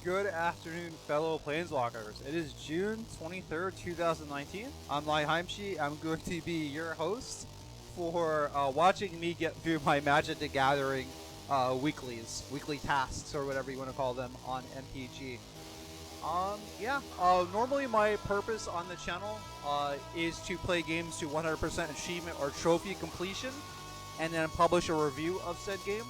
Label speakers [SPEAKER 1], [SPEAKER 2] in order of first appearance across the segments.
[SPEAKER 1] Good afternoon, fellow Planeswalkers. It is June 23rd, 2019. I'm Lihim. I'm going to be your host for watching me get through my Magic the Gathering weekly tasks, or whatever you want to call them, on MTG. Normally my purpose on the channel is to play games to 100% achievement or trophy completion, and then publish a review of said game.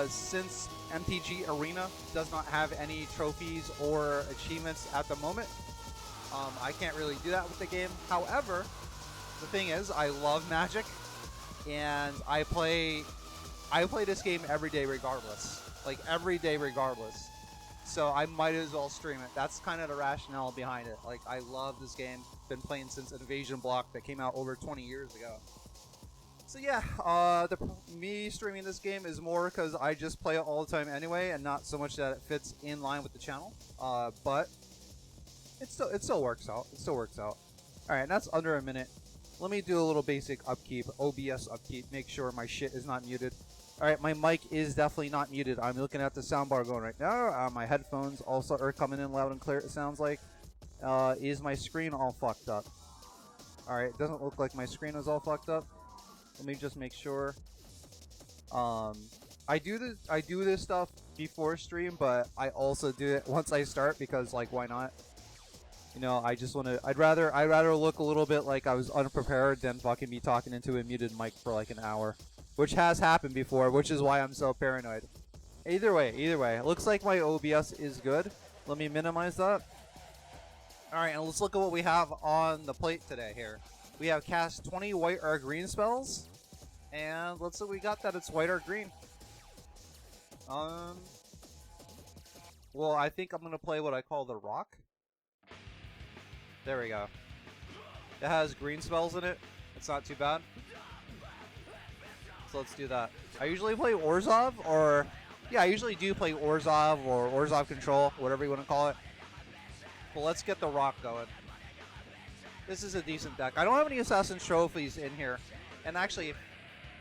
[SPEAKER 1] Since MTG Arena does not have any trophies or achievements at the moment, I can't really do that with the game. However, the thing is, I love Magic, and I play this game every day regardless. Like, every day regardless. So I might as well stream it. That's kind of the rationale behind it. Like, I love this game. Been playing since Invasion Block that came out over 20 years ago. So yeah, me streaming this game is more because I just play it all the time anyway, and not so much that it fits in line with the channel. But it still works out. It still works out. All right, that's under a minute. Let me do a little basic upkeep, OBS upkeep. Make sure my shit is not muted. All right, my mic is definitely not muted. I'm looking at the soundbar going right now. My headphones also are coming in loud and clear. It sounds like. Is my screen all fucked up? All right, it doesn't look like my screen is all fucked up. Let me just make sure. I do this stuff before stream, but I also do it once I start because, like, why not? You know, I just want to. I'd rather look a little bit like I was unprepared than fucking be talking into a muted mic for like an hour, which has happened before, which is why I'm so paranoid. Either way, it looks like my OBS is good. Let me minimize that. All right, and let's look at what we have on the plate today here. We have cast 20 white or green spells, and let's see what we got that it's white or green. Well, I think I'm gonna play what I call the rock. There we go. It has green spells in it. It's not too bad. So let's do that. I usually play Orzhov, or yeah, I usually do play Orzhov or Orzhov Control, whatever you want to call it. But let's get the rock going. This is a decent deck. I don't have any Assassin's Trophies in here. And actually,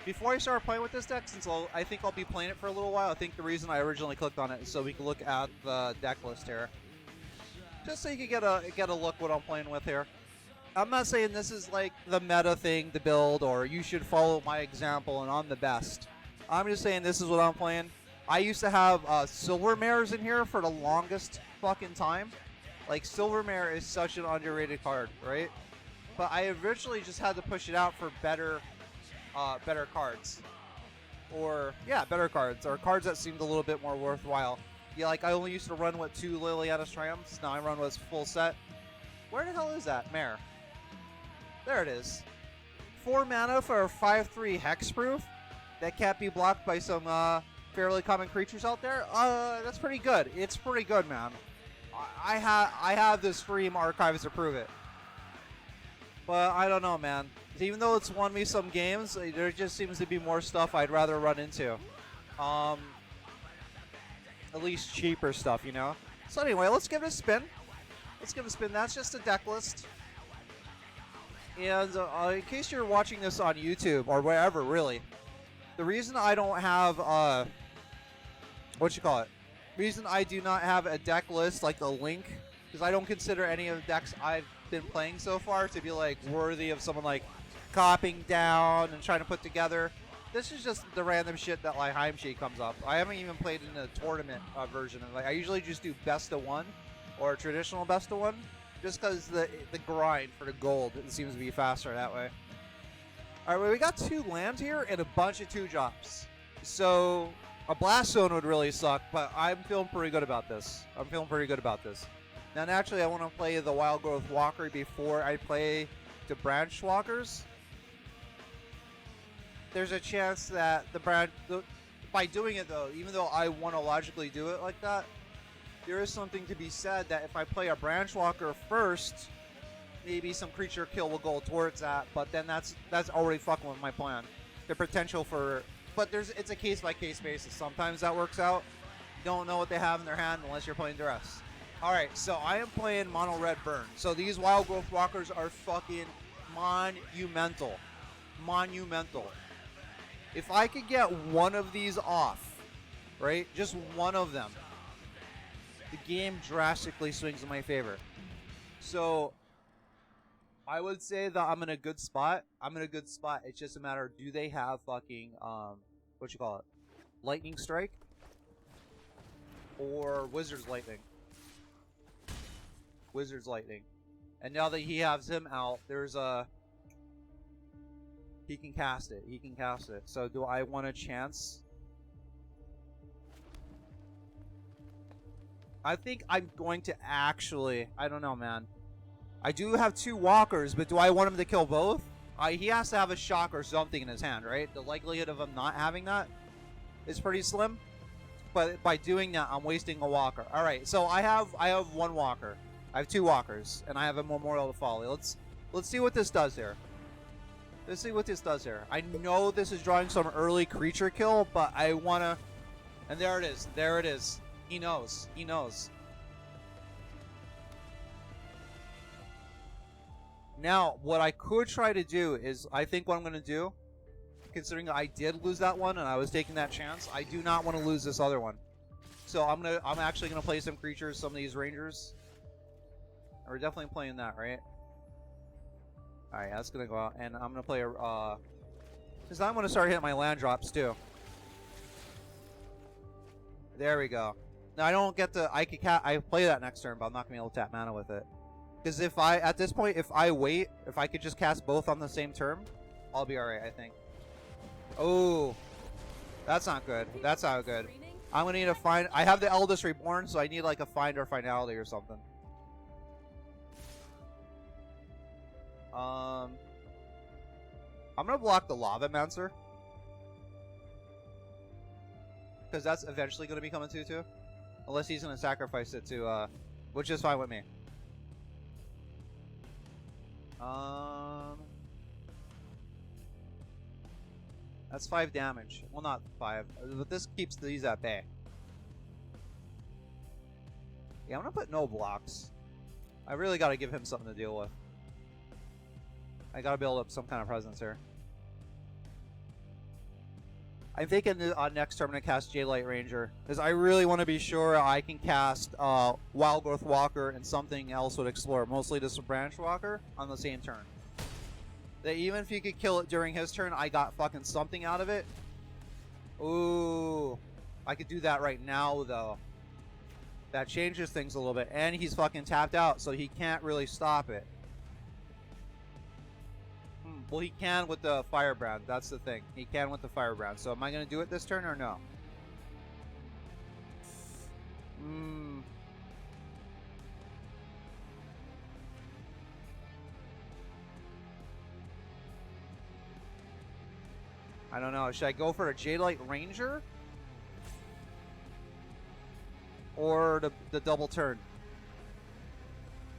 [SPEAKER 1] before I start playing with this deck, since I think I'll be playing it for a little while, I think the reason I originally clicked on it is so we can look at the deck list here. Just so you can get a look what I'm playing with here. I'm not saying this is like the meta thing to build, or you should follow my example and I'm the best. I'm just saying this is what I'm playing. I used to have Silver Mares in here for the longest fucking time. Like, Silver Mare is such an underrated card, right? But I eventually just had to push it out for better cards. Or, yeah, better cards. Or cards that seemed a little bit more worthwhile. Yeah, like, I only used to run with 2 Liliana's Triumphs. Now I run with full set. Where the hell is that Mare? There it is. 4 mana for a 5/3 hexproof that can't be blocked by some fairly common creatures out there. That's pretty good. It's pretty good, man. I have the Stream archives to prove it. But I don't know, man. Even though it's won me some games, there just seems to be more stuff I'd rather run into. At least cheaper stuff, you know? So anyway, let's give it a spin. That's just a deck list. And in case you're watching this on YouTube or wherever, really, the reason I don't have, reason I do not have a deck list, like a link, because I don't consider any of the decks I've been playing so far to be like worthy of someone like copying down and trying to put together. This is just the random shit that like Heimshi comes up. I haven't even played in a tournament version of it. Like, I usually just do best of one or traditional best of one, just because the grind for the gold, it seems to be faster that way. All right, well, we got 2 lands here and a bunch of 2-drops. So a Blast Zone would really suck, but I'm feeling pretty good about this. Now, naturally, I want to play the Wild Growth Walker before I play the Branch Walkers. There's a chance that by doing it, though, even though I want to logically do it like that, there is something to be said that if I play a Branch Walker first, maybe some creature kill will go towards that, but then that's already fucking with my plan. The potential for... But it's a case-by-case basis. Sometimes that works out. You don't know what they have in their hand unless you're playing Duress. Alright, so I am playing Mono Red Burn. So these Wild Growth Walkers are fucking monumental. If I could get one of these off, right? Just one of them. the game drastically swings in my favor. So I would say that I'm in a good spot. It's just a matter of, do they have fucking what you call it? Lightning Strike or Wizard's Lightning? Wizard's Lightning. And now that he has him out, there's a he can cast it. So do I want a chance? I think I'm going to actually, I don't know, man. I do have 2 walkers, but do I want him to kill both? He has to have a shock or something in his hand, right? The likelihood of him not having that is pretty slim. But by doing that, I'm wasting a walker. All right, so I have 1 walker. I have 2 walkers, and I have a Memorial to Folly. Let's see what this does here. I know this is drawing some early creature kill, but I wanna. And there it is. He knows. Now, what I could try to do is, I think what I'm going to do, considering I did lose that one and I was taking that chance, I do not want to lose this other one. So I'm actually going to play some creatures, some of these rangers. And we're definitely playing that, right? Alright, that's going to go out. And I'm going to play a, because I'm going to start hitting my land drops too. There we go. Now I don't get to, I play that next turn, but I'm not going to be able to tap mana with it. Because at this point, if I wait, if I could just cast both on the same turn, I'll be alright, I think. Oh, that's not good. I'm gonna need to find. I have the Eldest Reborn, so I need like a find or finality or something. I'm gonna block the Lavamancer, because that's eventually gonna become a 2/2, unless he's gonna sacrifice it to, which is fine with me. That's 5 damage. Well, not 5, but this keeps these at bay. Yeah, I'm gonna put no blocks. I really gotta give him something to deal with. I gotta build up some kind of presence here. I'm thinking that next turn I'm gonna cast Jadelight Ranger, because I really want to be sure I can cast Wild Growth Walker and something else with Explorer, mostly this Branch Walker, on the same turn. That even if you could kill it during his turn, I got fucking something out of it. Ooh, I could do that right now though. That changes things a little bit, and he's fucking tapped out, so he can't really stop it. Well, he can with the Firebrand. That's the thing. He can with the Firebrand. So am I going to do it this turn or no? I don't know. Should I go for a Jadelight Ranger? Or the double turn?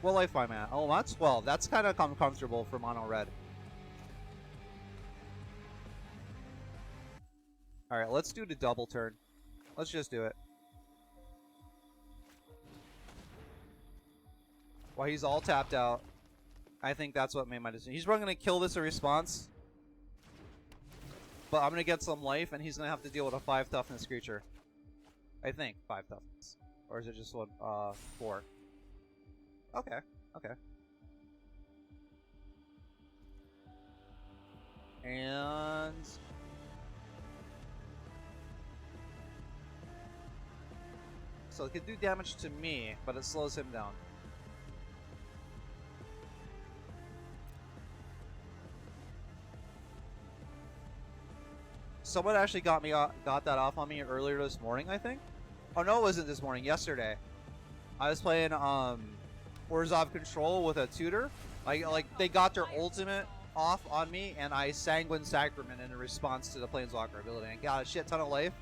[SPEAKER 1] What life am I at? Oh, that's 12. That's kind of uncomfortable for mono red. Alright, let's do the double turn. Let's just do it. While he's all tapped out, I think that's what made my decision. He's probably going to kill this in response. But I'm going to get some life, and he's going to have to deal with a 5 toughness creature. I think 5 toughness. Or is it just 4? Okay, okay. And... so it could do damage to me, but it slows him down. Someone actually got that off on me earlier this morning, I think. Oh no, it wasn't this morning. Yesterday, I was playing Orzhov Control with a tutor. Like they got their ultimate off on me, and I Sanguine Sacrament in response to the Planeswalker ability, and got a shit ton of life.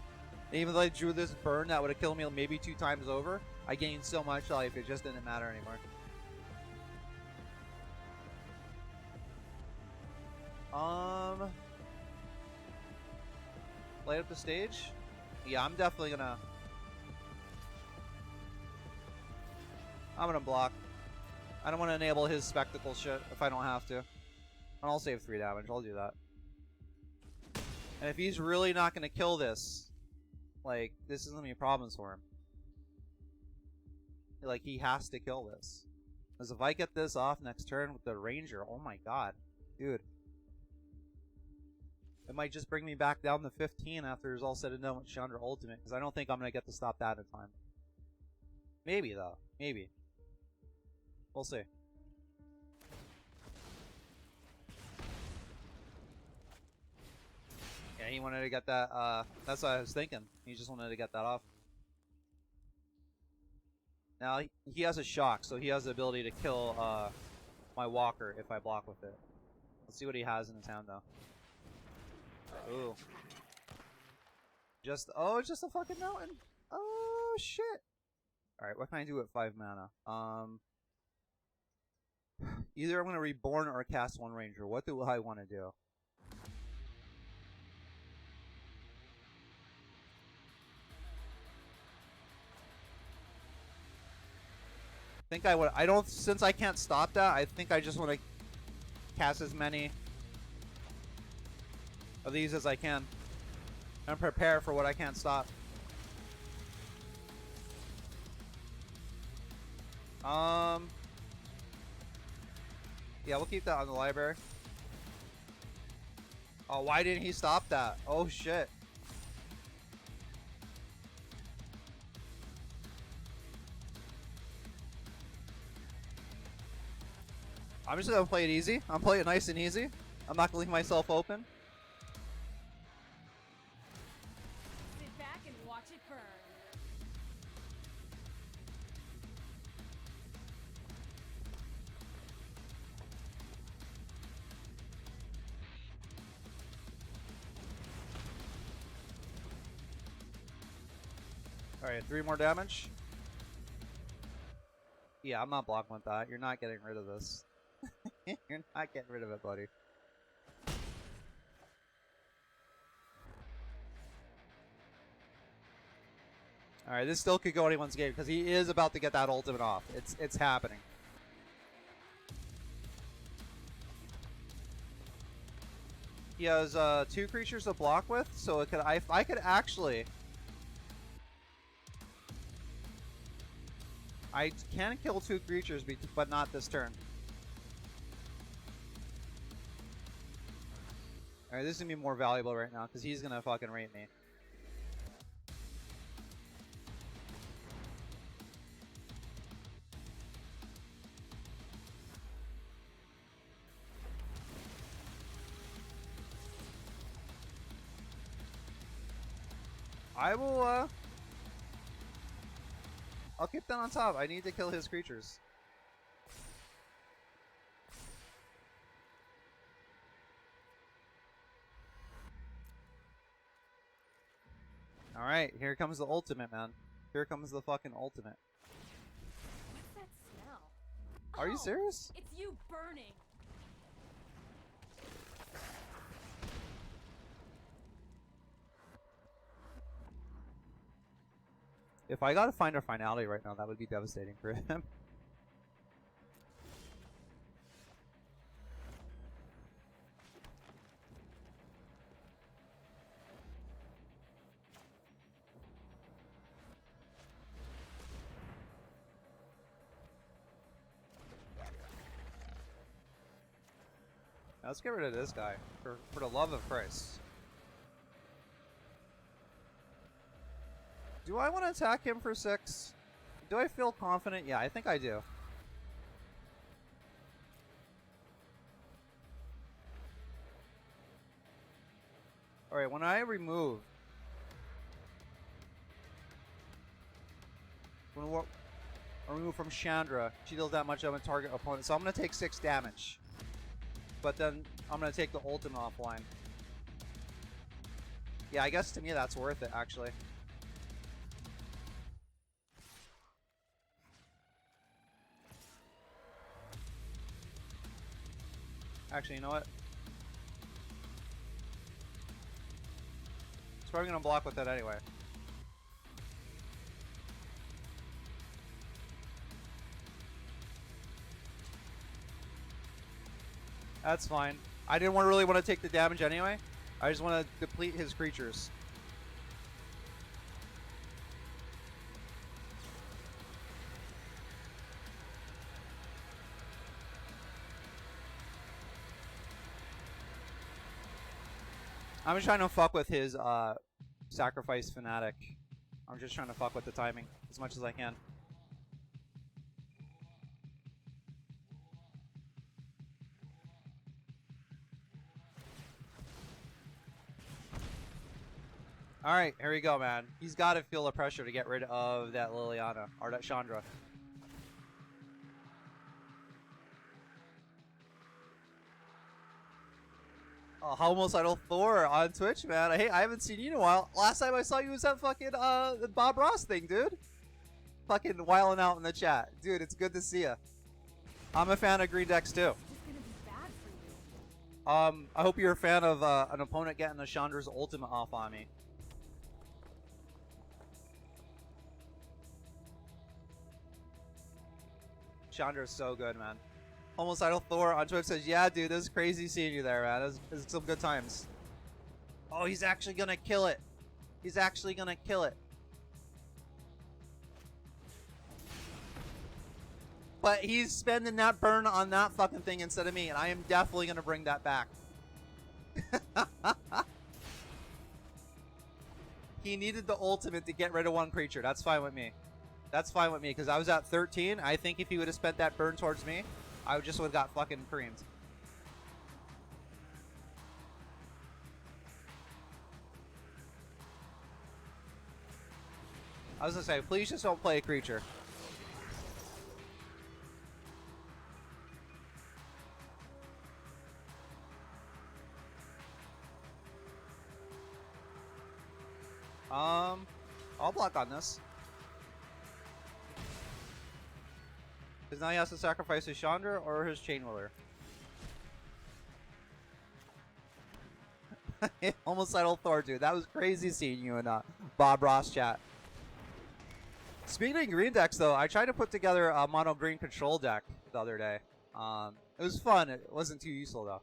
[SPEAKER 1] And even though I drew this burn that would have killed me maybe 2 times over, I gained so much life it just didn't matter anymore. Light up the stage? Yeah, I'm definitely gonna... I'm gonna block. I don't want to enable his spectacle shit if I don't have to. And I'll save 3 damage, I'll do that. And if he's really not gonna kill this, like, this is gonna be problems for him. Like, he has to kill this. Because if I get this off next turn with the Ranger, oh my god. Dude. It might just bring me back down to 15 after it's all said and done with Chandra Ultimate. Because I don't think I'm going to get to stop that in time. Maybe, though. Maybe. We'll see. Yeah, he wanted to get that, that's what I was thinking. He just wanted to get that off. Now, he has a shock, so he has the ability to kill, my walker if I block with it. Let's see what he has in his hand, though. Ooh. Just, oh, it's just a fucking mountain. Oh, shit. Alright, what can I do at 5 mana? Either I'm going to reborn or cast one Ranger. What do I want to do? I think I would. I don't. Since I can't stop that, I think I just want to cast as many of these as I can and prepare for what I can't stop. Yeah, we'll keep that on the library. Oh, why didn't he stop that? Oh shit. I'm just gonna play it easy. I'm playing it nice and easy. I'm not gonna leave myself open.
[SPEAKER 2] Sit back and watch it burn.
[SPEAKER 1] Alright, 3 more damage. Yeah, I'm not blocking with that. You're not getting rid of this. You're not getting rid of it, buddy. Alright, this still could go anyone's game because he is about to get that ultimate off. It's happening. He has 2 creatures to block with, so it could I could actually I can kill 2 creatures, but not this turn. Alright, this is gonna be more valuable right now, because he's gonna fucking rape me. I will, I'll keep that on top. I need to kill his creatures. Alright, here comes the ultimate, man. Here comes the fucking ultimate.
[SPEAKER 2] What's that smell?
[SPEAKER 1] Are you serious?
[SPEAKER 2] It's you burning.
[SPEAKER 1] If I gotta find a finality right now, that would be devastating for him. Now let's get rid of this guy, for the love of Christ. Do I want to attack him for 6? Do I feel confident? Yeah, I think I do. Alright, when I remove... I remove from Chandra, she deals that much of a target opponent. So I'm going to take 6 damage. But then I'm going to take the ultimate offline. Yeah, I guess to me that's worth it, actually. Actually, you know what? It's probably going to block with that anyway. That's fine. I didn't really want to take the damage anyway. I just want to deplete his creatures. I'm just trying to fuck with his sacrifice fanatic. I'm just trying to fuck with the timing as much as I can. Alright, here we go, man. He's got to feel the pressure to get rid of that Liliana, or that Chandra. Oh, Homicidal Thor on Twitch, man. Hey, I haven't seen you in a while. Last time I saw you was that fucking the Bob Ross thing, dude. Fucking wiling out in the chat. Dude, it's good to see you. I'm a fan of green decks, too.
[SPEAKER 2] It's gonna be bad for you.
[SPEAKER 1] I hope you're a fan of an opponent getting the Chandra's ultimate off on me. Chandra's so good, man. Homicidal Thor on Twitch says, yeah, dude, it was crazy seeing you there, man. It was some good times. Oh, he's actually gonna kill it. He's actually gonna kill it. But he's spending that burn on that fucking thing instead of me, and I am definitely gonna bring that back. He needed the ultimate to get rid of one creature. That's fine with me. That's fine with me, because I was at 13. I think if he would have spent that burn towards me, I just would have got fucking creamed. I was gonna say, please just don't play a creature. I'll block on this. Because now he has to sacrifice his Chandra or his Chain Whirler. Homicidal Thor, dude. That was crazy seeing you in Bob Ross chat. Speaking of green decks, though, I tried to put together a mono green control deck the other day. It was fun. It wasn't too useful, though.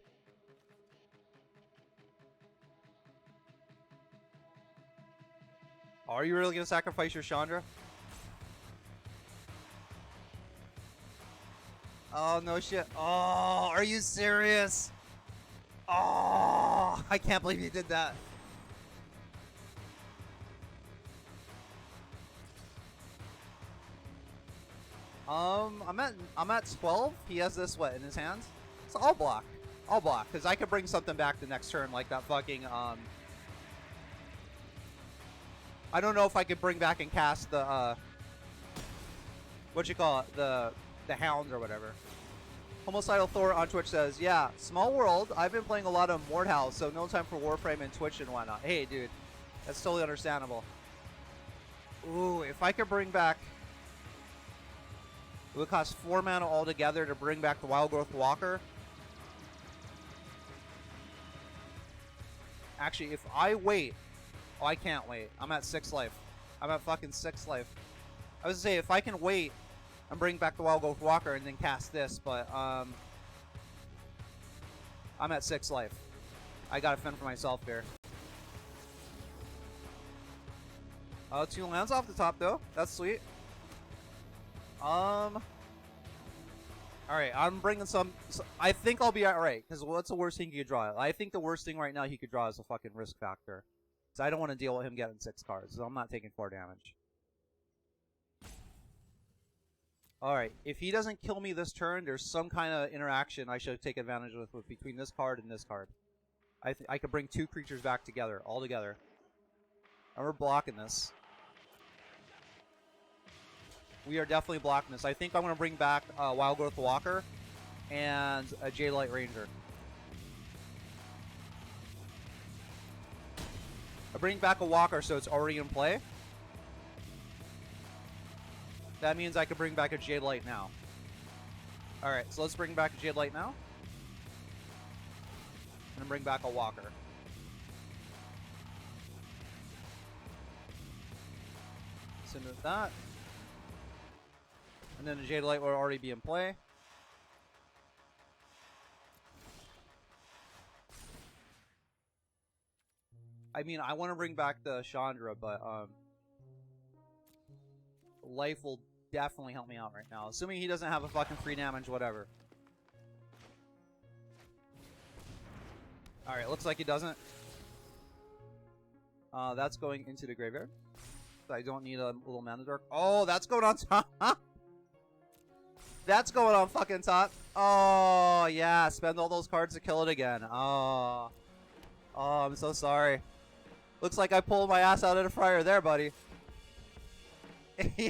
[SPEAKER 1] Are you really going to sacrifice your Chandra? Oh, no shit. Oh, are you serious? Oh, I can't believe you did that. I'm at 12. He has this, what, in his hands? So I'll block. I'll block, because I could bring something back the next turn, like that fucking, I don't know if I could bring back and cast the, what you call it, the Hound or whatever. Homicidal Thor on Twitch says, yeah, small world. I've been playing a lot of Mordhau, so no time for Warframe and Twitch and whatnot. Hey, dude, that's totally understandable. Ooh, if I could bring back... It would cost 4 mana altogether to bring back the Wild Growth Walker. Actually, if I wait... Oh, I can't wait. I'm at 6 life. I'm at fucking 6 life. I was gonna say, if I can wait and bring back the Wild Growth Walker and then cast this, but I'm at 6 life. I gotta fend for myself here. 2 lands off the top though. That's sweet. Alright, I'm bringing some... I think I'll be alright, because what's the worst thing he could draw? I think the worst thing right now he could draw is a fucking risk factor. So I don't want to deal with him getting 6 cards, so I'm not taking 4 damage. Alright, if he doesn't kill me this turn, there's some kind of interaction I should take advantage with between this card and this card. I could bring 2 creatures back together, all together. And we're blocking this. We are definitely blocking this. I think I'm going to bring back Wild Growth Walker and a Jadelight Ranger. I bring back a Walker, so it's already in play. That means I can bring back a Jadelight now. Alright, so let's bring back a Jadelight now. And bring back a Walker. Send it that. And then the Jadelight will already be in play. I mean, I want to bring back the Chandra, but life will definitely help me out right now. Assuming he doesn't have a fucking free damage, whatever. Alright, looks like he doesn't. That's going into the graveyard. So I don't need a little mana dork. Oh, that's going on top. That's going on fucking top. Oh, yeah. Spend all those cards to kill it again. Oh. Oh, I'm so sorry. Looks like I pulled my ass out of the fryer there, buddy.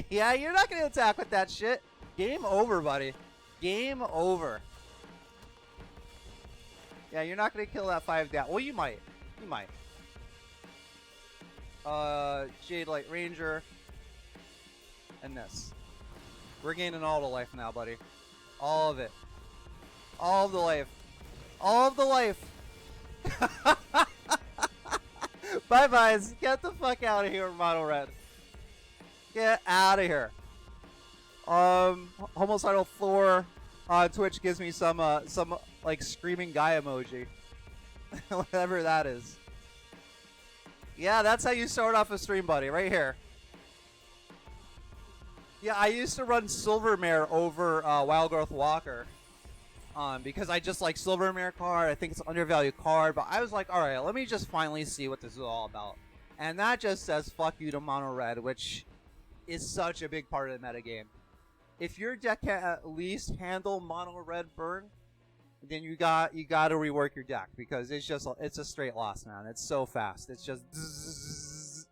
[SPEAKER 1] Yeah, you're not going to attack with that shit. Game over, buddy. Game over. Yeah, you're not going to kill that 5 down. Well, you might. You might. Jade Light Ranger. And this. We're gaining all the life now, buddy. All of it. All of the life. All of the life. Bye-byes. Get the fuck out of here, Mono Red. Get out of here. Homicidal Thor on Twitch gives me some like screaming guy emoji. Whatever that is. Yeah, that's how you start off a stream, buddy. Right here. Yeah, I used to run Silvermare over Wild Growth Walker. Because I just like Silvermare card. I think it's an undervalued card. But I was like, alright, let me just finally see what this is all about. And that just says fuck you to Mono Red, which is such a big part of the metagame. If your deck can at least handle Mono Red burn, then you got to rework your deck, because it's a straight loss, man. It's so fast. It's just zzz.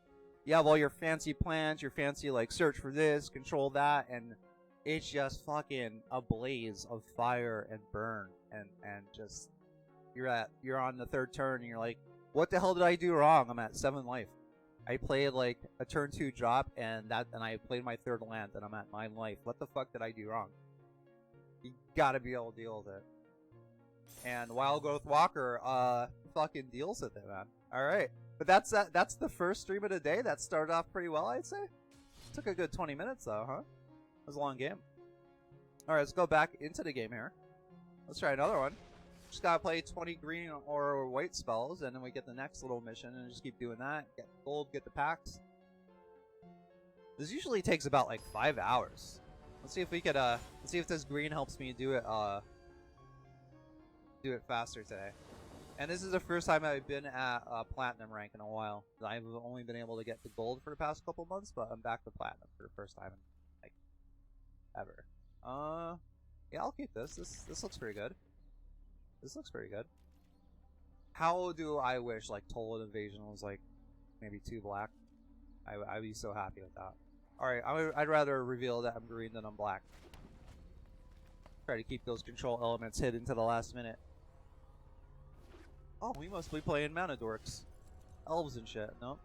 [SPEAKER 1] You have all your fancy plans, your fancy like search for this, control that, and it's just fucking a blaze of fire and burn, and just you're on the 3rd turn and you're like, what the hell did I do wrong? I'm at 7 life. I played like a turn 2 drop and I played my 3rd land and I'm at 9 life. What the fuck did I do wrong? You gotta be able to deal with it. And Wild Growth Walker fucking deals with it, man. Alright. But that's the first stream of the day. That started off pretty well, I'd say. Took a good 20 minutes though, huh? It was a long game. Alright, let's go back into the game here. Let's try another one. Just gotta play 20 green or white spells, and then we get the next little mission, and just keep doing that. Get gold, get the packs. This usually takes about like 5 hours. Let's see if we could let's see if this green helps me do it faster today. And this is the first time I've been at platinum rank in a while. I've only been able to get to gold for the past couple months, but I'm back to platinum for the first time in like ever. Yeah, I'll keep this. This looks pretty good. This looks pretty good. How do I wish like Total Invasion was like maybe 2 black? I'd be so happy with that. Alright, I'd rather reveal that I'm green than I'm black. Try to keep those control elements hidden to the last minute. Oh, we must be playing mana dorks. Elves and shit, no?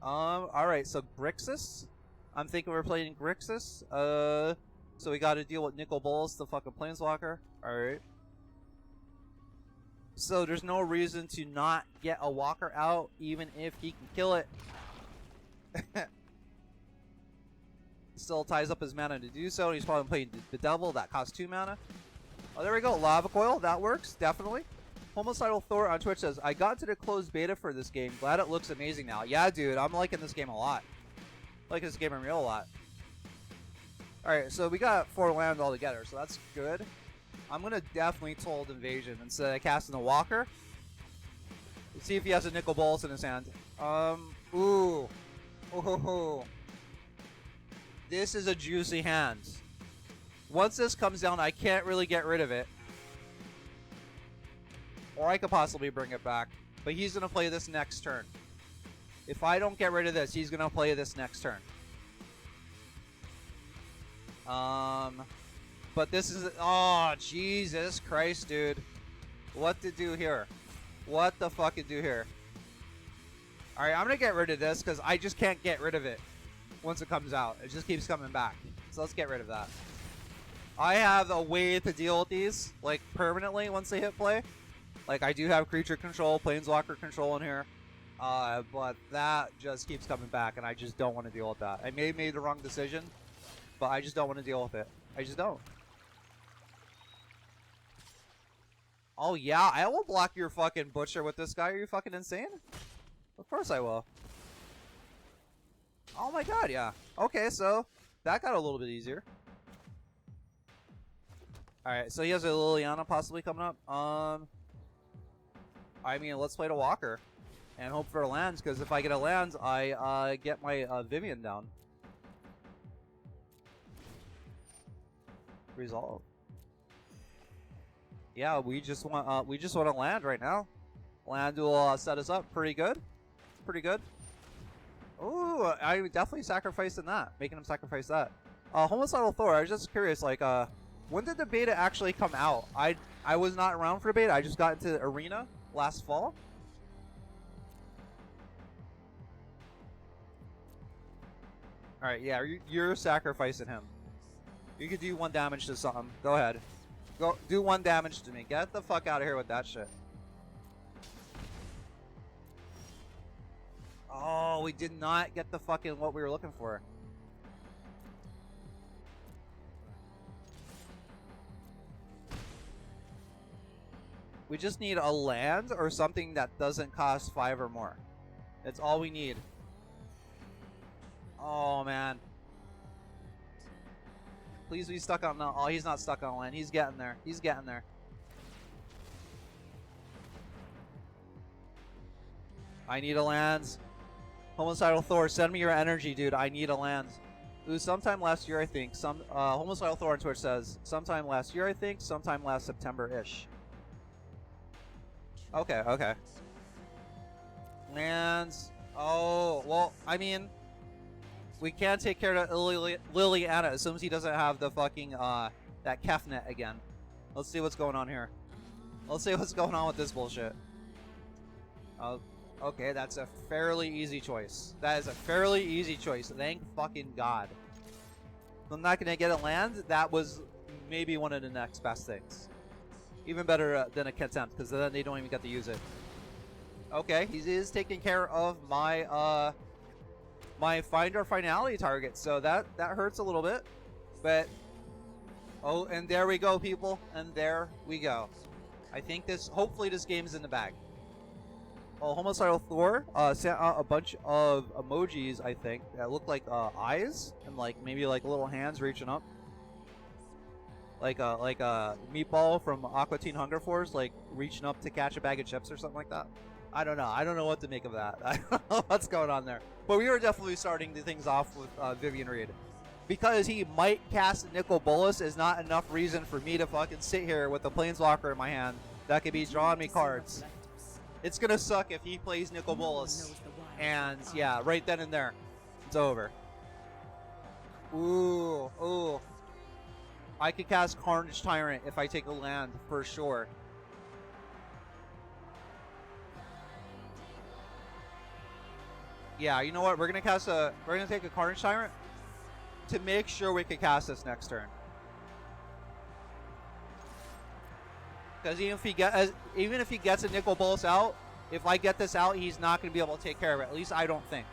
[SPEAKER 1] Alright, so Grixis? I'm thinking we're playing Grixis. So we gotta deal with Nicol Bolas, the fucking Planeswalker. Alright. So there's no reason to not get a walker out, even if he can kill it. Still ties up his mana to do so. He's probably playing the Devil. That costs 2 mana. Oh, there we go. Lava Coil. That works. Definitely. Homicidal Thor on Twitch says, I got into the closed beta for this game. Glad it looks amazing now. Yeah, dude. I'm liking this game a lot. I like this game in real a lot. Alright, so we got 4 land altogether, so that's good. I'm going to definitely Total Invasion instead of casting the Walker. Let's see if he has a Nicol Bolas in his hand. Ooh. Oh. This is a juicy hand. Once this comes down, I can't really get rid of it. Or I could possibly bring it back. But he's going to play this next turn. If I don't get rid of this, he's going to play this next turn. But this is... Oh, Jesus Christ, dude. What to do here? What the fuck to do here? Alright, I'm going to get rid of this because I just can't get rid of it once it comes out. It just keeps coming back. So let's get rid of that. I have a way to deal with these, like, permanently once they hit play. Like, I do have creature control, planeswalker control in here. But that just keeps coming back, and I just don't want to deal with that. I may have made the wrong decision, but I just don't want to deal with it. I just don't. Oh, yeah, I will block your fucking butcher with this guy. Are you fucking insane? Of course I will. Oh my god, yeah. Okay, so that got a little bit easier. Alright, so he has a Liliana possibly coming up. I mean, let's play the Walker. and hope for a lands, because if I get a lands, I get my Vivian down. Resolve. Yeah, we just want to land right now. Land will set us up pretty good. Pretty good. Ooh, I definitely sacrificing that. Making him sacrifice that. Homicidal Thor, I was just curious, like, when did the beta actually come out? I was not around for beta. I just got into the arena last fall. Alright, yeah, you're sacrificing him. You could do 1 damage to something. Go ahead. Go do 1 damage to me. Get the fuck out of here with that shit. Oh, we did not get the fucking what we were looking for. We just need a land or something that doesn't cost 5 or more. That's all we need. Oh, man. Please be stuck on... No, oh, he's not stuck on land. He's getting there. He's getting there. I need a lands. Homicidal Thor, send me your energy, dude. I need a lands. It was sometime last year, I think. Homicidal Thor on Twitch says, sometime last year, I think. Sometime last September-ish. Okay, okay. Lands. Oh, well, I mean... We can take care of Liliana as soon as he doesn't have the fucking, that Kefnet again. Let's see what's going on here. Let's see what's going on with this bullshit. Okay, that's a fairly easy choice. That is a fairly easy choice. Thank fucking God. I'm not gonna get a land. That was maybe one of the next best things. Even better than a contempt, because then they don't even get to use it. Okay, he is taking care of my, my find or finality target, so that hurts a little bit, but oh, and there we go, people, and there we go. I think hopefully this game is in the bag. Oh, Homicidal Thor sent out a bunch of emojis, I think, that look like eyes and like maybe like little hands reaching up, like a meatball from Aqua Teen Hunger Force, like reaching up to catch a bag of chips or something like that. I don't know. I don't know what to make of that. I don't know what's going on there. But we were definitely starting the things off with Vivian Reed. Because he might cast Nicol Bolas is not enough reason for me to fucking sit here with a Planeswalker in my hand that could be drawing me cards. It's going to suck if he plays Nicol Bolas. And yeah, right then and there, it's over. Ooh, ooh. I could cast Carnage Tyrant if I take a land for sure. Yeah, you know what? We're gonna take a Carnage Tyrant to make sure we can cast this next turn. Because even if he gets a Nicol Bolas out, if I get this out, he's not gonna be able to take care of it. At least I don't think.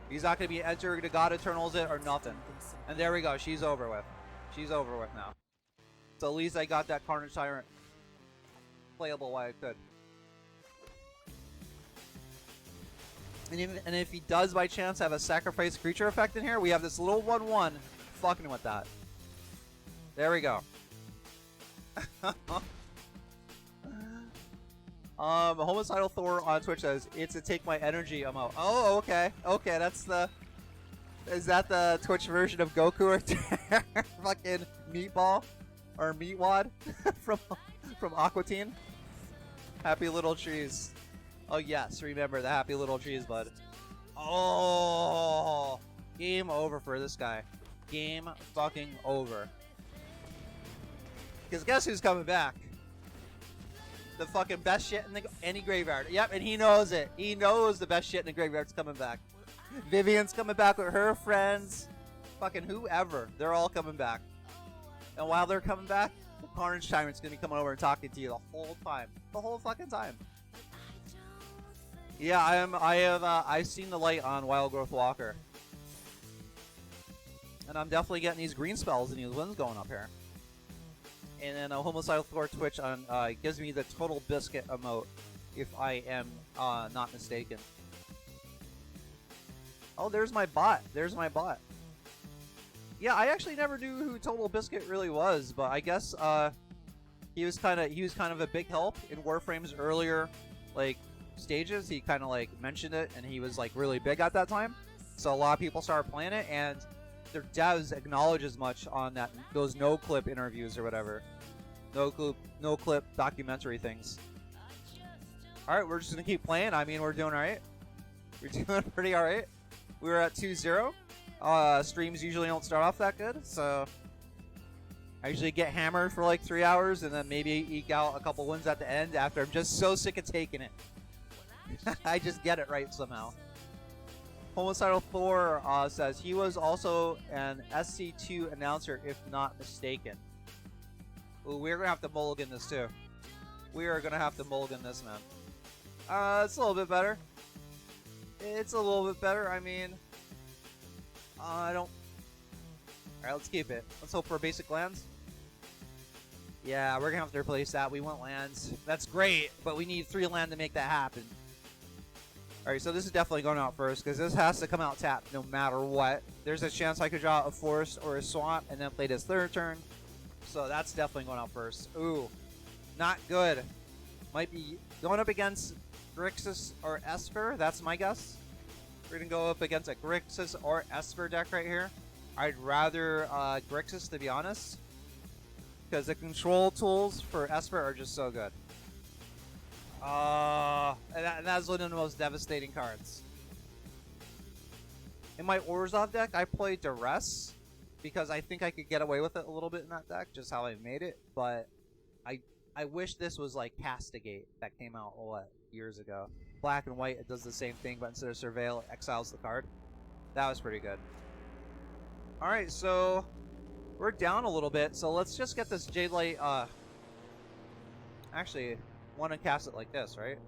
[SPEAKER 1] He's not gonna be entering the God Eternals it or nothing. And there we go. She's over with. She's over with now. So at least I got that Carnage Tyrant playable while I could. And if he does by chance have a sacrifice creature effect in here, we have this little 1/1 fucking with that. There we go. Homicidal Thor on Twitch says, it's a take my energy emote. Oh, okay. Okay, that's the... Is that the Twitch version of Goku or fucking Meatball? Or Meatwad from Aqua Teen? Happy little trees. Oh yes, remember the happy little trees, bud. Oh, game over for this guy. Game fucking over. Because guess who's coming back? The fucking best shit in any graveyard. Yep, and he knows it. He knows the best shit in the graveyard's coming back. Vivian's coming back with her friends. Fucking whoever. They're all coming back. And while they're coming back, the Carnage Tyrant's gonna be coming over and talking to you the whole time. The whole fucking time. Yeah, I've seen the light on Wild Growth Walker. And I'm definitely getting these green spells and these winds going up here. And then Homicidal Thor Twitch on gives me the Total Biscuit emote, if I am not mistaken. Oh, there's my bot. There's my bot. Yeah, I actually never knew who Total Biscuit really was, but I guess he was kind of a big help in Warframe's earlier like stages, he kind of like mentioned it, and he was like really big at that time. So a lot of people started playing it, and their devs acknowledge as much on that those no clip interviews or whatever, no clip documentary things. All right, we're just gonna keep playing. I mean, we're doing all right. We're doing pretty all right. We were at 2-0. Streams usually don't start off that good, so I usually get hammered for like 3 hours and then maybe eke out a couple wins at the end after I'm just so sick of taking it. I just get it right somehow. Homicidal Thor says he was also an SC2 announcer, if not mistaken. Ooh, we're gonna have to mulligan this too. We are gonna have to mulligan this, man. It's a little bit better. It's a little bit better. I mean, I don't. Alright, let's keep it. Let's hope for basic lands. Yeah, we're gonna have to replace that. We want lands. That's great, but we need 3 land to make that happen. Alright, so this is definitely going out first, because this has to come out tapped no matter what. There's a chance I could draw a forest or a swamp and then play this 3rd turn. So that's definitely going out first. Ooh, not good. Might be going up against Grixis or Esper. That's my guess. We're going to go up against a Grixis or Esper deck right here. I'd rather Grixis, to be honest, because the control tools for Esper are just so good. And that's one of the most devastating cards. In my Orzhov deck, I play Duress because I think I could get away with it a little bit in that deck, just how I made it. But I wish this was like Castigate that came out, what, years ago. Black and white, it does the same thing, but instead of Surveil, it exiles the card. That was pretty good. Alright, so we're down a little bit, so let's just get this Jade Light, actually, want to cast it like this, right?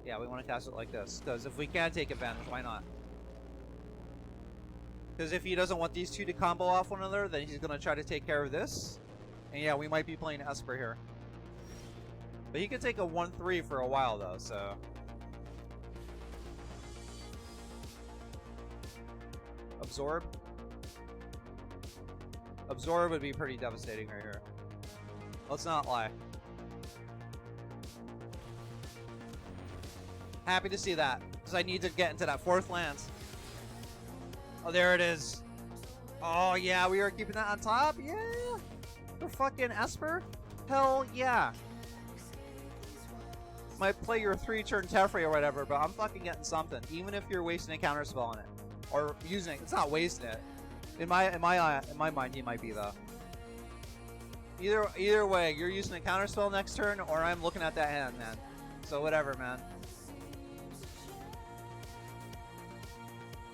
[SPEAKER 1] Yeah, we want to cast it like this, because if we can take advantage, why not? Because if he doesn't want these two to combo off one another, then he's going to try to take care of this. And yeah, we might be playing Esper here. But he could take a 1-3 for a while, though, so... Absorb? Absorb would be pretty devastating right here. Let's not lie. Happy to see that, because I need to get into that 4th land. Oh, there it is. Oh, yeah, we are keeping that on top? Yeah! For fucking Esper? Hell yeah. Might play your 3-turn Teferi or whatever, but I'm fucking getting something, even if you're wasting a counterspell on it. Or using it. It's not wasting it. In my mind, he might be, though. Either way, you're using a counterspell next turn, or I'm looking at that hand, man. So whatever, man.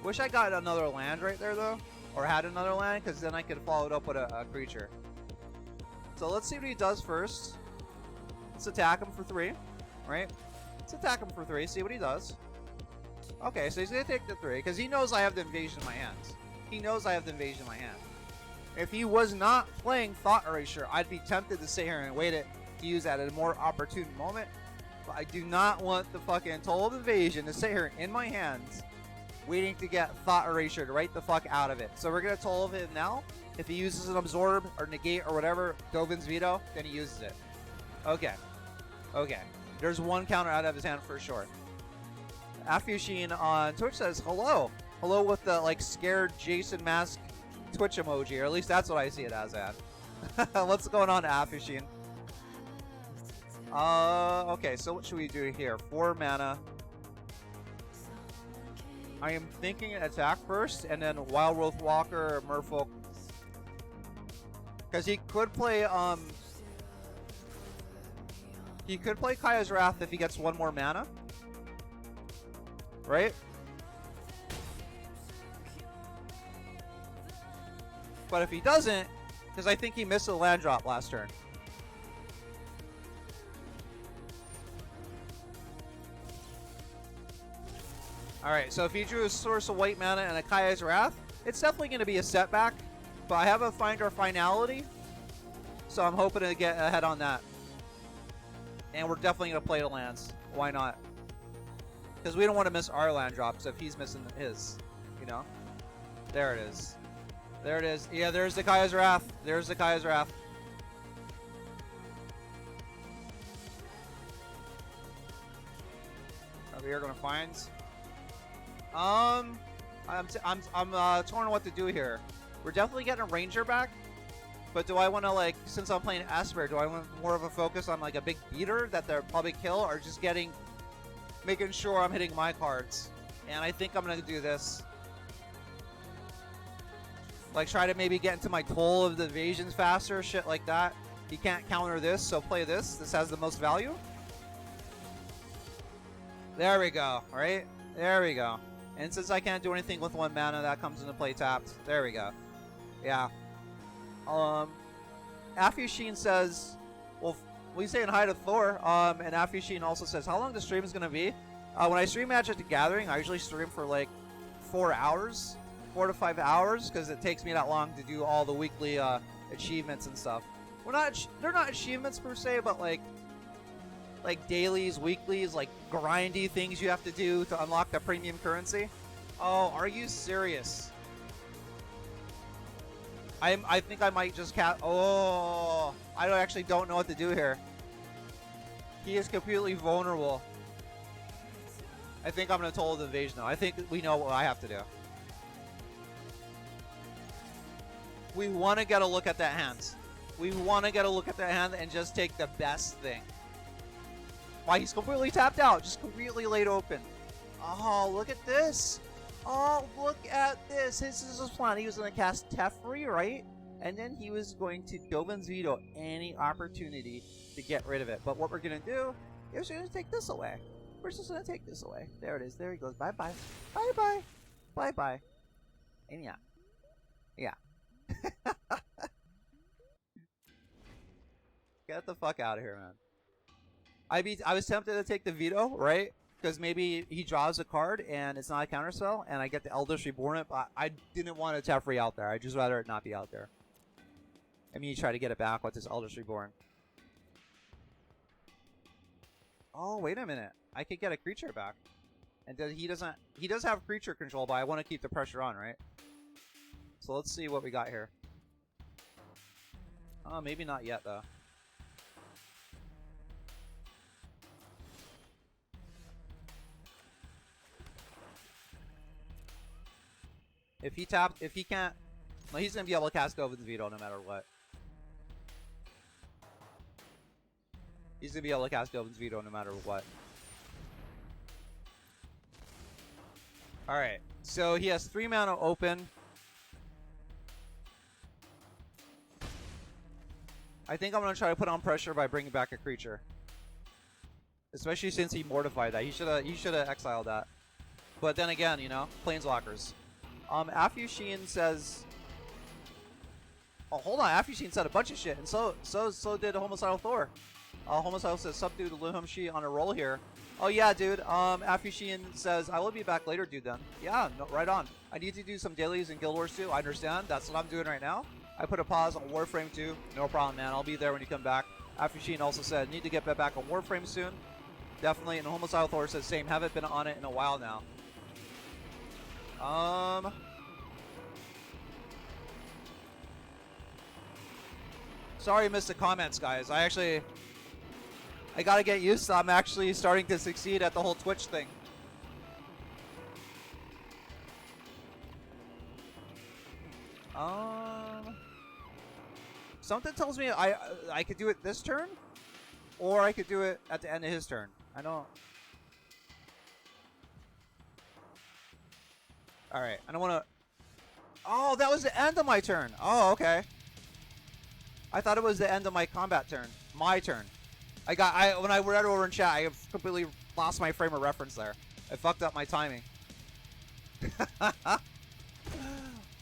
[SPEAKER 1] Wish I got another land right there, though. Or had another land, because then I could follow it up with a creature. So let's see what he does first. Let's attack him for 3, right? Let's attack him for 3, see what he does. Okay, so he's going to take the 3, because he knows I have the invasion in my hands. He knows I have the invasion in my hand. If he was not playing Thought Erasure, I'd be tempted to sit here and wait it to use at a more opportune moment. But I do not want the fucking Toll of Invasion to sit here in my hands, waiting to get Thought Erasure to right the fuck out of it. So we're going to Toll of him now. If he uses an Absorb or Negate or whatever, Dovin's Veto, then he uses it. Okay. Okay. There's one counter out of his hand for sure. Afushin on Twitch says, hello. Hello with the, like, scared Jason mask Twitch emoji, or at least that's what I see it as at. What's going on, Afushin? Okay, so what should we do here? 4 mana. I am thinking attack first, and then Wild Wolf Walker or Merfolk. Because he could play, he could play Kaya's Wrath if he gets 1 more mana. Right? But if he doesn't, because I think he missed a land drop last turn. Alright, so if he drew a source of white mana and a Kaya's Wrath, it's definitely going to be a setback. But I have a Find Our Finality, so I'm hoping to get ahead on that. And we're definitely going to play the lands. Why not? Because we don't want to miss our land drops if he's missing his, you know? There it is. There it is. Yeah, there's the Kaya's Wrath. There's the Kaya's Wrath. that we are gonna find. I'm torn on what to do here. We're definitely getting a ranger back, but do I want to, like, since I'm playing Esper, do I want more of a focus on like a big beater that they'll probably kill, or just making sure I'm hitting my cards? And I think I'm gonna do this. Like, try to maybe get into my toll of the evasions faster, shit like that. He can't counter this, so play this. This has the most value. There we go, right? There we go. And since I can't do anything with 1 mana, that comes into play tapped. There we go. Yeah. Afushin says, well, we saying hi to Thor. And Afushin also says, how long the stream is going to be? When I stream Magic the Gathering, I usually stream for like 4 hours. 4 to 5 hours, because it takes me that long to do all the weekly achievements and stuff. They're not achievements per se, but like dailies, weeklies, like grindy things you have to do to unlock the premium currency. Oh, are you serious? I think I might just oh, I actually don't know what to do here. He is completely vulnerable. I think I'm gonna toll the invasion though. I think we know what I have to do. We want to get a look at that hand. We want to get a look at that hand and just take the best thing. Why, he's completely tapped out. Just completely laid open. Oh, look at this. Oh, look at this. This is his plan. He was going to cast Teferi, right? And then he was going to Dovin's Veto any opportunity to get rid of it. But what we're going to do is we're going to take this away. We're just going to take this away. There it is. There he goes. Bye-bye. Bye-bye. Bye-bye. And yeah. Yeah. Get the fuck out of here, man. I was tempted to take the veto, right? Because maybe he draws a card and it's not a counterspell, and I get the Eldritch Reborn it, but I didn't want a Teferi out there. I'd just rather it not be out there. I mean, you try to get it back with this Eldritch Reborn. Oh, wait a minute. I could get a creature back. And he does have creature control, but I want to keep the pressure on, right? So let's see what we got here. Oh, maybe not yet, though. If he can't, well, he's going to be able to cast Dovin's Veto no matter what. He's going to be able to cast Dovin's Veto no matter what. Alright, so he has 3 mana open. I think I'm going to try to put on pressure by bringing back a creature. Especially since he mortified that. He should have exiled that. But then again, you know, Planeswalkers. Afushin says... Oh, hold on. Afushin said a bunch of shit. And so did Homicidal Thor. Homicidal says, sup dude, Lihim she on a roll here. Oh yeah, dude. Afushin says, I will be back later, dude, then. Yeah, no, right on. I need to do some dailies in Guild Wars 2. I understand. That's what I'm doing right now. I put a pause on Warframe 2. No problem, man. I'll be there when you come back. Afushin also said, need to get back on Warframe soon. Definitely. And Homicidal Thor says, same. Haven't been on it in a while now. Sorry I missed the comments, guys. I gotta get used to I'm actually starting to succeed at the whole Twitch thing. Something tells me I could do it this turn, or I could do it at the end of his turn. I don't... Alright, I don't want to... Oh, that was the end of my turn. Oh, okay. I thought it was the end of my combat turn. My turn. When I read over in chat, I completely lost my frame of reference there. I fucked up my timing.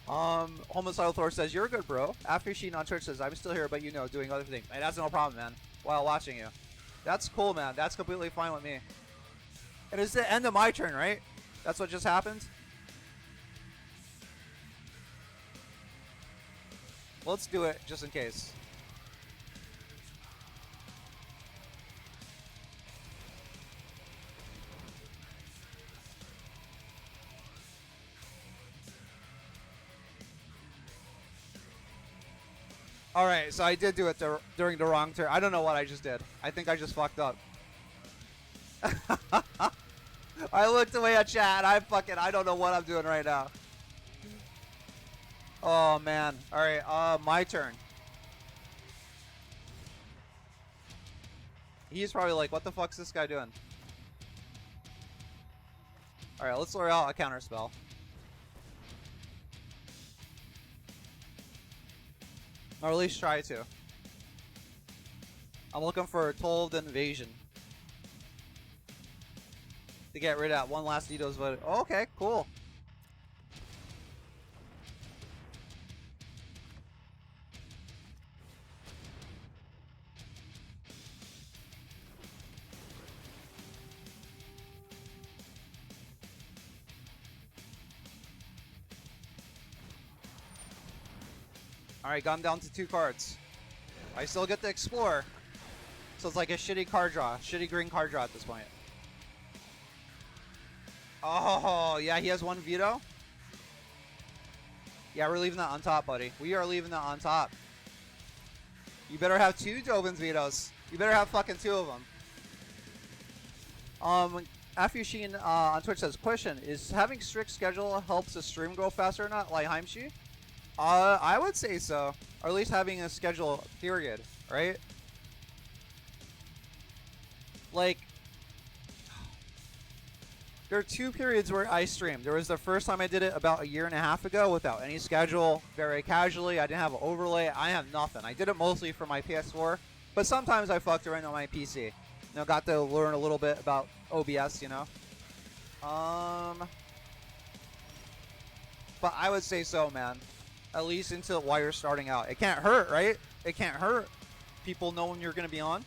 [SPEAKER 1] Homicidal Thor says, you're good, bro. Afushin on Twitch says, I'm still here, but you know, doing other things. Hey, that's no problem, man. While watching you. That's cool, man. That's completely fine with me. And it's the end of my turn, right? That's what just happened? Let's do it, just in case. Alright, so I did do it during the wrong turn. I don't know what I just did. I think I just fucked up. I looked away at chat. I don't know what I'm doing right now. Oh man. All right. My turn. He's probably like, what the fuck's this guy doing? All right. Let's lure out a counter spell. Or at least try to. I'm looking for a Told Invasion. To get rid of that one last Nito's vote. Oh, okay, cool. Alright, got him down to 2 cards. I still get to explore. So it's like a shitty card draw. Shitty green card draw at this point. Oh, yeah, he has 1 veto. Yeah, we're leaving that on top, buddy. We are leaving that on top. You better have 2 Dovin's vetoes. You better have fucking 2 of them. Afushin on Twitch says, question, is having strict schedule helps the stream go faster or not? Lihim? I would say so. Or at least having a schedule, period, right? Like, there are 2 periods where I streamed. There was the first time I did it about 1.5 years ago without any schedule, very casually. I didn't have an overlay. I have nothing. I did it mostly for my PS4, but sometimes I fucked around on my PC. You know, got to learn a little bit about OBS, you know. But I would say so, man. At least until while you're starting out. It can't hurt, right? It can't hurt. People know when you're going to be on.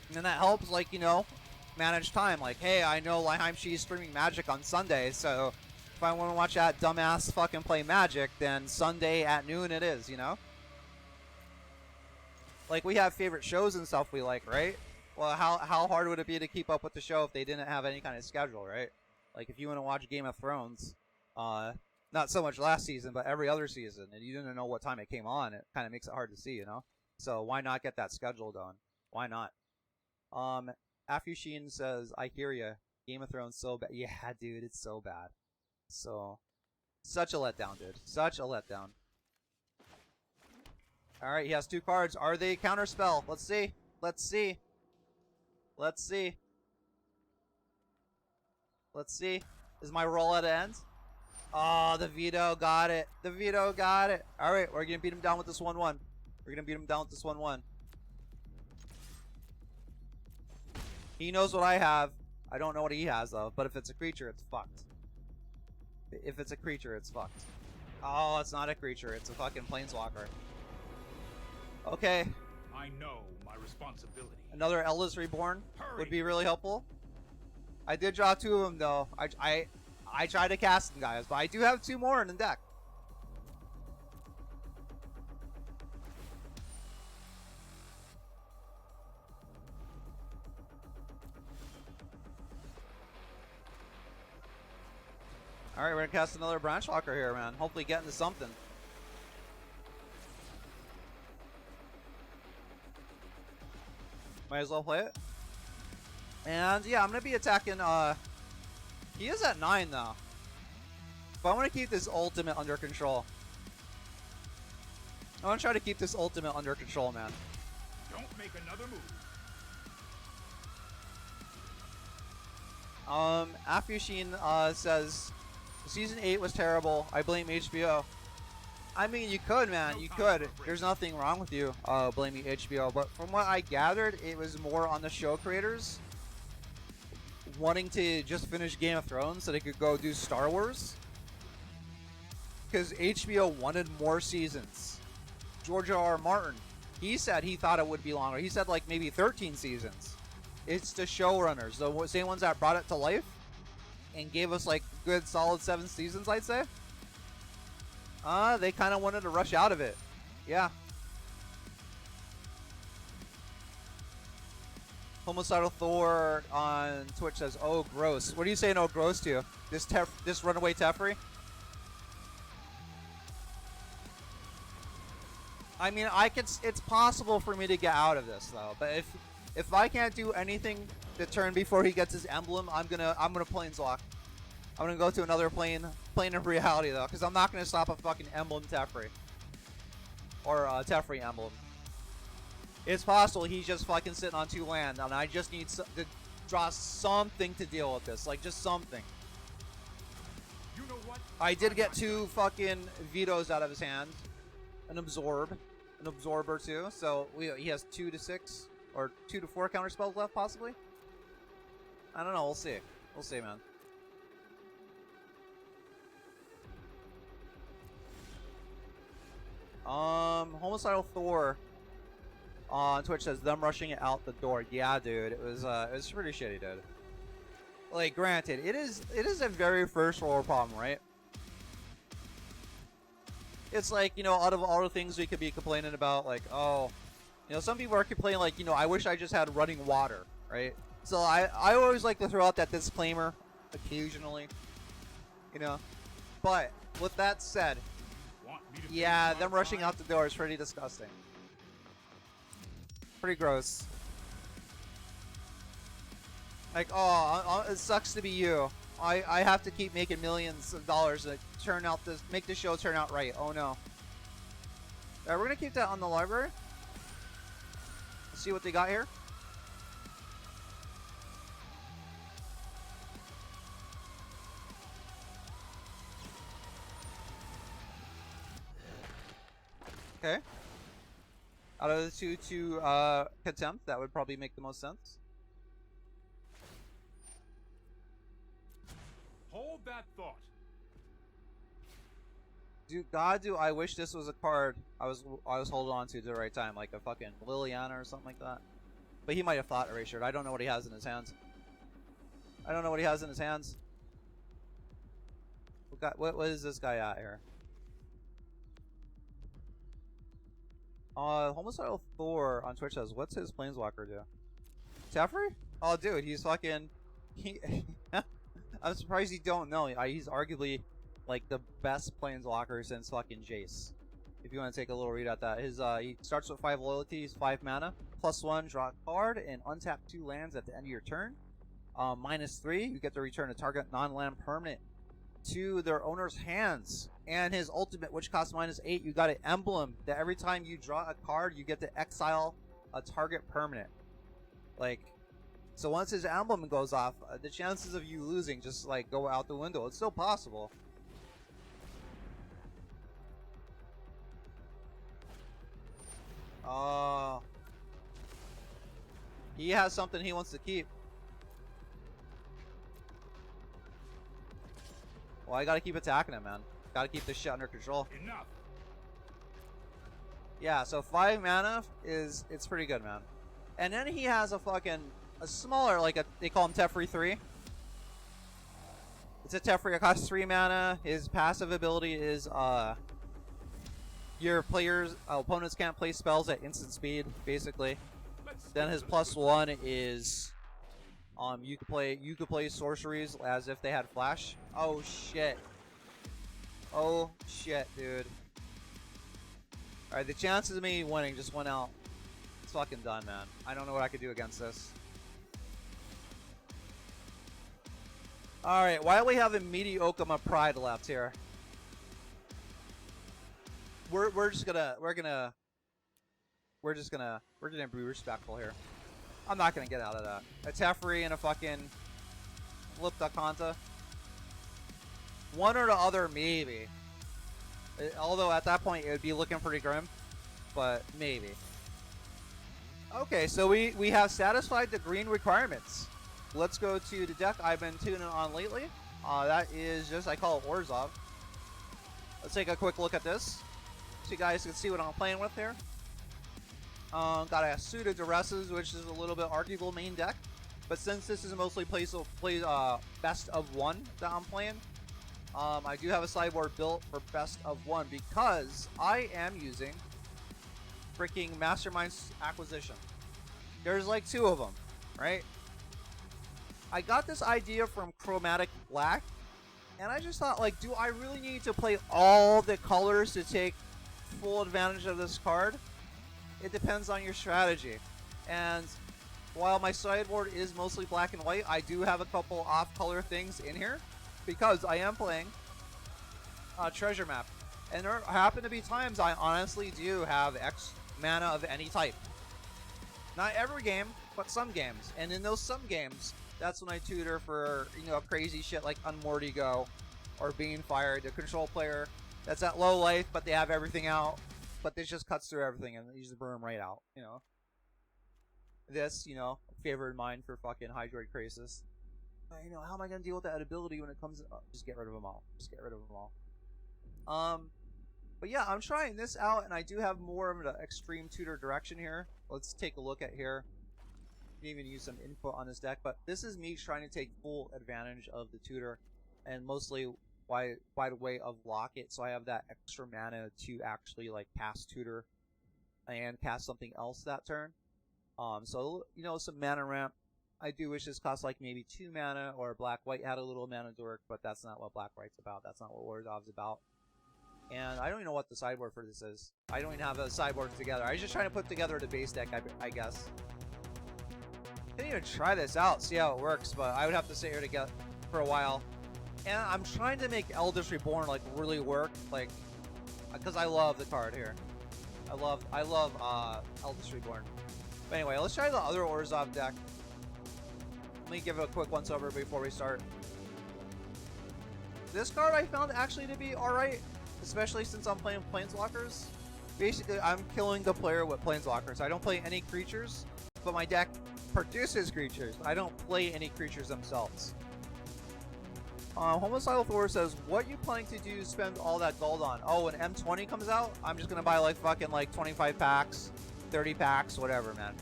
[SPEAKER 1] And then that helps, like, you know, manage time. Like, hey, I know Lihim is streaming Magic on Sunday, so if I want to watch that dumbass fucking play Magic, then Sunday at noon it is, you know? Like, we have favorite shows and stuff we like, right? Well, how hard would it be to keep up with the show if they didn't have any kind of schedule, right? Like, if you want to watch Game of Thrones, not so much last season, but every other season, and you didn't know what time it came on, it kind of makes it hard to see, you know? So why not get that schedule done? Why not? Afushin says, I hear ya. Game of Thrones so bad. Yeah, dude, it's so bad. So, such a letdown, dude. Such a letdown. Alright, he has 2 cards. Are they counterspell? Let's see. Let's see. Let's see. Let's see. Is my roll at an end? Oh, the veto got it. The veto got it. Alright, we're going to beat him down with this 1-1. We're going to beat him down with this 1-1. He knows what I have. I don't know what he has, though. But if it's a creature, it's fucked. If it's a creature, it's fucked. Oh, it's not a creature. It's a fucking planeswalker. Okay.
[SPEAKER 3] I know my responsibility.
[SPEAKER 1] Another Eldest Reborn would be really helpful. I did draw 2 of them, though. I tried to cast them, guys. But I do have 2 more in the deck. Alright, we're gonna cast another Branch Walker here, man. Hopefully get into something. Might as well play it. And yeah, I'm gonna be attacking, he is at 9 though. But I wanna keep this ultimate under control. I wanna try to keep this ultimate under control, man.
[SPEAKER 3] Don't make another move.
[SPEAKER 1] Afushin says Season 8 was terrible. I blame HBO. I mean, you could, man. You could. There's nothing wrong with you blaming HBO. But from what I gathered, it was more on the show creators wanting to just finish Game of Thrones so they could go do Star Wars. Because HBO wanted more seasons. George R.R. Martin, he said he thought it would be longer. He said like maybe 13 seasons. It's the showrunners, the same ones that brought it to life and gave us like good solid 7 seasons, I'd say. They kind of wanted to rush out of it. Yeah. Homicidal Thor on Twitch says, "Oh, gross." What are you saying, "Oh, gross" to? This runaway Teferi? I mean, it's possible for me to get out of this though. But if I can't do anything the turn before he gets his emblem, I'm gonna planeswalk. I'm gonna go to another plane of reality though, because I'm not gonna stop a fucking emblem Teferi. Or a Teferi emblem. It's possible he's just fucking sitting on 2 land, and I just need to draw something to deal with this, like just something.
[SPEAKER 3] You know what?
[SPEAKER 1] I did get 2 fucking vetoes out of his hand, an absorber too. So he has 2 to 6 or 2 to 4 counter spells left, possibly. I don't know. We'll see. We'll see, man. Homicidal Thor on Twitch says them rushing it out the door. Yeah, dude, it was pretty shitty, dude. Like, granted, it is a very first world problem, right? It's like, you know, out of all the things we could be complaining about, like, oh, you know, some people are complaining, like, you know, I wish I just had running water, right? So I always like to throw out that disclaimer occasionally, you know. But with that said, yeah, them rushing out the door is pretty disgusting. Pretty gross. Like, oh, it sucks to be you. I have to keep making millions of dollars to make the show turn out right. Oh no. Alright, we're gonna keep that on the library. Let's see what they got here. Okay. Out of the 2 to contempt, that would probably make the most sense.
[SPEAKER 3] Hold that thought.
[SPEAKER 1] Do I wish this was a card I was holding on to at the right time, like a fucking Liliana or something like that. But he might have thought erasure. I don't know what he has in his hands. What is this guy at here? Homicidal Thor on Twitch says, what's his planeswalker do? Teferi? Oh, dude, he's fucking... I'm surprised you don't know. He's arguably, like, the best planeswalker since fucking Jace. If you want to take a little read at that. He starts with 5 loyalties, 5 mana, +1, draw a card, and untap 2 lands at the end of your turn. -3, you get to return a target non-land permanent to their owner's hands. And his ultimate, which costs -8, you got an emblem that every time you draw a card, you get to exile a target permanent. Like, so once his emblem goes off, the chances of you losing just like go out the window. It's still possible. He has something he wants to keep. Well, I gotta keep attacking him, man. Gotta keep this shit under control.
[SPEAKER 3] Enough.
[SPEAKER 1] Yeah, so 5 mana it's pretty good, man. And then he has a smaller, like they call him Teferi 3. It's a Teferi, it costs 3 mana. His passive ability is your opponents can't play spells at instant speed, basically. Then his +1 is you could play sorceries as if they had flash. Oh shit. Oh shit, dude. Alright, the chances of me winning just went out. It's fucking done, man. I don't know what I could do against this. Alright, why do we have a mediocre pride left here? We're gonna be respectful here. I'm not gonna get out of that. A Teferi and a fucking Liptakanta. One or the other, maybe. Although at that point it would be looking pretty grim, but maybe. Okay, so we have satisfied the green requirements. Let's go to the deck I've been tuning on lately. That is just, I call it Orzhov. Let's take a quick look at this, so you guys can see what I'm playing with here. Got a suit of Duresses, which is a little bit arguable main deck, but since this is mostly best of 1 that I'm playing, I do have a sideboard built for best of 1 because I am using freaking Mastermind's Acquisition. There's like 2 of them, right? I got this idea from Chromatic Black, and I just thought, like, do I really need to play all the colors to take full advantage of this card? It depends on your strategy. And while my sideboard is mostly black and white, I do have a couple off-color things in here because I am playing treasure map. And there happen to be times I honestly do have X mana of any type. Not every game, but some games. And in those some games, that's when I tutor for, you know, crazy shit like Unmortigo or Being Fired, the control player that's at low life, but they have everything out. But this just cuts through everything and uses the burn right out, you know. This, you know, favorite of mine for fucking Hydroid Crisis. You know, how am I going to deal with that ability when it comes... just get rid of them all. Just get rid of them all. But yeah, I'm trying this out, and I do have more of an extreme tutor direction here. Let's take a look at here. You can even use some input on this deck, but this is me trying to take full advantage of the tutor, and mostly by the way of lock it, so I have that extra mana to actually like cast tutor and cast something else that turn. So you know, some mana ramp. I do wish this cost like maybe 2 mana, or black white had a little mana dork, but that's not what black white's about. That's not what Orzhov's about. And I don't even know what the sideboard for this is. I don't even have a sideboard together. I was just trying to put together the base deck, I guess. I didn't even try this out, see how it works, but I would have to sit here to get for a while. And I'm trying to make Eldritch Reborn like really work, like, because I love the card here. I love Eldritch Reborn. But anyway, let's try the other Orzhov deck. Let me give it a quick once over before we start. This card I found actually to be alright, especially since I'm playing Planeswalkers. Basically, I'm killing the player with Planeswalkers. I don't play any creatures, but my deck produces creatures. I don't play any creatures themselves. Homicidal Thor says, what you planning to do spend all that gold on? Oh, when M20 comes out, I'm just gonna buy like fucking like 25 packs, 30 packs, whatever, man.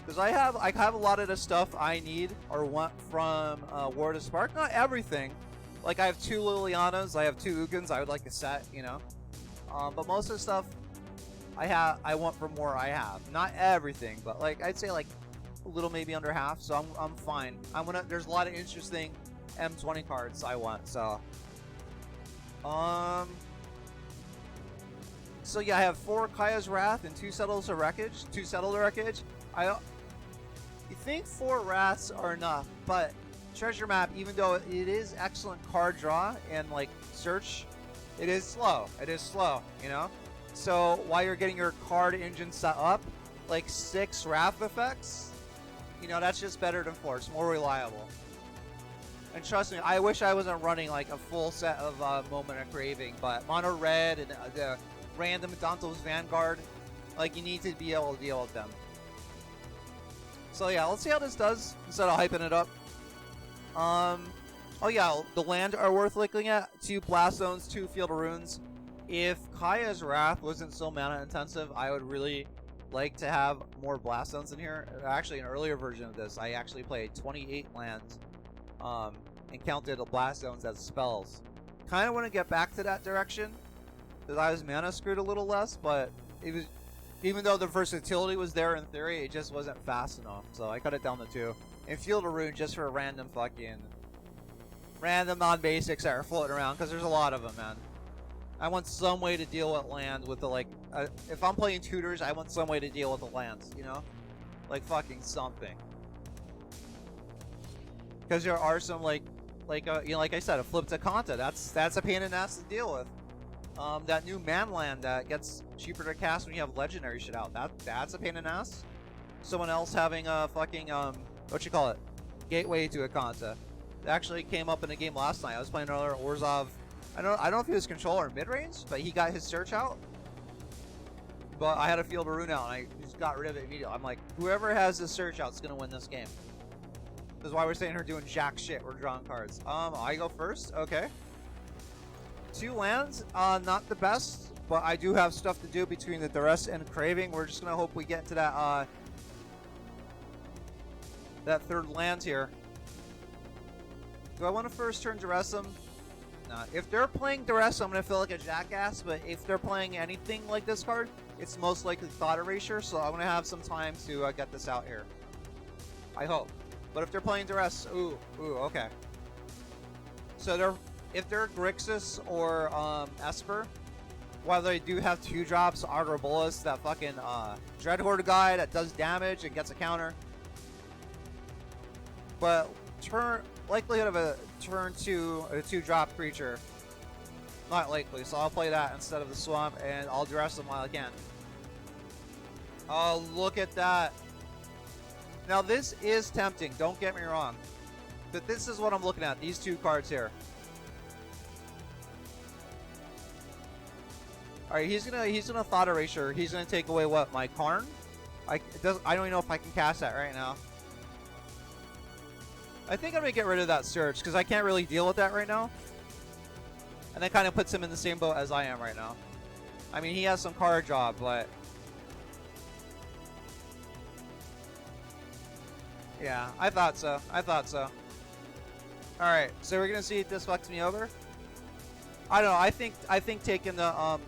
[SPEAKER 1] Because I have a lot of the stuff I need or want from War of Spark. Not everything. Like I have 2 Lilianas, I have 2 Ugins I would like to set, you know. But most of the stuff I want from War I have. Not everything, but like I'd say like a little, maybe under half. So I'm fine. There's a lot of interesting M20 cards I want. So so yeah, I have 4 Kaya's Wrath and 2 Settled Wreckage. You think 4 Wraths are enough, but treasure map, even though it is excellent card draw and like search, it is slow, you know. So while you're getting your card engine set up, like 6 Wrath effects, you know, that's just better than 4. It's more reliable. And trust me, I wish I wasn't running like a full set of Moment of Craving, but Mono Red and the random Danto's Vanguard, like you need to be able to deal with them. So yeah, let's see how this does instead of hyping it up. Oh yeah, the land are worth looking at. 2 Blast Zones, 2 Field of Runes. If Kaya's Wrath wasn't so mana intensive, I would really like to have more Blast Zones in here. Actually, an earlier version of this, I actually played 28 lands and counted the Blast Zones as spells. Kind of want to get back to that direction because I was mana screwed a little less, but it was, even though the versatility was there in theory, it just wasn't fast enough. So I cut it down to 2. And Field of Rune just for random non-basics that are floating around, because there's a lot of them, man. I want some way to deal with land with the, like, if I'm playing tutors, I want some way to deal with the lands, you know? Like fucking something. Because there are some, you know, like I said, a flip to Kanta, that's a pain in the ass to deal with. That new Manland that gets cheaper to cast when you have legendary shit out, that's a pain in the ass. Someone else having a fucking, what you call it? Gateway to a Kanta. It actually came up in a game last night. I was playing another Orzhov. I don't know if he was controller or mid-range, but he got his search out. But I had a Field of Rune out, and I just got rid of it immediately. I'm like, whoever has this search out is going to win this game. This is why we're sitting here doing jack shit. We're drawing cards. I go first? Okay. 2 lands. Not the best, but I do have stuff to do between the Duress and Craving. We're just going to hope we get into that, that 3rd land here. Do I want to first turn Duress them? Nah. If they're playing Duress, I'm going to feel like a jackass, but if they're playing anything like this card, it's most likely Thought Erasure, so I'm going to have some time to get this out here. I hope. But if they're playing Duress, ooh, okay. So if they're Grixis or Esper, while they do have 2 drops, Argobolus, that fucking Dreadhorde guy that does damage and gets a counter, but likelihood of a turn 2, a 2-drop creature, not likely. So I'll play that instead of the swamp, and I'll dress them while I can. Oh, look at that! Now this is tempting. Don't get me wrong, but this is what I'm looking at. These 2 cards here. All right, he's gonna Thought Erasure. He's gonna take away what, my Karn? I don't even know if I can cast that right now. I think I'm gonna get rid of that Search because I can't really deal with that right now. And that kind of puts him in the same boat as I am right now. I mean, he has some card draw, but yeah, I thought so. I thought so. All right, so we're gonna see if this fucks me over. I don't know. I think taking the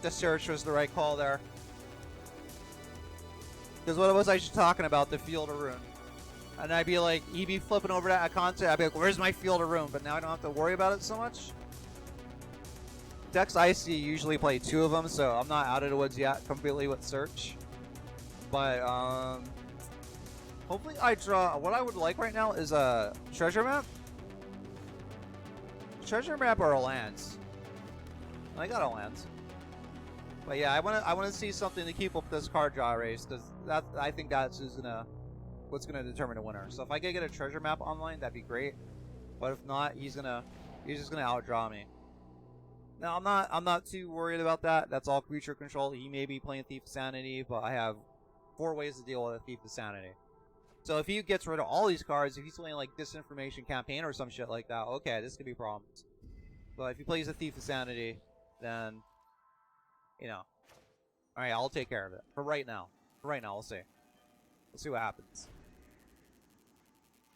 [SPEAKER 1] Search was the right call there. Because what was I just talking about? The Field of Ruin. And I'd be like, he'd be flipping over that content. I'd be like, where's my Field of Ruin? But now I don't have to worry about it so much. Decks I see usually play 2 of them, so I'm not out of the woods yet completely with Search. But, hopefully I draw... What I would like right now is a treasure map. Treasure map or a lands. I got a lands. But yeah, I want to see something to keep up this card draw race, because I think that's what's gonna determine the winner. So if I could get a treasure map online, that'd be great. But if not, he's just gonna outdraw me. Now I'm not too worried about that. That's all creature control. He may be playing Thief of Sanity, but I have 4 ways to deal with a Thief of Sanity. So if he gets rid of all these cards, if he's playing like Disinformation Campaign or some shit like that, okay, this could be problems. But if he plays a Thief of Sanity, then you know, all right, I'll take care of it for right now. For right now, we'll see. We'll see what happens.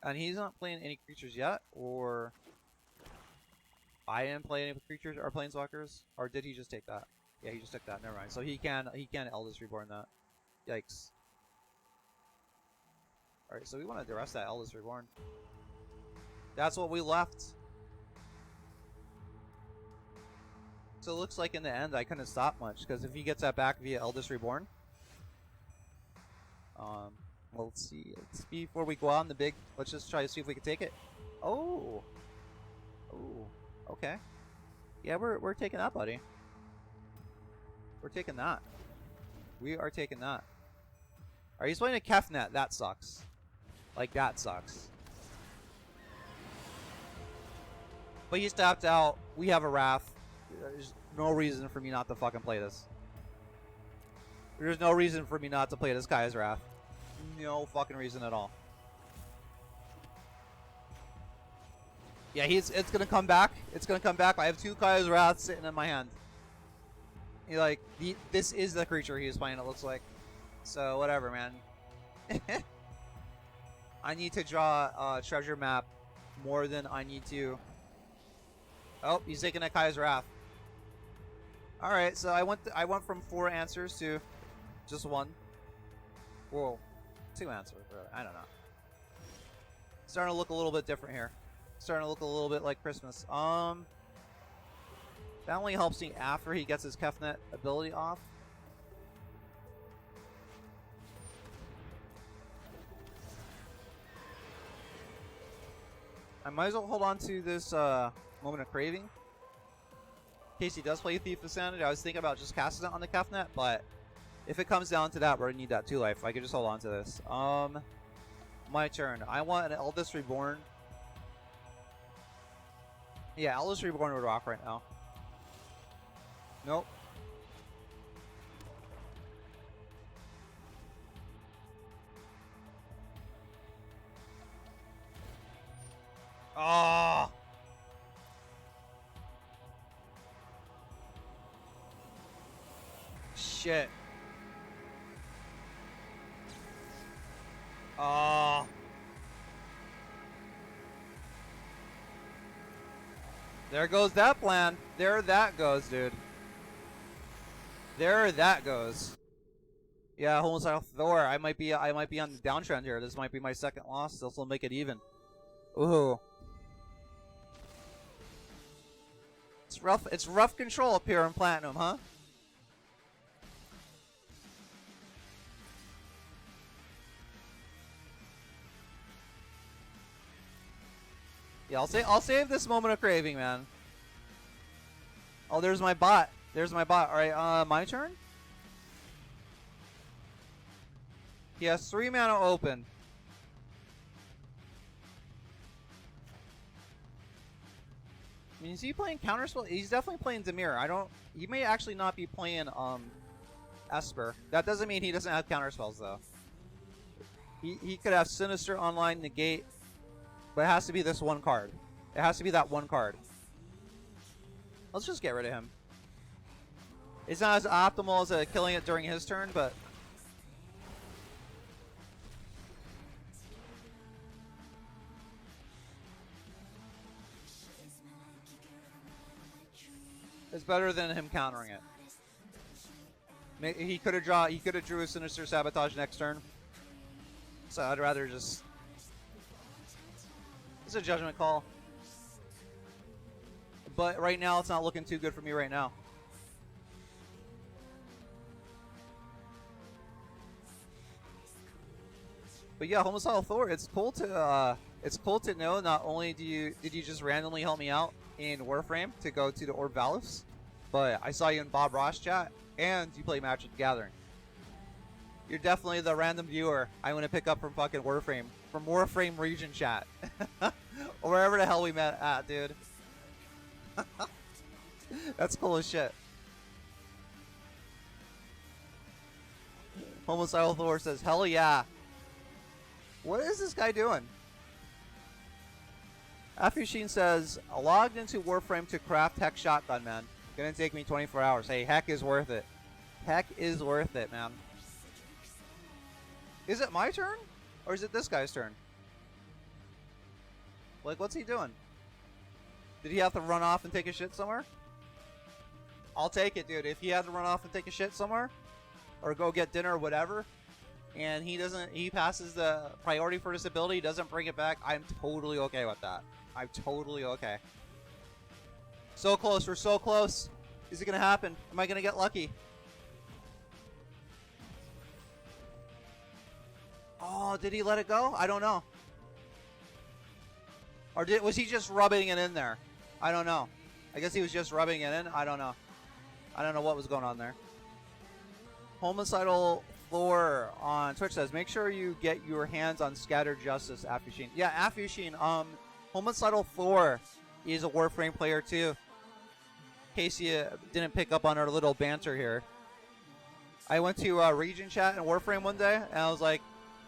[SPEAKER 1] And he's not playing any creatures yet, or I didn't play any creatures or planeswalkers, or did he just take that? Yeah, he just took that. Never mind. So he can Eldest Reborn that. Yikes. All right, so we want to duress that Eldest Reborn. That's what we left. So it looks like in the end I couldn't stop much, because if he gets that back via Eldest Reborn, well, let's see. Before we go out in the big, let's just try to see if we can take it. Oh, okay. Yeah, we're taking that, buddy. We're taking that. We are taking that. Are you playing a Kefnet? That sucks. Like, that sucks. But he's tapped out. We have a Wrath. There's no reason for me not to fucking play this. There's no reason for me not to play this Kaya's Wrath. No fucking reason at all. Yeah, it's gonna come back. It's gonna come back. I have 2 Kaya's Wrath sitting in my hand. This is the creature he is playing, it looks like. So, whatever, man. I need to draw a treasure map more than I need to... Oh, he's taking a Kaya's Wrath. Alright, so I went from 4 answers to just 1. Whoa. 2 answers, really. I don't know. Starting to look a little bit different here. Starting to look a little bit like Christmas. That only helps me after he gets his Kefnet ability off. I might as well hold on to this Moment of Craving. In case he does play Thief of Sanity. I was thinking about just casting it on the Kefnet, but if it comes down to that, we're gonna need that 2 life. I could just hold on to this. My turn. I want an Eldest Reborn. Yeah, Eldest Reborn would rock right now. Nope. Oh. Shit. Oh. There goes that plan. There that goes, dude. There that goes. Yeah, Homicidal Thor. I might be on the downtrend here. This might be my 2nd loss. This will make it even. Ooh. It's rough. It's rough control up here in Platinum, huh? Yeah, I'll save this moment of craving, man. Oh, there's my bot. There's my bot. All right, my turn. He has 3 mana open. I mean, is he playing counterspell? He's definitely playing Dimir. I don't. He may actually not be playing Esper. That doesn't mean he doesn't have counterspells though. He could have Sinister, Online, Negate, but it has to be this one card. It has to be that one card. Let's just get rid of him. It's not as optimal as killing it during his turn, but it's better than him countering it. He could have drew a Sinister Sabotage next turn. So I'd rather just. It's a judgment call. But right now, it's not looking too good for me right now. But yeah, Homicidal Thor. It's cool to know. Not only did you just randomly help me out in Warframe to go to the Orb Valus, but I saw you in Bob Ross chat, and you play Magic the Gathering. You're definitely the random viewer I want to pick up from fucking Warframe, from Warframe region chat, or wherever the hell we met at, dude. That's cool as shit. Homicidal Thor says, "Hell yeah." What is this guy doing? Afushin says, "I logged into Warframe to craft Heck Shotgun, man. Gonna take me 24 hours. Hey, Heck is worth it. Heck is worth it, man." Is it my turn? Or is it this guy's turn? Like, what's he doing? Did he have to run off and take a shit somewhere? I'll take it, dude. If he had to run off and take a shit somewhere, or go get dinner or whatever, and he passes the priority for disability, doesn't bring it back, I'm totally okay with that. I'm totally okay. So close, we're so close. Is it gonna happen? Am I gonna get lucky? Oh, did he let it go? I don't know. Or was he just rubbing it in there? I don't know. I guess he was just rubbing it in. I don't know. I don't know what was going on there. Homicidal Thor on Twitch says, "Make sure you get your hands on Scattered Justice, Afushin." Yeah, Afushin. Homicidal Thor is a Warframe player too. In case you didn't pick up on our little banter here. I went to region chat in Warframe one day, and I was like,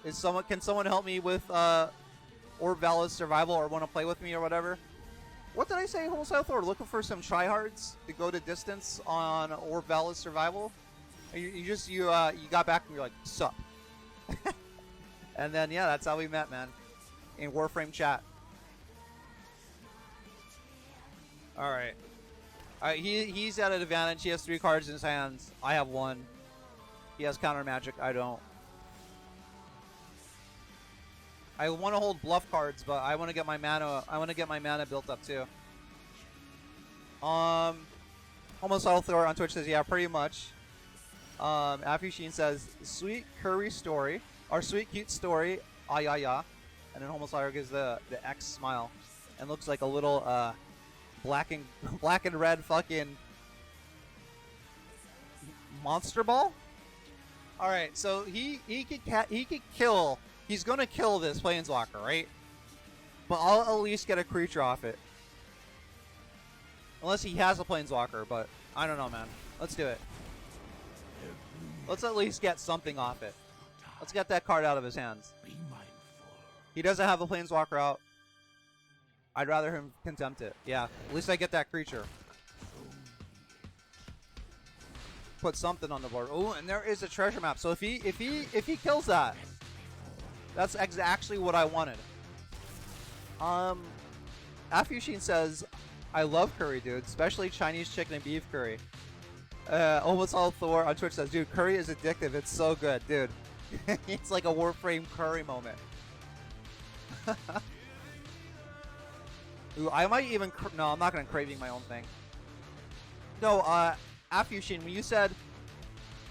[SPEAKER 1] can someone help me with Orb Valus Survival, or want to play with me or whatever? What did I say, Homicidal Thor? Looking for some tryhards to go to distance on Orb Valus Survival? You got back and you're like, sup. And then, yeah, that's how we met, man. In Warframe chat. Alright. Alright, he's at an advantage. He has 3 cards in his hands. I have 1. He has counter magic. I don't. I want to hold bluff cards, but I want to get my mana. I want to get my mana built up too. Homicidal Thor on Twitch says, "Yeah, pretty much." Afushin says, "Sweet curry story, or sweet cute story, ah ya ya," and then Homicidal gives the X smile, and looks like a little black and red fucking monster ball. All right, so he could kill. He's gonna kill this Planeswalker, right? But I'll at least get a creature off it. Unless he has a Planeswalker, but I don't know, man. Let's do it. Let's at least get something off it. Let's get that card out of his hands. He doesn't have a Planeswalker out. I'd rather him contempt it. Yeah, at least I get that creature. Put something on the board. Oh, and there is a treasure map. So if he kills that, that's actually what I wanted. Afushin says, "I love curry, dude, especially Chinese chicken and beef curry." Homicidal Thor on Twitch says, "Dude, curry is addictive. It's so good, dude." It's like a Warframe curry moment. Ooh, I might even... No, I'm not going to craving my own thing. No, Afushin, when you said...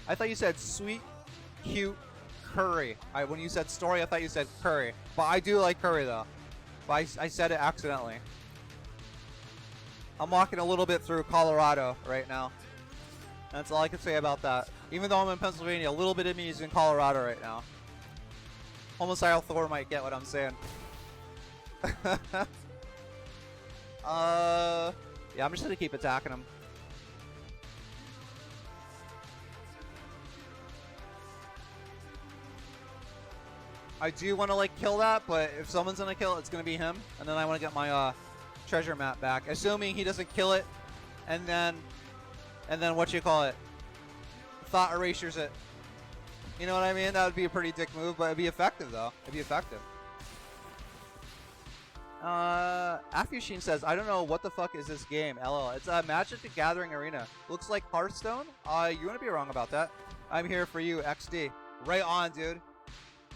[SPEAKER 1] I thought you said sweet, cute curry. When you said story, I thought you said curry. But I do like curry, though. But I said it accidentally. I'm walking a little bit through Colorado right now. That's all I can say about that. Even though I'm in Pennsylvania, a little bit of me is in Colorado right now. Homicidal Thor might get what I'm saying. Yeah, I'm just gonna keep attacking him. I do want to like kill that, but if someone's gonna kill it, it's gonna be him. And then I want to get my treasure map back, assuming he doesn't kill it, and then what you call it, thought erasures it. You know what I mean? That would be a pretty dick move, but it'd be effective though. It'd be effective. Afushin says, I don't know what the fuck is this game. LL. It's a Magic the Gathering arena. Looks like Hearthstone. You wouldn't be wrong about that. I'm here for you, XD. Right on, dude.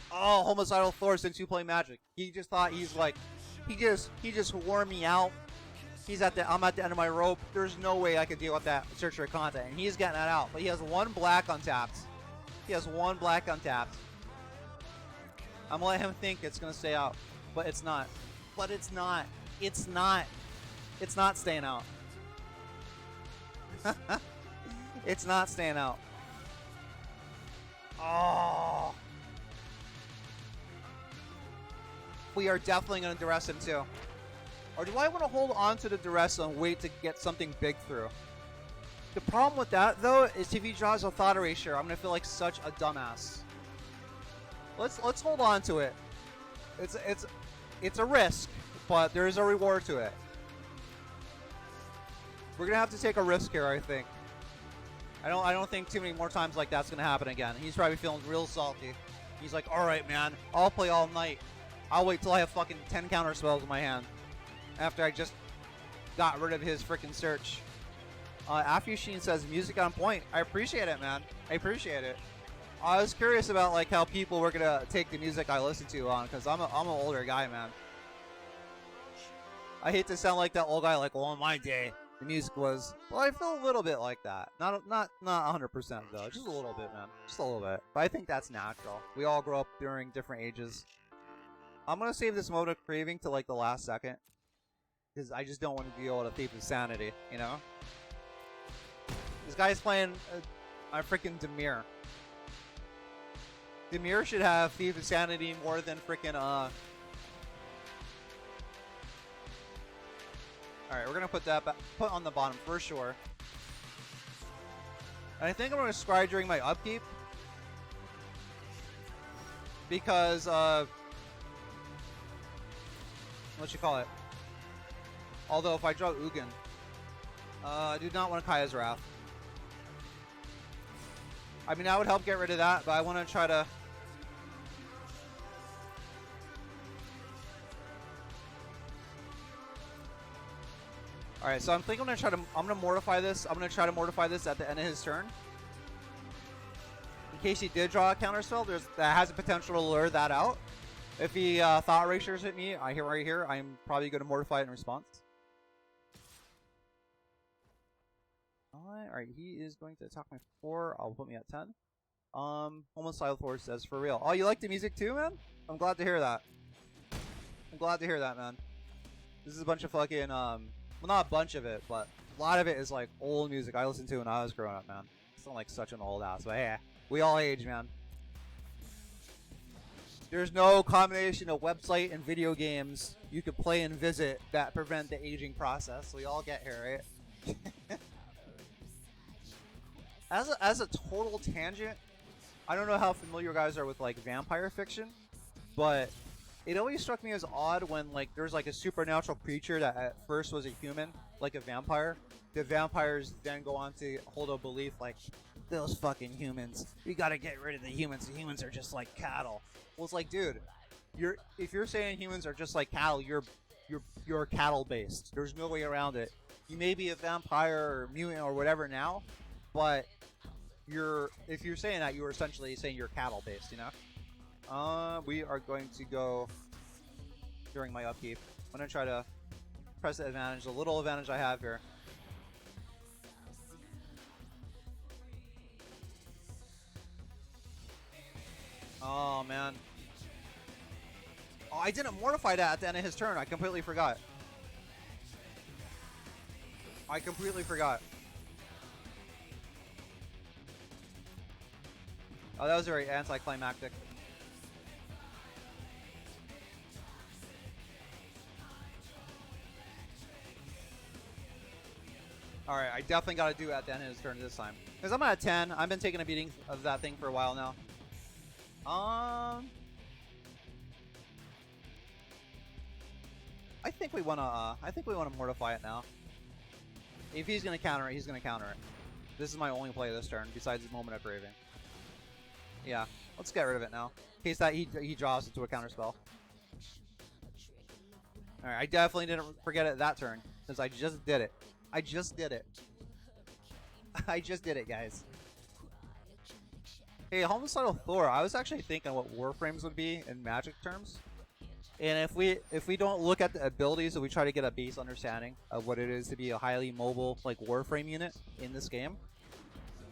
[SPEAKER 1] Oh, Homicidal Thor, since you play Magic. He just thought he's like, he just wore me out. I'm at the end of my rope. There's no way I could deal with that search for content. And he's getting that out. But he has one black untapped. He has one black untapped. I'm gonna let him think it's gonna stay out. But it's not. But it's not. It's not. It's not staying out. It's not staying out. Oh. We are definitely going to duress him too. Or do I want to hold on to the duress and wait to get something big through? The problem with that though is if he draws a thought erasure, I'm going to feel like such a dumbass. Let's hold on to it. It's a risk, but there is a reward to it. We're going to have to take a risk here, I think. I don't think too many more times like that's going to happen again. He's probably feeling real salty. He's like, "All right, man. I'll play all night. I'll wait till I have fucking 10 counter spells in my hand after I just got rid of his freaking search." Afushin says, music on point. I appreciate it, man. I appreciate it. I was curious about like how people were gonna take the music I listen to on, because I'm an older guy, man. I hate to sound like that old guy, like, well, in my day, the music was. Well, I feel a little bit like that. Not 100% though. Just a little bit, man. Just a little bit. But I think that's natural. We all grow up during different ages. I'm gonna save this mode of craving to like the last second, because I just don't want to deal with a thief of sanity, you know? This guy's playing a freaking Demir. Demir should have thief of sanity more than freaking Alright, we're gonna put that put on the bottom for sure. And I think I'm gonna scry during my upkeep, because what you call it? Although if I draw Ugin, I do not want Kaya's Wrath. I mean, that would help get rid of that, but I want to try to. All right, so I'm thinking I'm gonna mortify this. I'm gonna try to mortify this at the end of his turn. In case he did draw a counter spell, that has the potential to lure that out. If he thought erasures at me, right here, I'm probably going to mortify it in response. Alright, he is going to attack my 4. I'll put me at 10. Homicidal Thor says, for real. Oh, you like the music too, man? I'm glad to hear that. I'm glad to hear that, man. This is a bunch of fucking, well, not a bunch of it, but a lot of it is like old music I listened to when I was growing up, man. I sound like such an old ass, but hey, we all age, man. There's no combination of website and video games you could play and visit that prevent the aging process. We all get here, right? As a total tangent, I don't know how familiar you guys are with like vampire fiction, but it always struck me as odd when like there's like a supernatural creature that at first was a human, like a vampire. The vampires then go on to hold a belief like, those fucking humans, we gotta get rid of the humans. The humans are just like cattle. Well, it's like, dude, if you're saying humans are just like cattle, you're cattle based. There's no way around it. You may be a vampire or mutant or whatever now, but if you're saying that, you're essentially saying you're cattle based, you know? We are going to go during my upkeep. I'm gonna try to press the advantage, the little advantage I have here. Oh man. Oh, I didn't mortify that at the end of his turn. I completely forgot. I completely forgot. Oh, that was very anticlimactic. Alright, I definitely got to do it at the end of his turn this time. Because I'm at 10. I've been taking a beating of that thing for a while now. I think we wanna mortify it now. If he's gonna counter it, he's gonna counter it. This is my only play this turn, besides the Moment of Craving. Yeah, let's get rid of it now. In case that he draws into a counter spell. Alright, I definitely didn't forget it that turn, since I just did it. I just did it. I just did it, guys. Hey, Homicidal Thor, I was actually thinking what Warframes would be in Magic terms. And if we don't look at the abilities and we try to get a base understanding of what it is to be a highly mobile like Warframe unit in this game,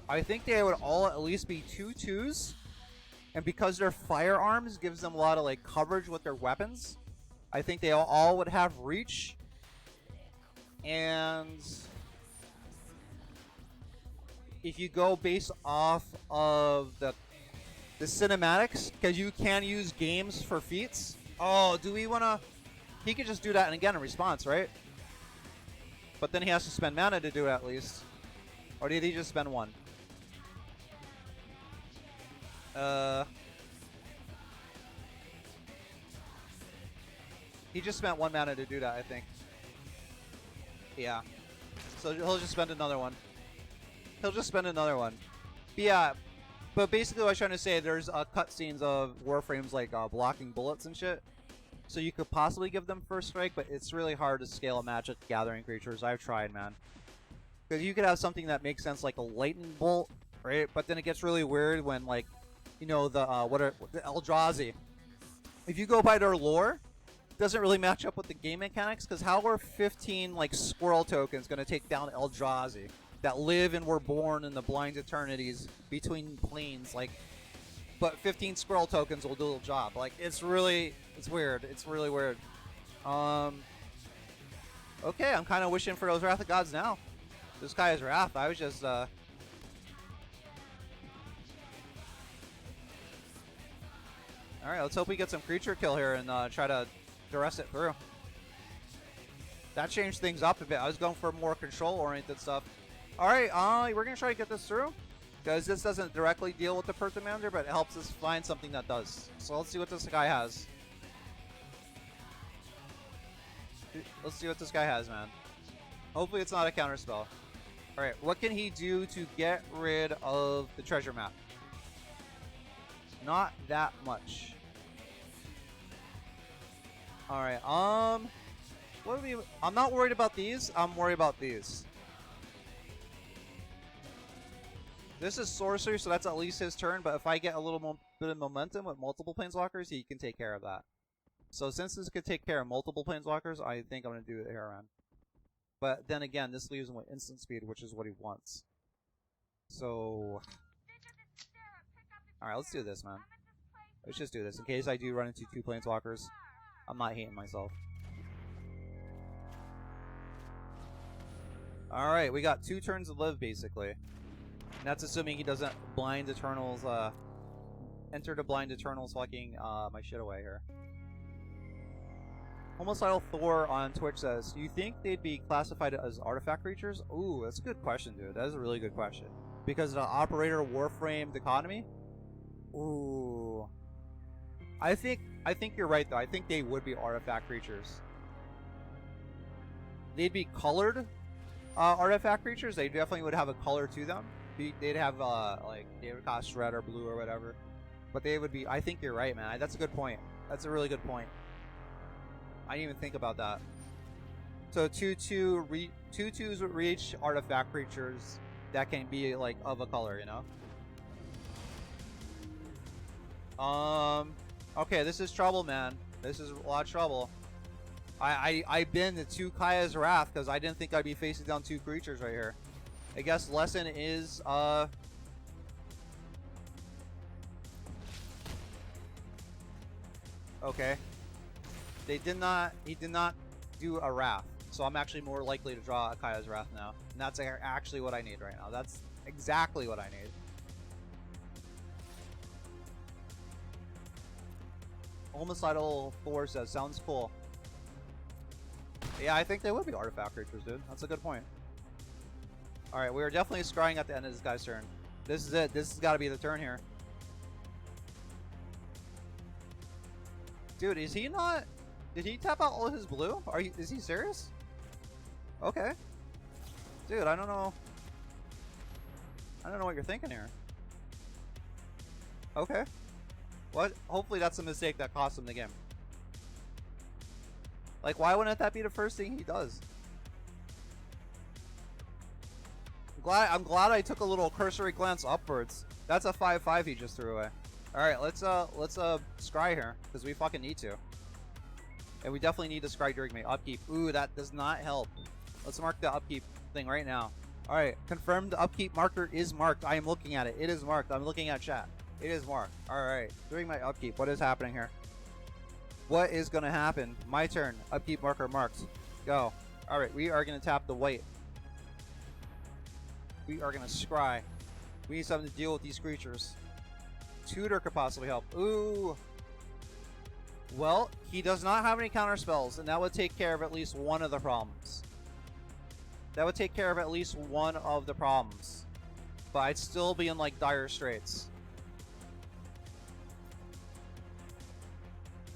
[SPEAKER 1] I think they would all at least be 2/2s. And because their firearms gives them a lot of like coverage with their weapons, I think they all would have reach. And if you go based off of the cinematics, because you can use games for feats. Oh, do we want to... He could just do that and again in response, right? But then he has to spend mana to do it at least. Or did he just spend one? He just spent one mana to do that, I think. Yeah. So he'll just spend another one. He'll just spend another one. But yeah. But basically what I was trying to say, there's cutscenes of Warframes like blocking bullets and shit. So you could possibly give them first strike, but it's really hard to scale a Magic Gathering creatures. I've tried, man. Because you could have something that makes sense like a lightning bolt, right? But then it gets really weird when like, you know, the Eldrazi. If you go by their lore, it doesn't really match up with the game mechanics, because how are 15 like squirrel tokens going to take down Eldrazi that live and were born in the blind eternities between planes? Like, but 15 squirrel tokens will do the job. Like, it's weird. It's really weird. Okay, I'm kind of wishing for those Wrath of Gods now. This guy is Wrath. I was just Alright, let's hope we get some creature kill here and try to duress it through. That changed things up a bit. I was going for more control-oriented stuff. Alright, we're going to try to get this through. Because this doesn't directly deal with the Perth Commander, but it helps us find something that does. So let's see what this guy has. Let's see what this guy has, man. Hopefully it's not a counter spell. Alright, what can he do to get rid of the treasure map? Not that much. Alright, what do we... I'm not worried about these, I'm worried about these. This is sorcery, so that's at least his turn, but if I get a little bit of momentum with multiple planeswalkers, he can take care of that. So since this could take care of multiple planeswalkers, I think I'm going to do it here around. But then again, this leaves him with instant speed, which is what he wants. So... Alright, let's do this, man. Let's just do this. In case I do run into two planeswalkers, I'm not hating myself. Alright, we got 2 turns to live, basically. And that's assuming he doesn't Blind Eternals, enter the Blind Eternals fucking, my shit away here. Homicidal Thor on Twitch says, do you think they'd be classified as artifact creatures? Ooh, that's a good question, dude. That is a really good question. Because of the Operator Warframe dichotomy? Ooh. I think you're right, though. I think they would be artifact creatures. They'd be colored artifact creatures. They definitely would have a color to them. They'd have, like, they would cost red or blue or whatever. But they would be... I think you're right, man. That's a good point. That's a really good point. I didn't even think about that. So 2/2s would reach artifact creatures that can be, like, of a color, you know? Okay, this is trouble, man. This is a lot of trouble. I been to 2 Kaya's Wrath because I didn't think I'd be facing down 2 creatures right here. I guess lesson is, okay. He did not do a Wrath. So I'm actually more likely to draw a Kaya's Wrath now. And that's actually what I need right now. That's exactly what I need. Homicidal 4 says, sounds cool. Yeah, I think they would be artifact creatures, dude. That's a good point. Alright, we are definitely scrying at the end of this guy's turn. This is it. This has got to be the turn here. Dude, is he not... Did he tap out all his blue? Is he serious? Okay. Dude, I don't know. I don't know what you're thinking here. Okay. What? Hopefully that's a mistake that cost him the game. Like, why wouldn't that be the first thing he does? I'm glad I took a little cursory glance upwards. That's a 5/5 he just threw away. Alright, let's scry here, because we fucking need to. And we definitely need to scry during my upkeep. Ooh, that does not help. Let's mark the upkeep thing right now. Alright, confirmed the upkeep marker is marked. I am looking at it. It is marked. I'm looking at chat. It is marked. Alright, during my upkeep, what is happening here? What is going to happen? My turn. Upkeep marker marked. Go. Alright, we are going to tap the white. We are going to scry. We need something to deal with these creatures. Tutor could possibly help. Ooh. Well, he does not have any counter spells, and that would take care of at least one of the problems. That would take care of at least one of the problems. But I'd still be in, like, dire straits.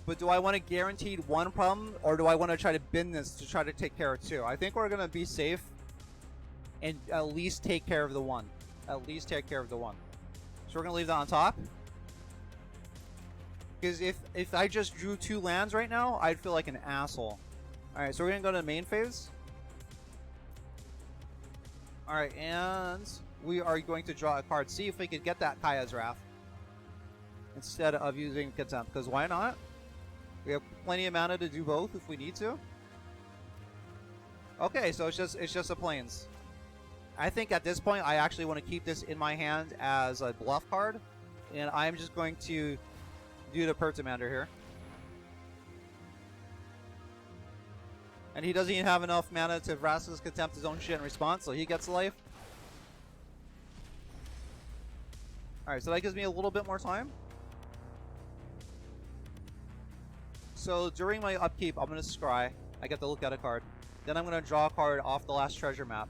[SPEAKER 1] But do I want to guaranteed one problem, or do I want to try to bin this to try to take care of two? I think we're going to be safe and at least take care of the one. At least take care of the one. So we're going to leave that on top. Because if I just drew 2 lands right now, I'd feel like an asshole. Alright, so we're going to go to the main phase. Alright, and we are going to draw a card. See if we could get that Kaya's Wrath instead of using Contempt. Because why not? We have plenty of mana to do both if we need to. Okay, so it's just a Plains. I think at this point I actually want to keep this in my hand as a bluff card, and I'm just going to do the Pertamander here. And he doesn't even have enough mana to Vraska's Contempt his own shit in response, so he gets life. Alright, so that gives me a little bit more time. So during my upkeep, I'm going to scry. I get to look at a card. Then I'm going to draw a card off the last treasure map.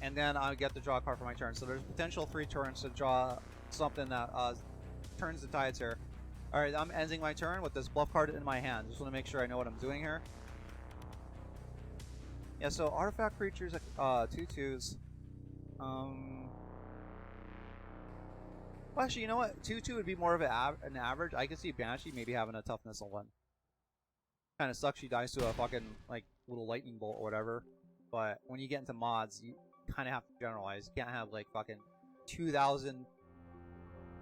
[SPEAKER 1] And then I get to draw a card for my turn. So there's potential 3 turns to draw something that turns the tides here. Alright, I'm ending my turn with this bluff card in my hand. Just want to make sure I know what I'm doing here. Yeah, so artifact creatures, 2/2s. Well, actually, you know what? 2/2 would be more of an average. I could see Banshee maybe having a toughness of 1. Kind of sucks she dies to a fucking, like, little lightning bolt or whatever. But when you get into mods, you kind of have to generalize. You can't have, like, fucking 2,000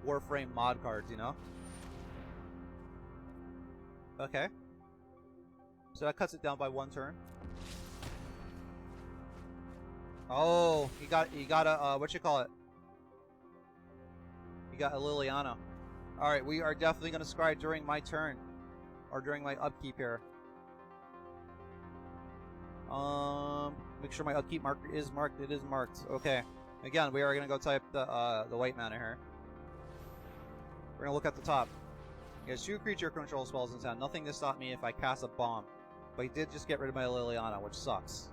[SPEAKER 1] Warframe mod cards, you know? Okay. So that cuts it down by 1 turn. Oh, you got a, what you call it? You got a Liliana. Alright, we are definitely going to scry during my turn. Or during my upkeep here. Make sure my upkeep marker is marked. It is marked. Okay. Again, we are going to go type the white mana here. We're going to look at the top. He has 2 creature control spells in his hand. Nothing to stop me if I cast a bomb. But he did just get rid of my Liliana, which sucks.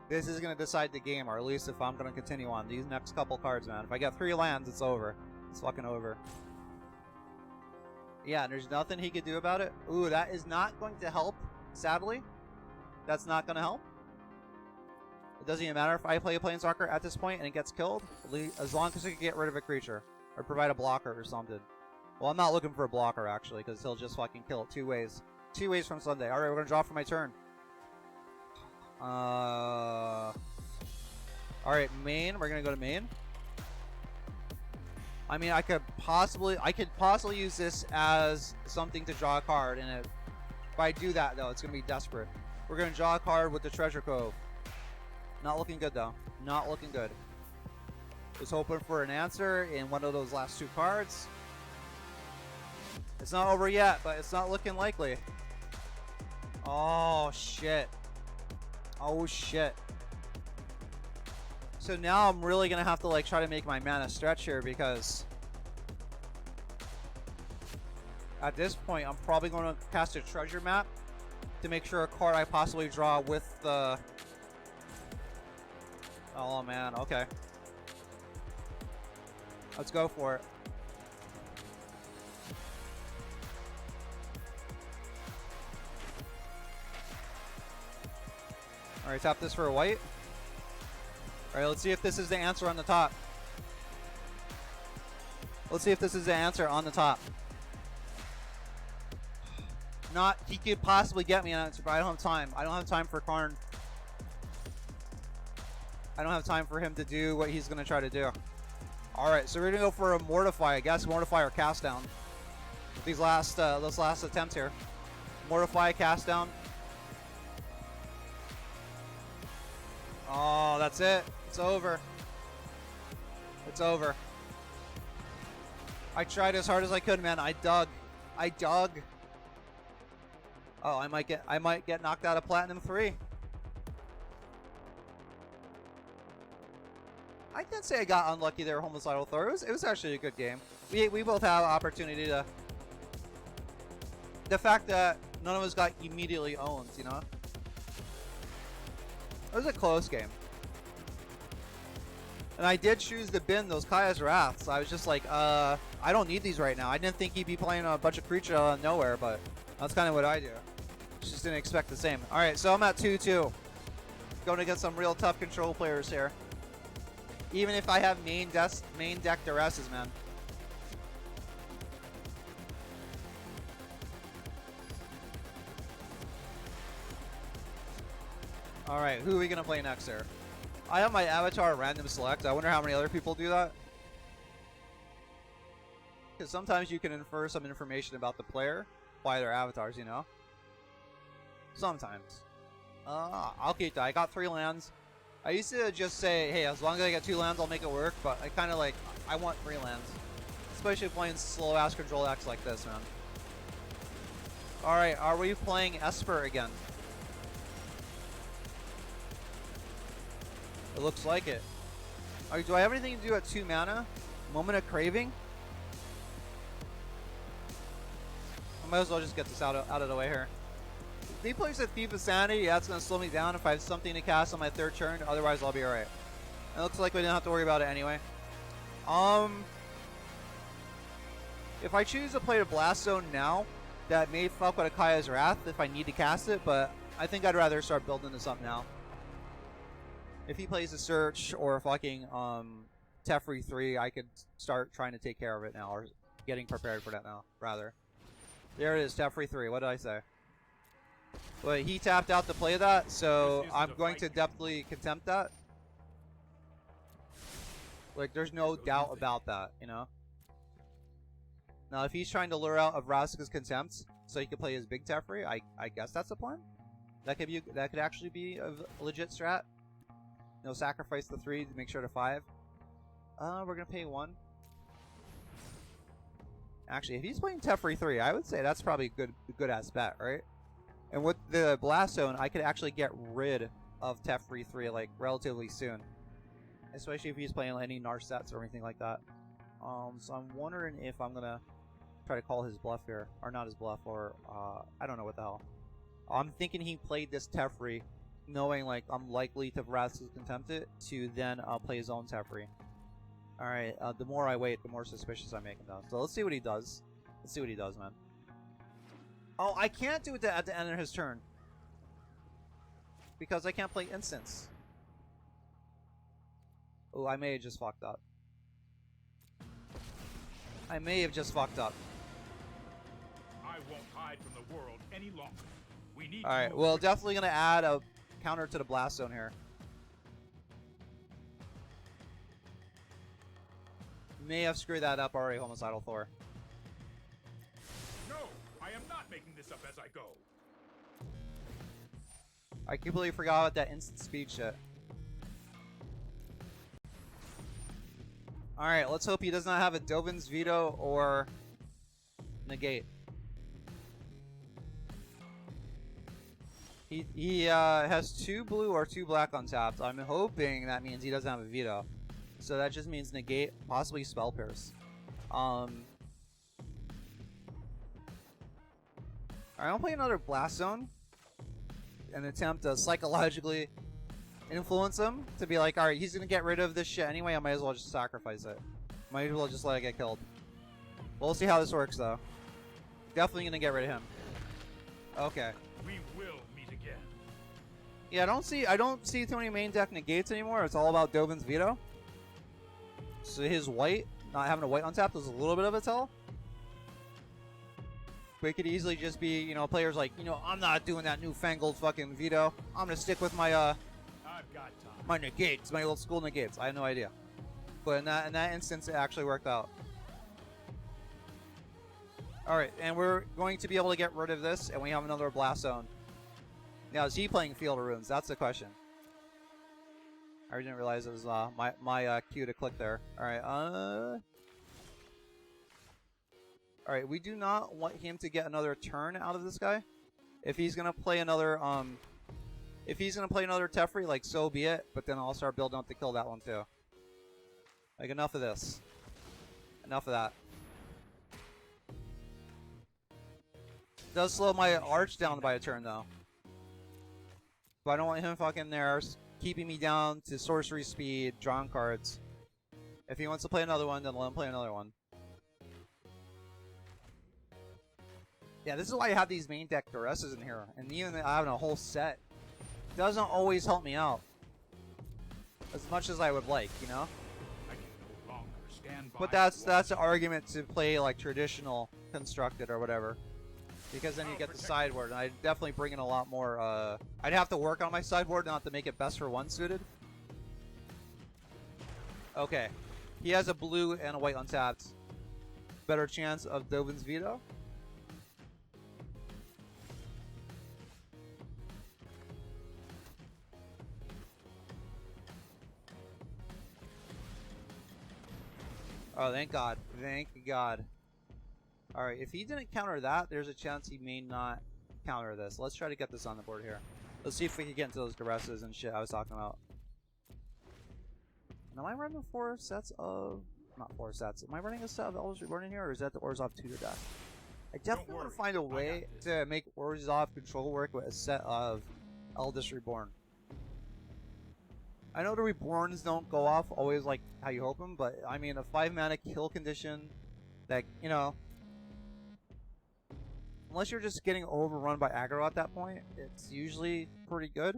[SPEAKER 1] This is going to decide the game, or at least if I'm going to continue on. These next couple cards, man. If I get 3 lands, it's over. It's fucking over. Yeah, and there's nothing he could do about it. Ooh, that is not going to help, sadly. That's not going to help. It doesn't even matter if I play a Planeswalker at this point and it gets killed, as long as I can get rid of a creature. Or provide a blocker or something. Well, I'm not looking for a blocker, actually, because he'll just fucking kill it 2 ways. 2 ways from Sunday. Alright, we're going to draw for my turn. Alright, main. We're going to go to main. I mean, I could possibly use this as something to draw a card, and if I do that, though, it's going to be desperate. We're going to draw a card with the Treasure Cove. Not looking good, though. Not looking good. Just hoping for an answer in one of those last 2 cards. It's not over yet, but it's not looking likely. Oh, shit. Oh, shit. So now I'm really going to have to, like, try to make my mana stretch here because at this point, I'm probably going to cast a treasure map to make sure a card I possibly draw with the... Oh, man. Okay. Let's go for it. Alright, tap this for a white. Alright, let's see if this is the answer on the top. Let's see if this is the answer on the top. Not, he could possibly get me an answer, but I don't have time. I don't have time for Karn. I don't have time for him to do what he's going to try to do. Alright, so we're going to go for a Mortify, I guess. Mortify or Cast Down. These last attempts here. Mortify, Cast Down. Oh, that's it. It's over. It's over. I tried as hard as I could, man. I dug. Oh, I might get knocked out of Platinum 3. I can't say I got unlucky there, Homicidal Thor. It was actually a good game. We both have opportunity to... The fact that none of us got immediately owned, you know? It was a close game. And I did choose to bin those Kaya's Wraths. I was just like, I don't need these right now. I didn't think he'd be playing a bunch of creature out of nowhere, but that's kind of what I do. Just didn't expect the same. Alright, so I'm at 2-2. Going to get some real tough control players here. Even if I have main deck Duresses, man. Alright, who are we going to play next here? I have my avatar random select. I wonder how many other people do that. Because sometimes you can infer some information about the player by their avatars, you know? Sometimes. I'll keep that. I got 3 lands. I used to just say, hey, as long as I get 2 lands, I'll make it work. But I kind of like, I want 3 lands. Especially playing slow-ass control decks like this, man. Alright, are we playing Esper again? It looks like it. Right, do I have anything to do at 2 mana? Moment of Craving? I might as well just get this out of the way here. If he plays a Thief of Sanity, yeah, it's going to slow me down if I have something to cast on my 3rd turn. Otherwise, I'll be alright. It looks like we didn't have to worry about it anyway. If I choose to play the Blast Zone now, that may fuck with Akaya's Wrath if I need to cast it, but I think I'd rather start building this up now. If he plays a Search or fucking Teferi 3, I could start trying to take care of it now, or getting prepared for that now, rather. There it is, Teferi 3. What did I say? But he tapped out to play that, so I'm going to definitely contempt that. Like, there's no doubt about that, you know? Now, if he's trying to lure out of Vraska's Contempt so he can play his big Teferi, I guess that's the plan. That could actually be a legit strat. No, sacrifice the 3 to make sure to 5. We're gonna pay 1. Actually, if he's playing Teferi 3, I would say that's probably a good ass bet, right? And with the Blast Zone, I could actually get rid of Teferi 3 like relatively soon. Especially if he's playing any Nar sets or anything like that. So I'm wondering if I'm gonna try to call his bluff here. Or not his bluff, or I don't know what the hell. I'm thinking he played this Teferi knowing like I'm likely to Vraska's Contempt it to then play his own Teferi. Alright, the more I wait, the more suspicious I make him though. So let's see what he does. Let's see what he does, man. Oh, I can't do it at the end of his turn. Because I can't play instants. Oh, I may have just fucked up. I may have just fucked up.
[SPEAKER 3] I won't hide from the world any longer. We need
[SPEAKER 1] Alright, well, definitely gonna add a counter to the Blast Zone here. May have screwed that up already, Homicidal Thor.
[SPEAKER 3] No, I am not making this up as I go.
[SPEAKER 1] I completely forgot about that instant speed shit. Alright, let's hope he does not have a Dovin's Veto or negate. He has 2 blue or 2 black untapped. I'm hoping that means he doesn't have a veto. So that just means negate, possibly spell pierce. Alright, I'll play another blast zone. An attempt to psychologically influence him to be like, alright, he's gonna get rid of this shit anyway, I might as well just sacrifice it. Might as well just let it get killed. We'll see how this works though. Definitely gonna get rid of him. Okay.
[SPEAKER 3] We will meet again.
[SPEAKER 1] Yeah, I don't see too many main deck negates anymore. It's all about Dovin's veto. So his white, not having a white untapped was a little bit of a tell. But it could easily just be, you know, players like, you know, I'm not doing that newfangled fucking veto. I'm gonna stick with my
[SPEAKER 3] I've got time.
[SPEAKER 1] my negates, my old school negates. I have no idea. But in that instance, it actually worked out. Alright, and we're going to be able to get rid of this, and we have another blast zone. Now, is he playing Field of Runes? That's the question. I didn't realize it was my cue to click there. Alright, Alright, we do not want him to get another turn out of this guy. If he's gonna play another Teferi, like, so be it, but then I'll start building up to kill that one too. Like, enough of this. Enough of that. Does slow my arch down by a turn though. But I don't want him fucking there keeping me down to sorcery speed, drawing cards. If he wants to play another one, then let him play another one. Yeah, this is why I have these main deck Duresses in here. And even having a whole set doesn't always help me out. As much as I would like, you know?
[SPEAKER 3] I can no longer stand by.
[SPEAKER 1] But that's an argument to play like traditional constructed or whatever. Because then you get the sideboard, and I'd definitely bring in a lot more, I'd have to work on my sideboard not to make it best for one suited. Okay. He has a blue and a white untapped. Better chance of Dovin's veto. Oh, thank God. Thank God. Alright, if he didn't counter that, there's a chance he may not counter this. Let's try to get this on the board here. Let's see if we can get into those Duresses and shit I was talking about. Am I running 4 sets of... Not 4 sets. Am I running a set of Eldritch Reborn in here, or is that the Orzhov tutor deck? I definitely want to find a way to make Orzhov control work with a set of Eldritch Reborn. I know the Reborns don't go off always like how you hope them, but I mean a 5-mana kill condition that, you know... Unless you're just getting overrun by aggro at that point, it's usually pretty good.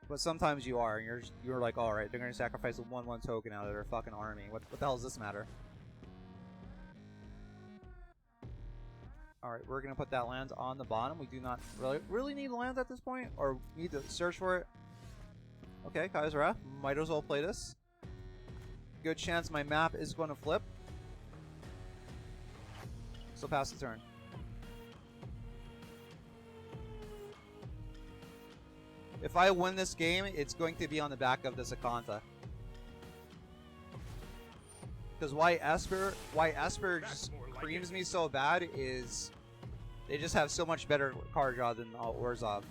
[SPEAKER 1] But sometimes you are, and you're like, alright, they're gonna sacrifice a 1/1 token out of their fucking army. What the hell does this matter? Alright, we're gonna put that land on the bottom. We do not really need land at this point, or need to search for it. Okay, Kai's Wrath. Might as well play this. Good chance my map is going to flip. So pass the turn. If I win this game, it's going to be on the back of this Akantha. Because why Esper just creams me so bad is they just have so much better card draw than Orzhov.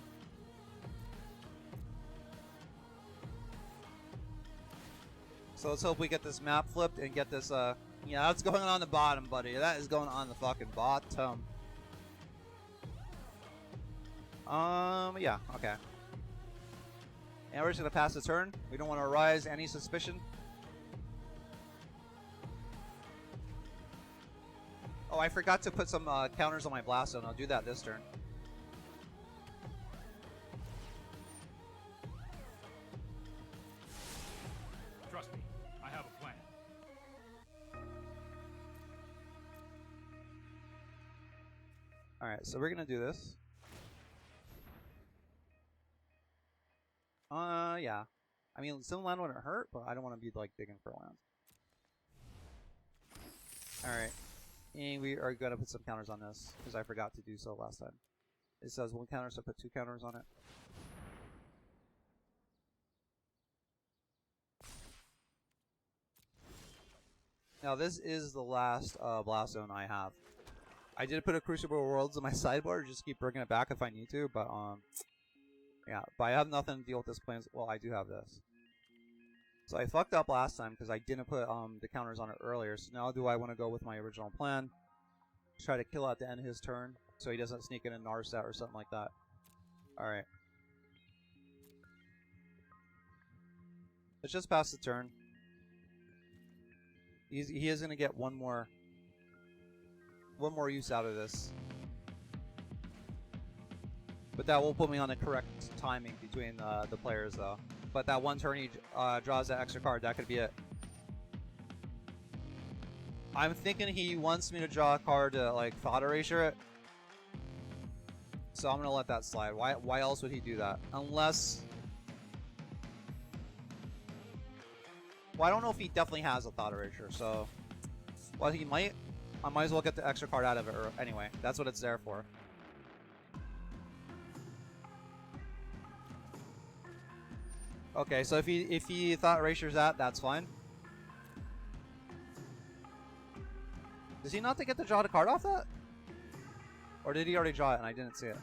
[SPEAKER 1] So let's hope we get this map flipped and get this, yeah, that's going on the bottom, buddy. That is going on the fucking bottom. Yeah, okay. And we're just gonna pass the turn. We don't want to arouse any suspicion. Oh, I forgot to put some counters on my blast zone. I'll do that this turn.
[SPEAKER 3] Trust me, I have a plan.
[SPEAKER 1] Alright, so we're gonna do this. Yeah. I mean, some land wouldn't hurt, but I don't want to be, like, digging for land. Alright. And we are gonna put some counters on this, because I forgot to do so last time. It says 1 counter, so put 2 counters on it. Now, this is the last blast zone I have. I did put a Crucible Worlds in my sideboard, just keep bringing it back if I need to, but yeah, but I have nothing to deal with this plan. Well, I do have this. So I fucked up last time because I didn't put the counters on it earlier. So now do I want to go with my original plan? Try to kill at the end of his turn so he doesn't sneak in a Narset or something like that. Alright. Let's just pass the turn. He is going to get one more use out of this. But that will put me on the correct timing between the players, though. But that one turn he draws that extra card, that could be it. I'm thinking he wants me to draw a card to, like, Thought Erasure it. So I'm going to let that slide. Why else would he do that? Unless... Well, I don't know if he definitely has a Thought Erasure, so... Well, he might. I might as well get the extra card out of it anyway. That's what it's there for. Okay, so if he Thought Erasures that, that's fine. Does he not get to draw the card off that? Or did he already draw it and I didn't see it?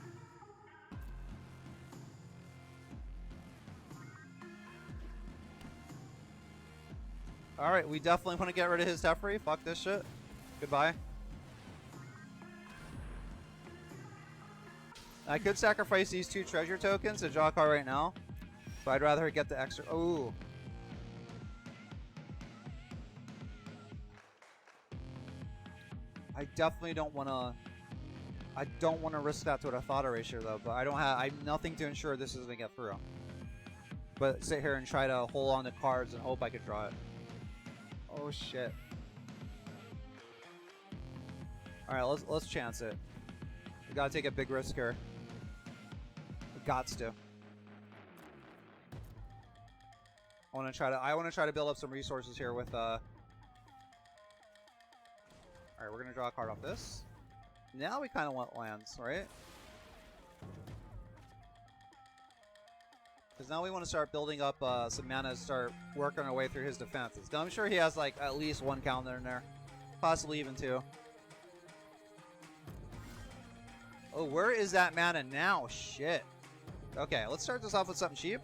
[SPEAKER 1] Alright, we definitely want to get rid of his Teferi. Fuck this shit. Goodbye. I could sacrifice these 2 treasure tokens to draw a card right now. But I'd rather get the extra... Ooh. I definitely don't want to... I don't want to risk that to a Thought Erasure, though. But I have nothing to ensure this is going to get through. But sit here and try to hold on to cards and hope I could draw it. Oh, shit. Alright, let's chance it. We gotta take a big risk here. We gots to. I want to try to build up some resources here with Alright, we're gonna draw a card off this. Now we kind of want lands, right? Because now we want to start building up some mana to start working our way through his defenses. Now I'm sure he has like at least 1 counter in there, possibly even 2. Oh, where is that mana now? Shit. Okay, let's start this off with something cheap.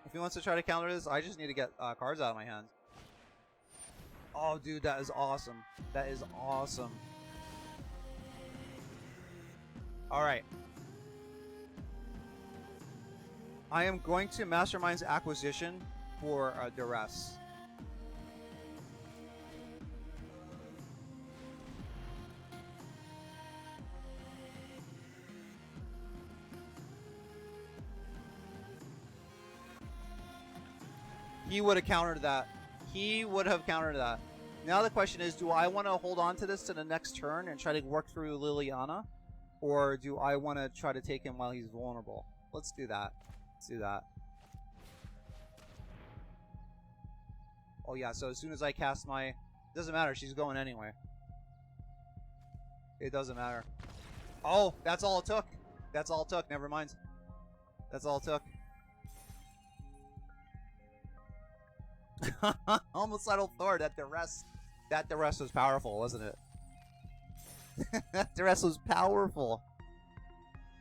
[SPEAKER 1] If he wants to try to counter this, I just need to get cards out of my hand. Oh, dude, that is awesome. That is awesome. Alright. I am going to Mastermind's Acquisition for Duress. He would have countered that. He would have countered that. Now the question is, do I want to hold on to this to the next turn and try to work through Liliana? Or do I want to try to take him while he's vulnerable? Let's do that. Let's do that. Oh yeah, so as soon as I cast my... It doesn't matter, she's going anyway. It doesn't matter. Oh, that's all it took. That's all it took, never mind. That's all it took. Almost Subtle Thor, that duress was powerful, wasn't it? That duress was powerful.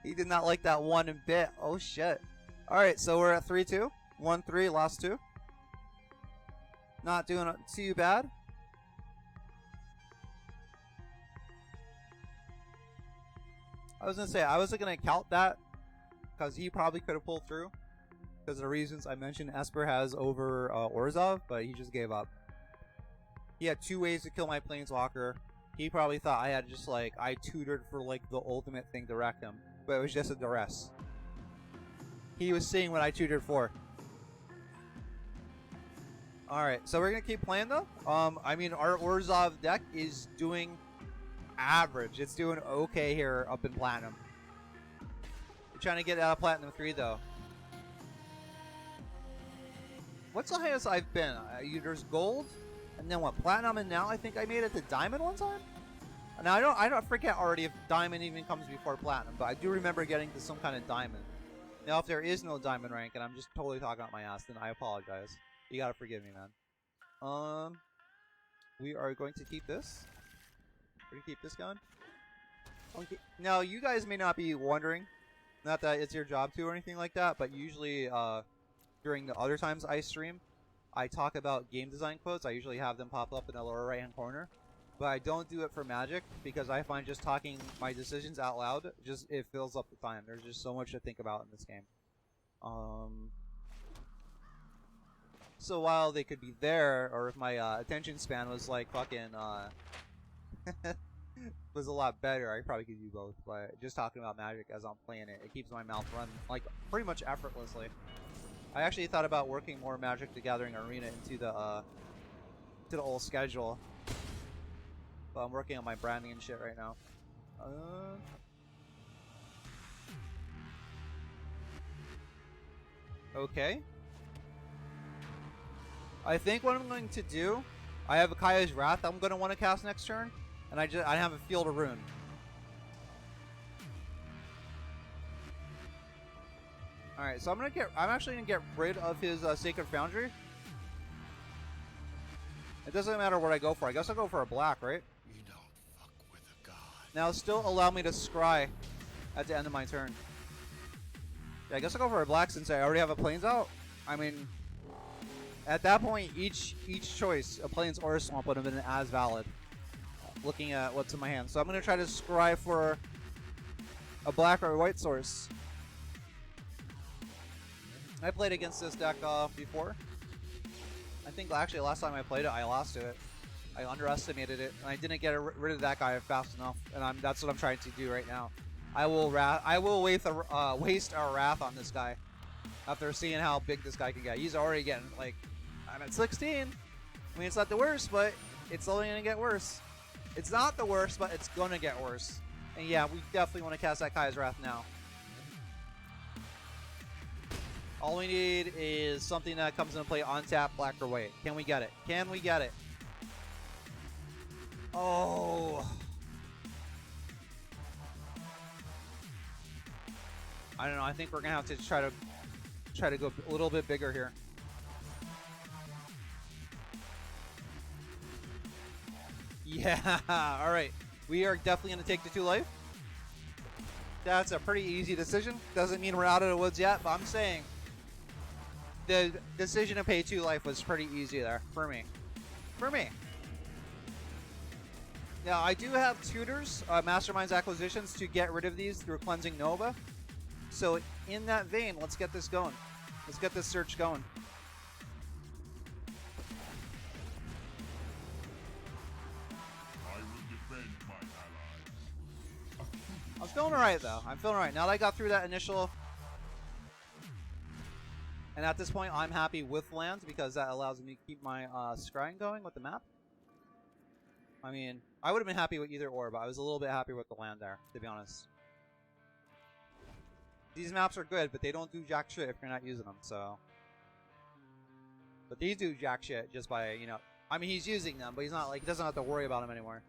[SPEAKER 1] He did not like that one bit. Oh shit. Alright, so we're at 3-2. 1-3, lost 2. Not doing too bad. I was gonna say, I wasn't gonna count that because he probably could have pulled through. Because of the reasons I mentioned, Esper has over Orzhov, but he just gave up. He had 2 ways to kill my Planeswalker. He probably thought I had just like, I tutored for like the ultimate thing to wreck him. But it was just a duress. He was seeing what I tutored for. Alright, so we're going to keep playing though. I mean, our Orzhov deck is doing average. It's doing okay here up in Platinum. We're trying to get out of Platinum 3 though. What's the highest I've been? There's gold, and then what? Platinum, and now I think I made it to diamond one time. Now I don't forget already if diamond even comes before platinum, but I do remember getting to some kind of diamond. Now if there is no diamond rank and I'm just totally talking out my ass, then I apologize. You gotta forgive me, man. We are going to keep this. We're gonna keep this going. Okay. Now, you guys may not be wondering, not that it's your job to or anything like that, but usually during the other times I stream, I talk about game design quotes. I usually have them pop up in the lower right-hand corner. But I don't do it for Magic because I find just talking my decisions out loud, it fills up the time. There's just so much to think about in this game. So while they could be there, or if my attention span was like fucking was a lot better, I probably could do both. But just talking about Magic as I'm playing it, it keeps my mouth running like pretty much effortlessly. I actually thought about working more Magic the Gathering Arena into the old schedule, but I'm working on my branding and shit right now. Okay. I think what I'm going to do, I have a Kaya's Wrath I'm going to want to cast next turn, and I have a Field of Ruin. All right, so I'm actually gonna get rid of his Sacred Foundry. It doesn't matter what I go for. I guess I'll go for a black, right?
[SPEAKER 4] You don't fuck with a god.
[SPEAKER 1] Now still allow me to scry at the end of my turn. Yeah, I guess I'll go for a black since I already have a Plains out. I mean, at that point, each choice, a Plains or a Swamp, would have been as valid. Looking at what's in my hand. So I'm gonna try to scry for a black or a white source. I played against this deck before. I think actually last time I played it, I lost to it. I underestimated it, and I didn't get rid of that guy fast enough. And that's what I'm trying to do right now. I will waste a Wrath on this guy after seeing how big this guy can get. He's already getting, like, I'm at 16. I mean, it's not the worst, but it's only gonna get worse. It's not the worst, but it's gonna get worse. And yeah, we definitely want to cast that Kaya's Wrath now. All we need is something that comes into play on tap, black or white. Can we get it? Can we get it? Oh. I don't know. I think we're gonna have to try to go a little bit bigger here. Yeah. All right. We are definitely gonna take the 2 life. That's a pretty easy decision. Doesn't mean we're out of the woods yet, but I'm saying the decision to pay 2 life was pretty easy there for me. Now, I do have tutors, Masterminds acquisitions, to get rid of these through Cleansing Nova. So in that vein, let's get this going. Let's get this search going.
[SPEAKER 4] I will defend my allies.
[SPEAKER 1] I'm feeling alright though. I'm feeling alright. Now that I got through that initial... And at this point, I'm happy with lands because that allows me to keep my scrying going with the map. I mean, I would have been happy with either or, but I was a little bit happier with the land there, to be honest. These maps are good, but they don't do jack shit if you're not using them, so... But these do jack shit just by, you know... I mean, he's using them, but he's not, like, he doesn't have to worry about them anymore.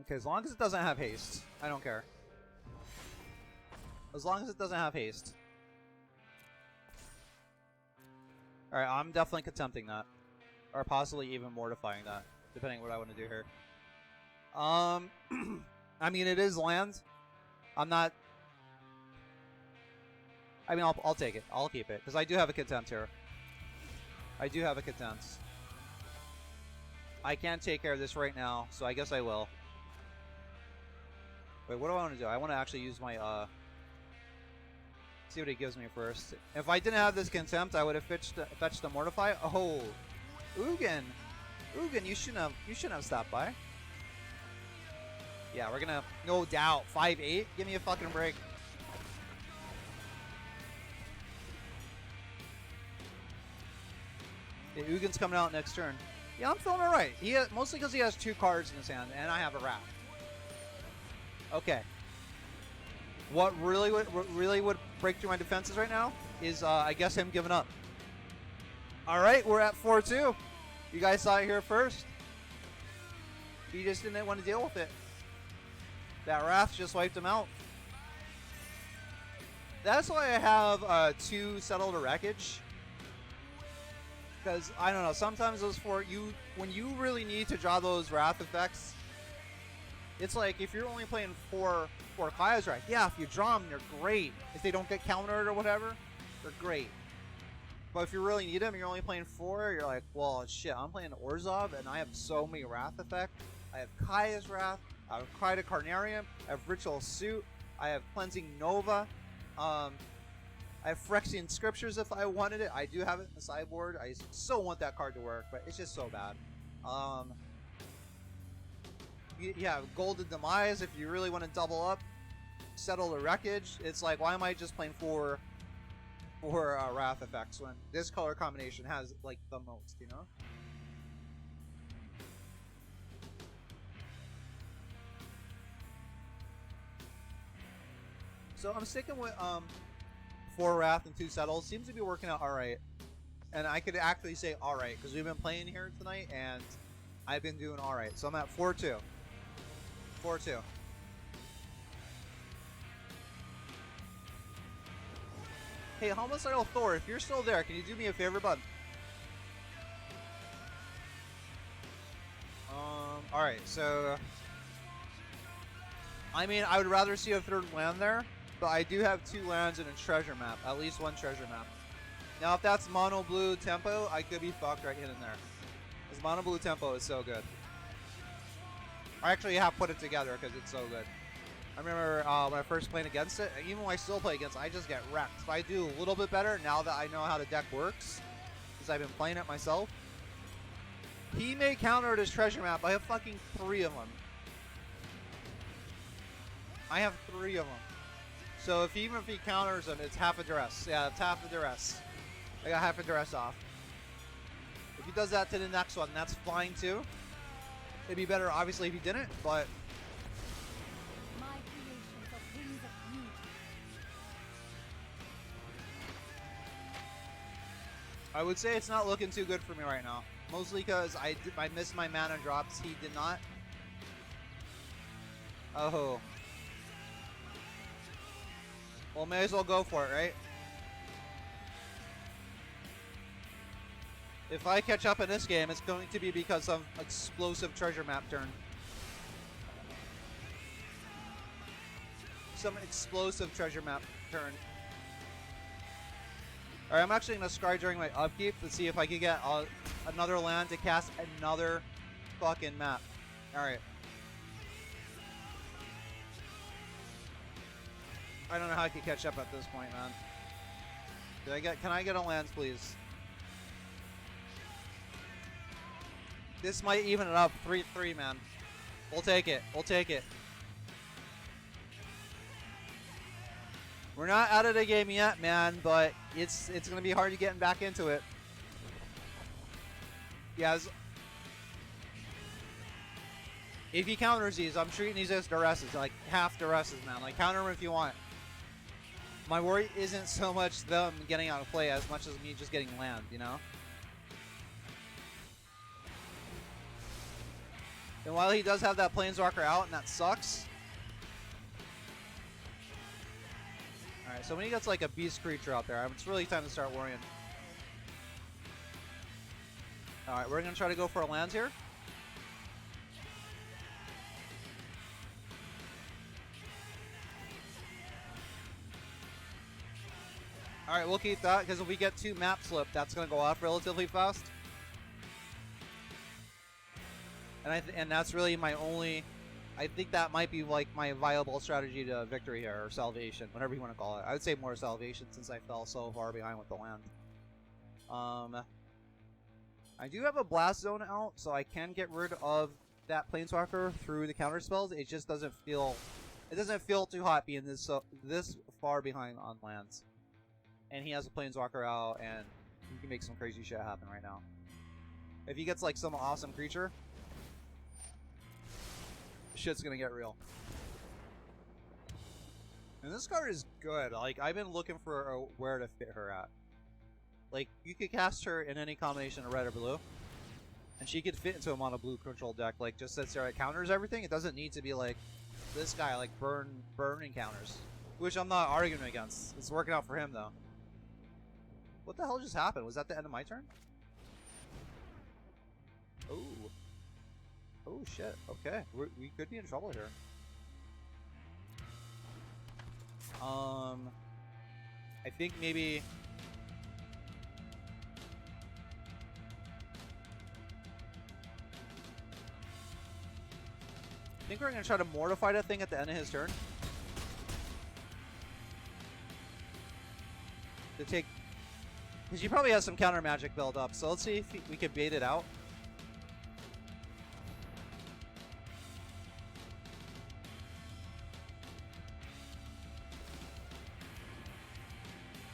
[SPEAKER 1] Okay, as long as it doesn't have haste, I don't care. As long as it doesn't have haste. Alright, I'm definitely contempting that. Or possibly even mortifying that, depending on what I want to do here. I mean, it is land. I'm not... I mean, I'll take it. I'll keep it. Because I do have a contempt here. I do have a contempt. I can't take care of this right now, so I guess I will. Wait, what do I want to do? I want to actually use my, see what it gives me first. If I didn't have this contempt, I would have fetched the Mortify. Oh, Ugin. Ugin, you shouldn't have stopped by. Yeah, we're gonna, no doubt, 5-8. Give me a fucking break. Yeah, Ugin's coming out next turn. Yeah, I'm feeling alright. Mostly because he has 2 cards in his hand, and I have a Wrath. Okay. What really would break through my defenses right now is, I guess, him giving up. All right, we're at 4-2. You guys saw it here first. He just didn't want to deal with it. That Wrath just wiped him out. That's why I have 2 Settle to Wreckage. Because I don't know, sometimes those when you really need to draw those wrath effects, it's like if you're only playing four Kaios, right? Yeah, if you draw them, they're great. If they don't get countered or whatever, they're great. But if you really need them, you're only playing 4. You're like, well, shit. I'm playing Orzhov, and I have so many wrath effects. I have Kaya's Wrath. I have Cry to Carnarium. I have Ritual Suit. I have Cleansing Nova. I have Phyrexian Scriptures if I wanted it. I do have it in the sideboard. I so want that card to work, but it's just so bad. Yeah, Golden Demise if you really want to double up. Settle the Wreckage. It's like, why am I just playing 4 wrath effects when this color combination has like the most, you know? So I'm sticking with 4 wrath and 2 settles. Seems to be working out alright. And I could actually say alright because we've been playing here tonight and I've been doing alright. So I'm at 4-2. 4-2. Hey, Homicidal Thor, if you're still there, can you do me a favor, bud? Alright, so... I mean, I would rather see a 3rd land there, but I do have 2 lands and a treasure map. At least 1 treasure map. Now, if that's mono blue tempo, I could be fucked right in there. Because mono blue tempo is so good. I actually have put it together because it's so good. I remember when I first played against it, and even when I still play against it, I just get wrecked. If I do a little bit better now that I know how the deck works, because I've been playing it myself. He may counter his treasure map. I have fucking 3 of them. I have 3 of them. So even if he counters them, it's half a duress. Yeah, it's half a duress. I got half a duress off. If he does that to the next one, that's fine too. It'd be better, obviously, if he didn't, but...
[SPEAKER 2] My creations are wings of beauty.
[SPEAKER 1] I would say it's not looking too good for me right now. Mostly because I missed my mana drops. He did not. Oh. Well, may as well go for it, right? If I catch up in this game, it's going to be because of explosive treasure map turn. Some explosive treasure map turn. Alright, I'm actually going to scry during my upkeep to see if I can get another land to cast another fucking map. Alright. I don't know how I can catch up at this point, man. Can I get a land, please? This might even it up. 3-3, man. We'll take it. We'll take it. We're not out of the game yet, man, but it's gonna be hard to get back into it. Yeah. If he counters these, I'm treating these as duresses, like half duresses, man. Like counter them if you want. My worry isn't so much them getting out of play as much as me just getting land, you know? And while he does have that Planeswalker out, and that sucks. Alright, so when he gets like a beast creature out there, it's really time to start worrying. Alright, we're going to try to go for a lands here. Alright, we'll keep that, because if we get 2 map slip, that's going to go off relatively fast. And that's really my only... I think that might be like my viable strategy to victory here, or salvation, whatever you want to call it. I would say more salvation since I fell so far behind with the land. I do have a blast zone out, so I can get rid of that planeswalker through the counter spells. It just doesn't feel... It doesn't feel too hot being this far behind on lands. And he has a planeswalker out, and he can make some crazy shit happen right now. If he gets like some awesome creature, shit's gonna get real. And this card is good. Like, I've been looking for where to fit her at. Like, you could cast her in any combination of red or blue, and she could fit into a mono blue control deck. Like, just sits there, it counters everything. It doesn't need to be like this guy, like burning counters, which I'm not arguing against. It's working out for him though. What the hell just happened? Was that the end of my turn? Oh. Oh shit. Okay, we could be in trouble here. I think maybe. I think we're gonna try to mortify that thing at the end of his turn. To take, because he probably has some counter magic built up. So let's see if we can bait it out.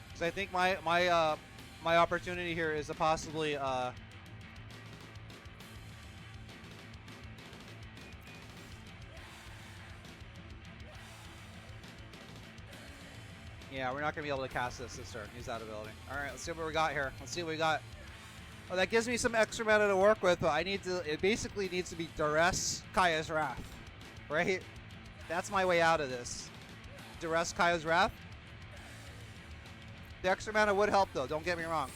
[SPEAKER 1] Because I think my opportunity here is to possibly yeah, we're not going to be able to cast this turn. Use that ability. Alright, let's see what we got here. Let's see what we got. Oh, that gives me some extra mana to work with, but I need to... It basically needs to be Duress, Kaya's Wrath. Right? That's my way out of this. Duress, Kaya's Wrath. The extra mana would help, though. Don't get me wrong.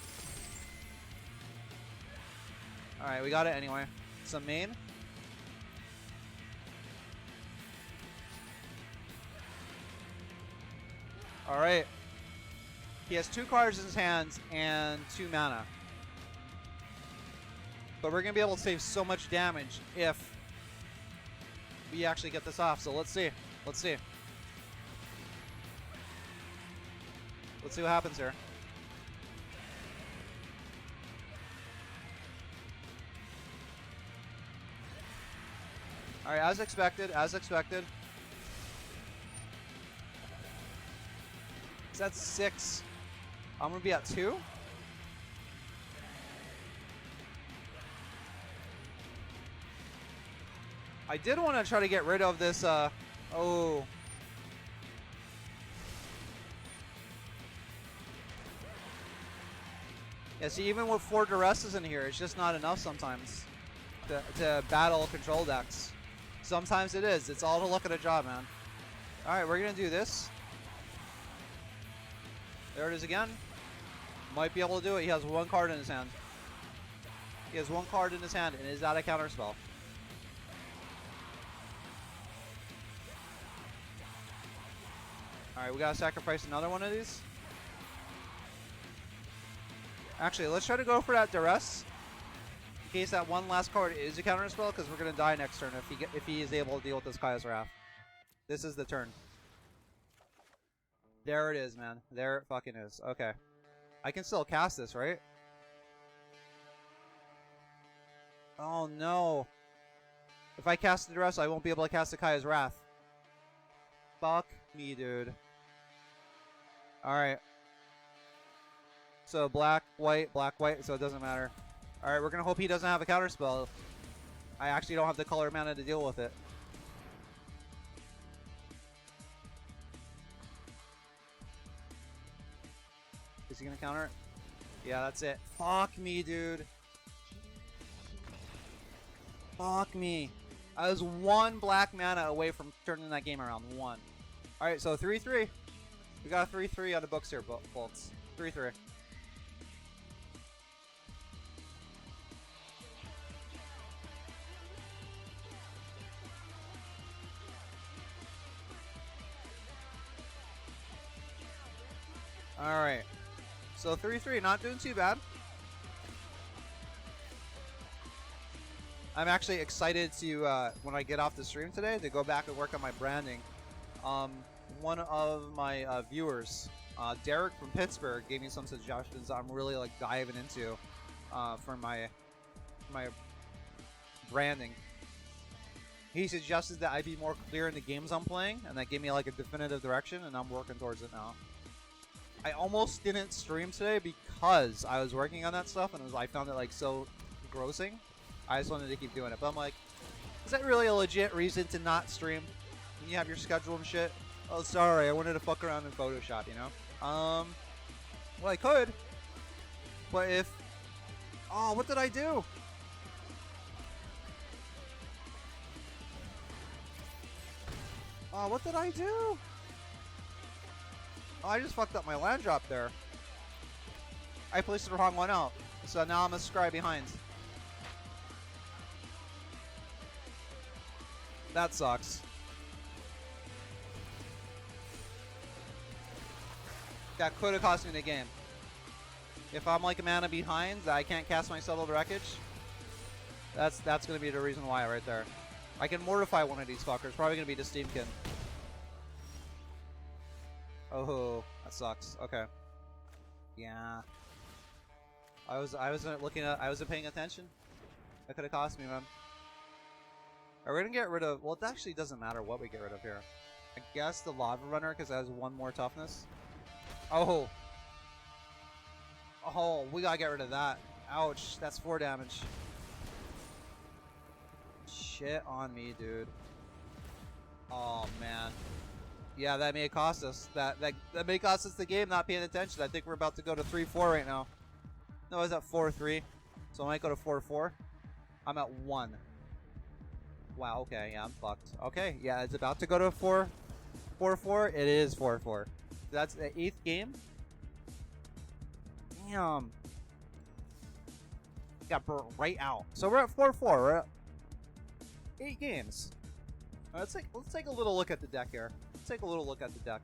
[SPEAKER 1] Alright, we got it anyway. Some main. Alright. He has 2 cards in his hands and 2 mana. But we're going to be able to save so much damage if we actually get this off. So let's see. Let's see. Let's see what happens here. Alright, as expected, as expected. So that's 6. I'm going to be at 2. I did want to try to get rid of this, oh. Yeah, see, even with 4 Duresses in here, it's just not enough sometimes to battle control decks. Sometimes it is. It's all to look at a job, man. Alright, we're going to do this. There it is again. Might be able to do it. He has 1 card in his hand. He has 1 card in his hand, and is that a counterspell? Alright, we gotta sacrifice another one of these. Actually, let's try to go for that Duress. In case that one last card is a counterspell, because we're gonna die next turn if he is able to deal with this Kaya's Wrath. This is the turn. There it is, man. There it fucking is. Okay. I can still cast this, right? Oh no. If I cast the Duress, I won't be able to cast the Kaya's Wrath. Fuck me, dude. Alright. So black, white, so it doesn't matter. Alright, we're gonna hope he doesn't have a counterspell. I actually don't have the color mana to deal with it. Is he gonna counter it? Yeah, that's it. Fuck me, dude. Fuck me. I was 1 black mana away from turning that game around. 1. Alright, so 3-3. We got a 3-3 on the books here, folks. 3-3. Alright. So 3-3, not doing too bad. I'm actually excited to, when I get off the stream today, to go back and work on my branding. One of my viewers, Derek from Pittsburgh, gave me some suggestions I'm really like diving into for my branding. He suggested that I be more clear in the games I'm playing, and that gave me like a definitive direction, and I'm working towards it now. I almost didn't stream today because I was working on that stuff, and I found it like so engrossing. I just wanted to keep doing it, but I'm like, is that really a legit reason to not stream when you have your schedule and shit? Oh, sorry, I wanted to fuck around in Photoshop, you know? Well, I could, but if... Oh, what did I do? Oh, what did I do? Oh, I just fucked up my land drop there. I placed the wrong one out, so now I'm a scry behind. That sucks. That could have cost me the game. If I'm like a mana behind, that I can't cast my Settled Wreckage, that's gonna be the reason why right there. I can mortify one of these fuckers. Probably gonna be the Steamkin. Oh, that sucks. Okay. Yeah. I wasn't looking at. I wasn't paying attention. That could have cost me, man. Are we gonna get rid of? Well, it actually doesn't matter what we get rid of here. I guess the Lava Runner because it has 1 more toughness. Oh. Oh, we gotta get rid of that. Ouch, that's 4 damage. Shit on me, dude. Oh man. Yeah, that may cost us. That may cost us the game not paying attention. I think we're about to go to 3-4 right now. No, I was at 4-3. So I might go to 4-4. I'm at 1. Wow, okay, yeah, I'm fucked. Okay, yeah, it's about to go to 4-4. It is 4-4. That's the 8th game. Damn. Got burnt right out. So we're at 4-4. We're at 8 games. Let's take a little look at the deck here. Let's take a little look at the deck.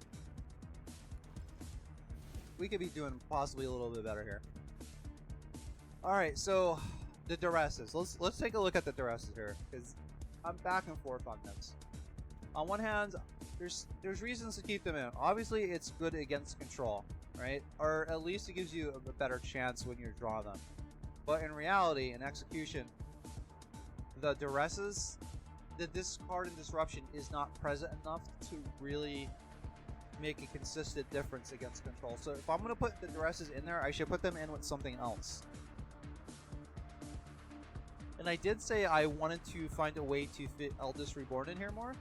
[SPEAKER 1] We could be doing possibly a little bit better here. All right, so the duresses. Let's take a look at the duresses here because I'm back and forth on this. On one hand, there's reasons to keep them in. Obviously, it's good against control, right? Or at least it gives you a better chance when you draw them. But in reality, in execution, the duresses, the discard and disruption is not present enough to really make a consistent difference against control. So if I'm going to put the duresses in there, I should put them in with something else. And I did say I wanted to find a way to fit Eldest Reborn in here more.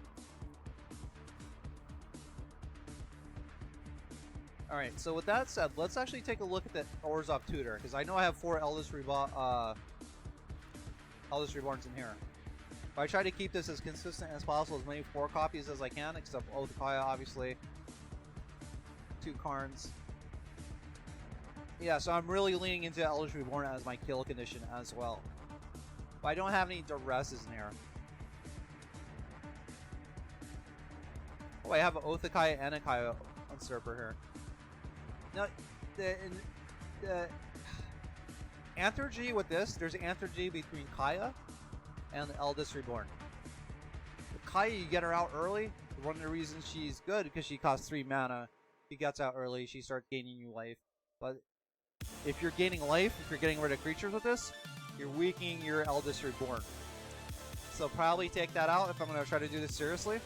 [SPEAKER 1] Alright, so with that said, let's actually take a look at the Orzhov Tutor, because I know I have 4 Eldest Reborns in here. But I try to keep this as consistent as possible, as many 4 copies as I can, except Oathkaya, obviously. 2 Karns. Yeah, so I'm really leaning into Eldest Reborn as my kill condition as well. But I don't have any duresses in here. Oh, I have an Oathkaya and a Kaya Usurper here. Now, the Anthergy with this, there's an Anthergy between Kaya and the Eldest Reborn. The Kaya, you get her out early. One of the reasons she's good because she costs 3 mana. She gets out early, she starts gaining you life. But if you're gaining life, if you're getting rid of creatures with this, you're weakening your Eldest Reborn. So probably take that out if I'm going to try to do this seriously.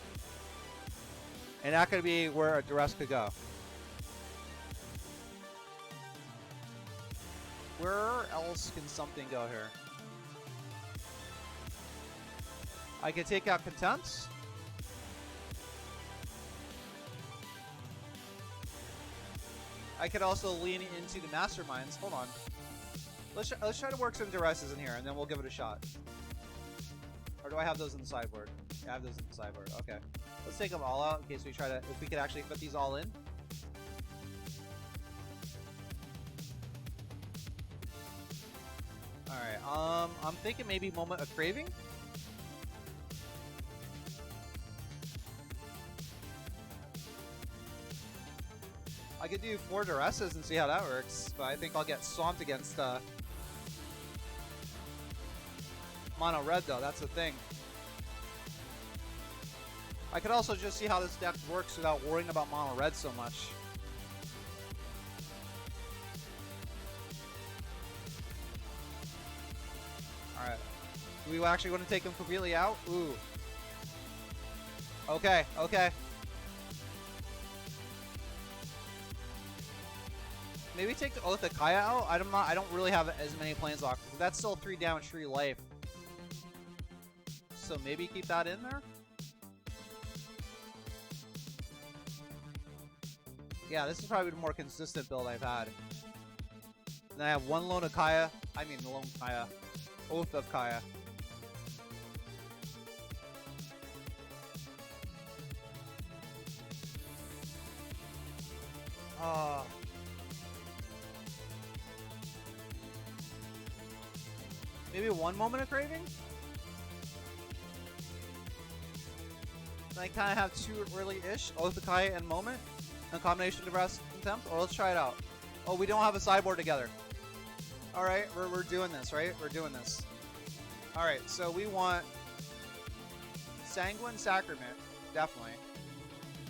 [SPEAKER 1] And that could be where a duress could go. Where else can something go here? I could take out Contempt. I could also lean into the Masterminds. Hold on. Let's try to work some duresses in here, and then we'll give it a shot. Or do I have those in the sideboard? Yeah, I have those in the sideboard. Okay. Let's take them all out in case we try to... If we could actually fit these all in. Alright, I'm thinking maybe Moment of Craving. I could do 4 duresses and see how that works, but I think I'll get swamped against mono red though, that's the thing. I could also just see how this deck works without worrying about mono red so much. Alright. Do we actually want to take him completely out? Ooh. Okay, okay. Maybe take the Oath of Kaya out. I don't really have as many planeswalkers. That's still 3 damage, 3 life. So maybe keep that in there. Yeah, this is probably the more consistent build I've had. And I have 1 Lone of Kaya. I mean, Lone Kaya. Oath of Kaya. Maybe 1 Moment of Craving? I kind of have two early-ish, Othakai and Moment, in combination of Rest Contempt. Or let's try it out. Oh, we don't have a sideboard together. Alright, we're doing this, right? We're doing this. Alright, so we want Sanguine Sacrament, definitely.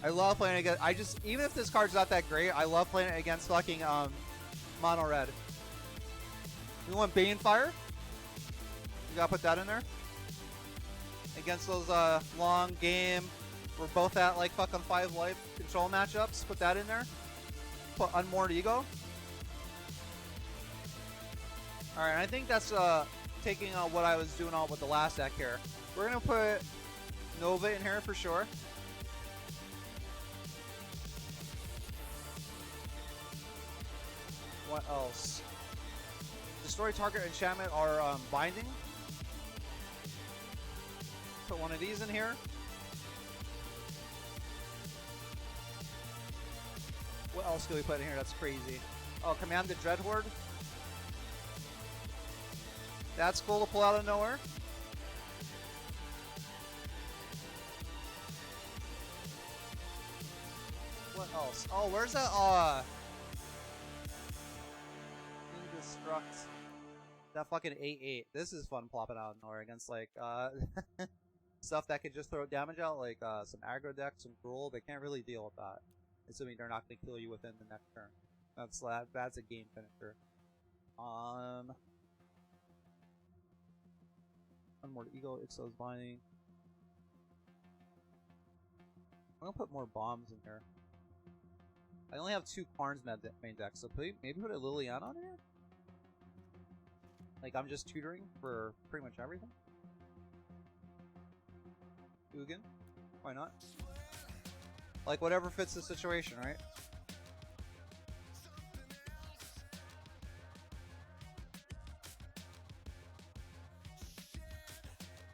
[SPEAKER 1] I love playing against, even if this card's not that great, I love playing it against fucking, mono red. We want Banefire. You gotta put that in there. Against those, long game, we're both at like fucking 5 life control matchups, put that in there. Put Unmoored Ego. Alright, I think that's, taking what I was doing all with the last deck here. We're gonna put Nova in here for sure. What else? Destroy target enchantment or binding. Put one of these in here. What else do we put in here? That's crazy. Oh, Command the Dread Horde. That's cool to pull out of nowhere. What else? Oh, where's that? Indestruct. That fucking 8/8. This is fun plopping out of nowhere against like stuff that could just throw damage out, like some aggro deck, some Gruul. They can't really deal with that, assuming they're not gonna kill you within the next turn. That's a game finisher. Unmoored Ego, Ixo's Binding. I'm gonna put more bombs in here. I only have 2 Karn's main decks, so maybe put a Liliana on here? Like, I'm just tutoring for pretty much everything. Ugin? Why not? Like, whatever fits the situation, right?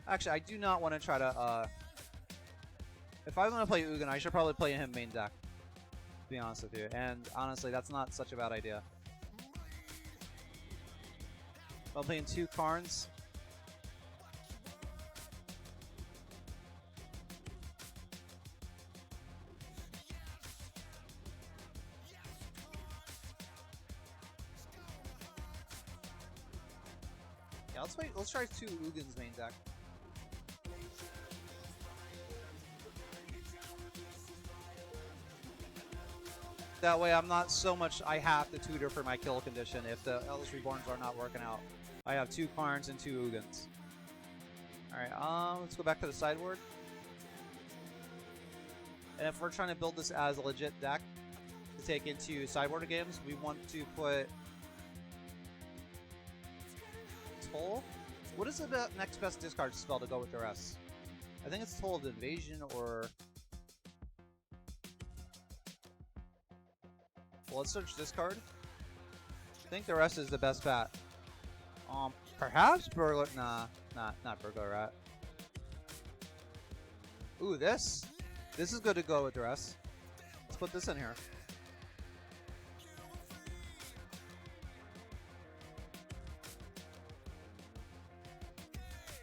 [SPEAKER 1] Actually, I do not want to try to, if I'm going to play Ugin, I should probably play him main deck, to be honest with you. And honestly, that's not such a bad idea. I'm playing 2 Karns. Yeah, let's try 2 Ugin's main deck. That way I'm not so much I have to tutor for my kill condition if the Elders Reborns are not working out. I have 2 Karns and 2 Ugins. Alright, let's go back to the sideboard. And if we're trying to build this as a legit deck to take into sideboard games, we want to put Toll. What is the next best discard spell to go with the rest? I think it's Toll of Invasion or... Well, let's search this card. I think the rest is the best bet. Perhaps Burglar... Nah, not Burglar Rat. Ooh, this? This is good to go with the rest. Let's put this in here.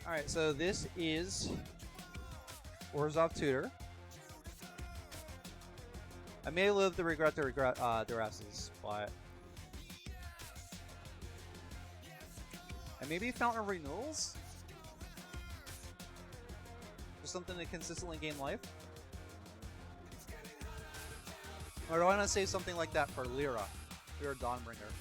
[SPEAKER 1] Alright, so this is Orzhov Tutor. I may live to regret the duresses, but... And maybe Fountain of Renewals? Just something to consistently gain life? Or do I want to save something like that for Lyra Dawnbringer?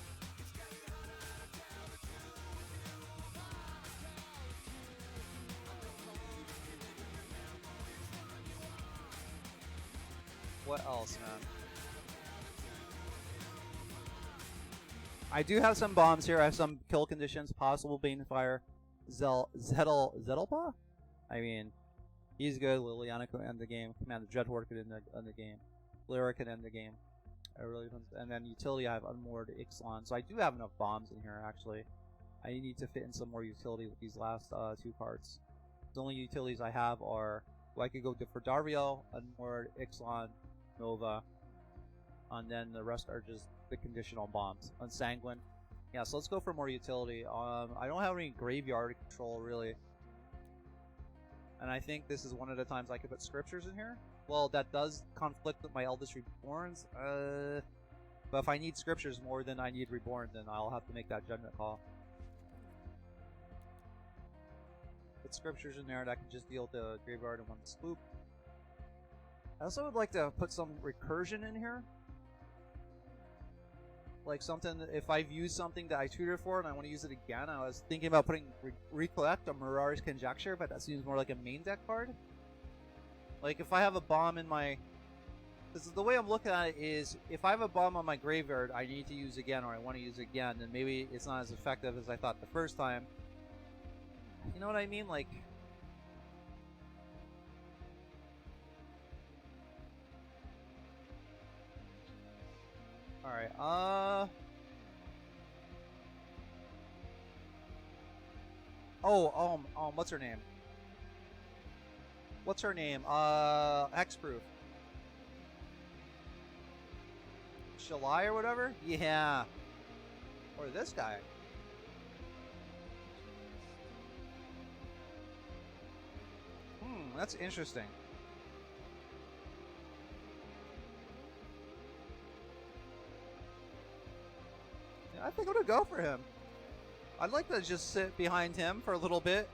[SPEAKER 1] What else, man? I do have some bombs here. I have some kill conditions. Possible Banefire. Zedelpa? I mean, he's good. Liliana can end the game. Commander Dreadhorde could end the game. Lyra can end the game. And then utility, I have Unmoored Ixalan. So I do have enough bombs in here, actually. I need to fit in some more utility with these last 2 cards. The only utilities I have are... Well, I could go for Dariel, Unmoored Ixalan, Nova, and then the rest are just the conditional bombs. Unsanguine. Yeah, so let's go for more utility. I don't have any graveyard control, really. And I think this is one of the times I could put scriptures in here. Well, that does conflict with my Eldest Reborns. But if I need scriptures more than I need Reborn, then I'll have to make that judgment call. Put scriptures in there that can just deal with the graveyard in one swoop. I also would like to put some recursion in here. Like something, if I've used something that I tutored for and I want to use it again, I was thinking about putting Recollect or Mirari's Conjecture, but that seems more like a main deck card. Like if I have a bomb in my... This is the way I'm looking at it is, if I have a bomb on my graveyard I need to use again or I want to use again, then maybe it's not as effective as I thought the first time. You know what I mean? Like... Alright, what's her name? What's her name? Hexproof. Shalai or whatever? Yeah. Or this guy. That's interesting. I think I'm gonna go for him. I'd like to just sit behind him for a little bit.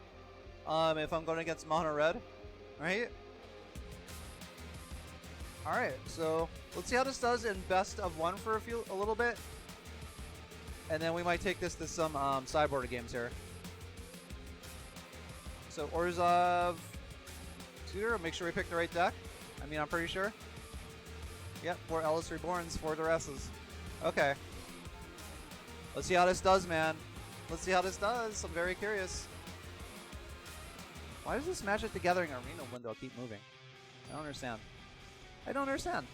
[SPEAKER 1] If I'm going against mono red, right? All right, so let's see how this does in best of one for a little bit, and then we might take this to some sideboard games here. So Orzhov Tutor, make sure we pick the right deck. I mean, I'm pretty sure. Yep, 4 Eldest Reborns, 4 Duresses. Okay. Let's see how this does, man. Let's see how this does. I'm very curious. Why does this Magic the Gathering Arena window keep moving? I don't understand. I don't understand.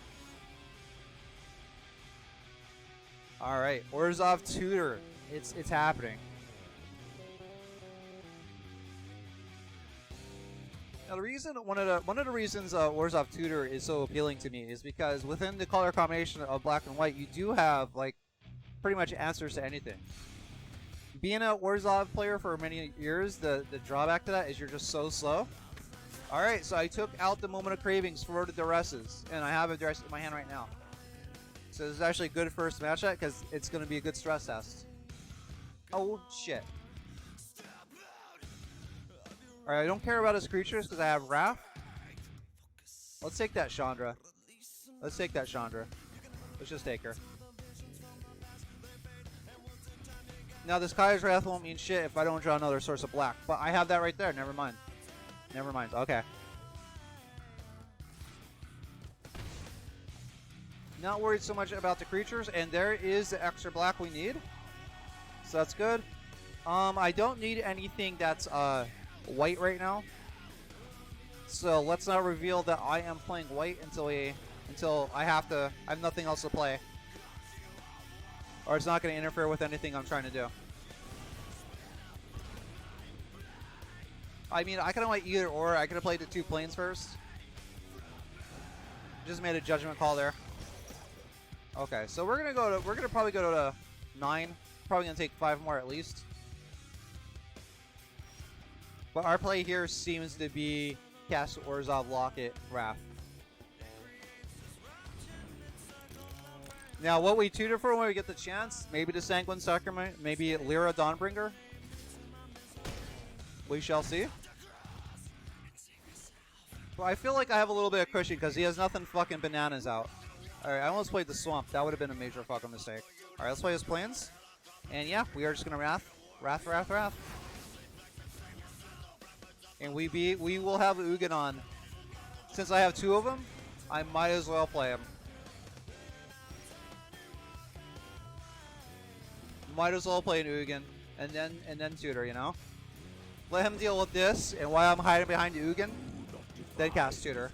[SPEAKER 1] Alright, Orzhov Tutor. It's happening. Now the reason, one of the reasons Orzhov Tutor is so appealing to me is because within the color combination of black and white, you do have like pretty much answers to anything. Being a Orzhov player for many years, the drawback to that is you're just so slow. Alright, so I took out the Moment of Cravings for the Duresses, and I have a Duress in my hand right now. So this is actually a good first matchup because it's going to be a good stress test. Oh, shit. Alright, I don't care about his creatures because I have Wrath. Let's take that Chandra. Let's take that Chandra. Let's just take her. Now this Kaya's Wrath won't mean shit if I don't draw another source of black. But I have that right there. Never mind. Never mind. Okay. Not worried so much about the creatures. And there is the extra black we need. So that's good. I don't need anything that's white right now. So let's not reveal that I am playing white until I have nothing else to play. Or it's not going to interfere with anything I'm trying to do. I mean, I could have went either or. I could have played the 2 planes first. Just made a judgment call there. Okay, so we're gonna probably go to 9. Probably gonna take 5 more at least. But our play here seems to be cast Orzhov, Locket, Wrath. Now, what we tutor for when we get the chance, maybe the Sanguine Sacrament, maybe Lyra Dawnbringer. We shall see. Well, I feel like I have a little bit of cushion because he has nothing fucking bananas out. Alright, I almost played the Swamp. That would have been a major fucking mistake. Alright, let's play his Plains. And yeah, we are just going to Wrath. Wrath, Wrath, Wrath. And we will have Ugin on. Since I have 2 of them, I might as well play him. Might as well play an Ugin and then tutor, you know? Let him deal with this, and while I'm hiding behind Ugin, then cast tutor.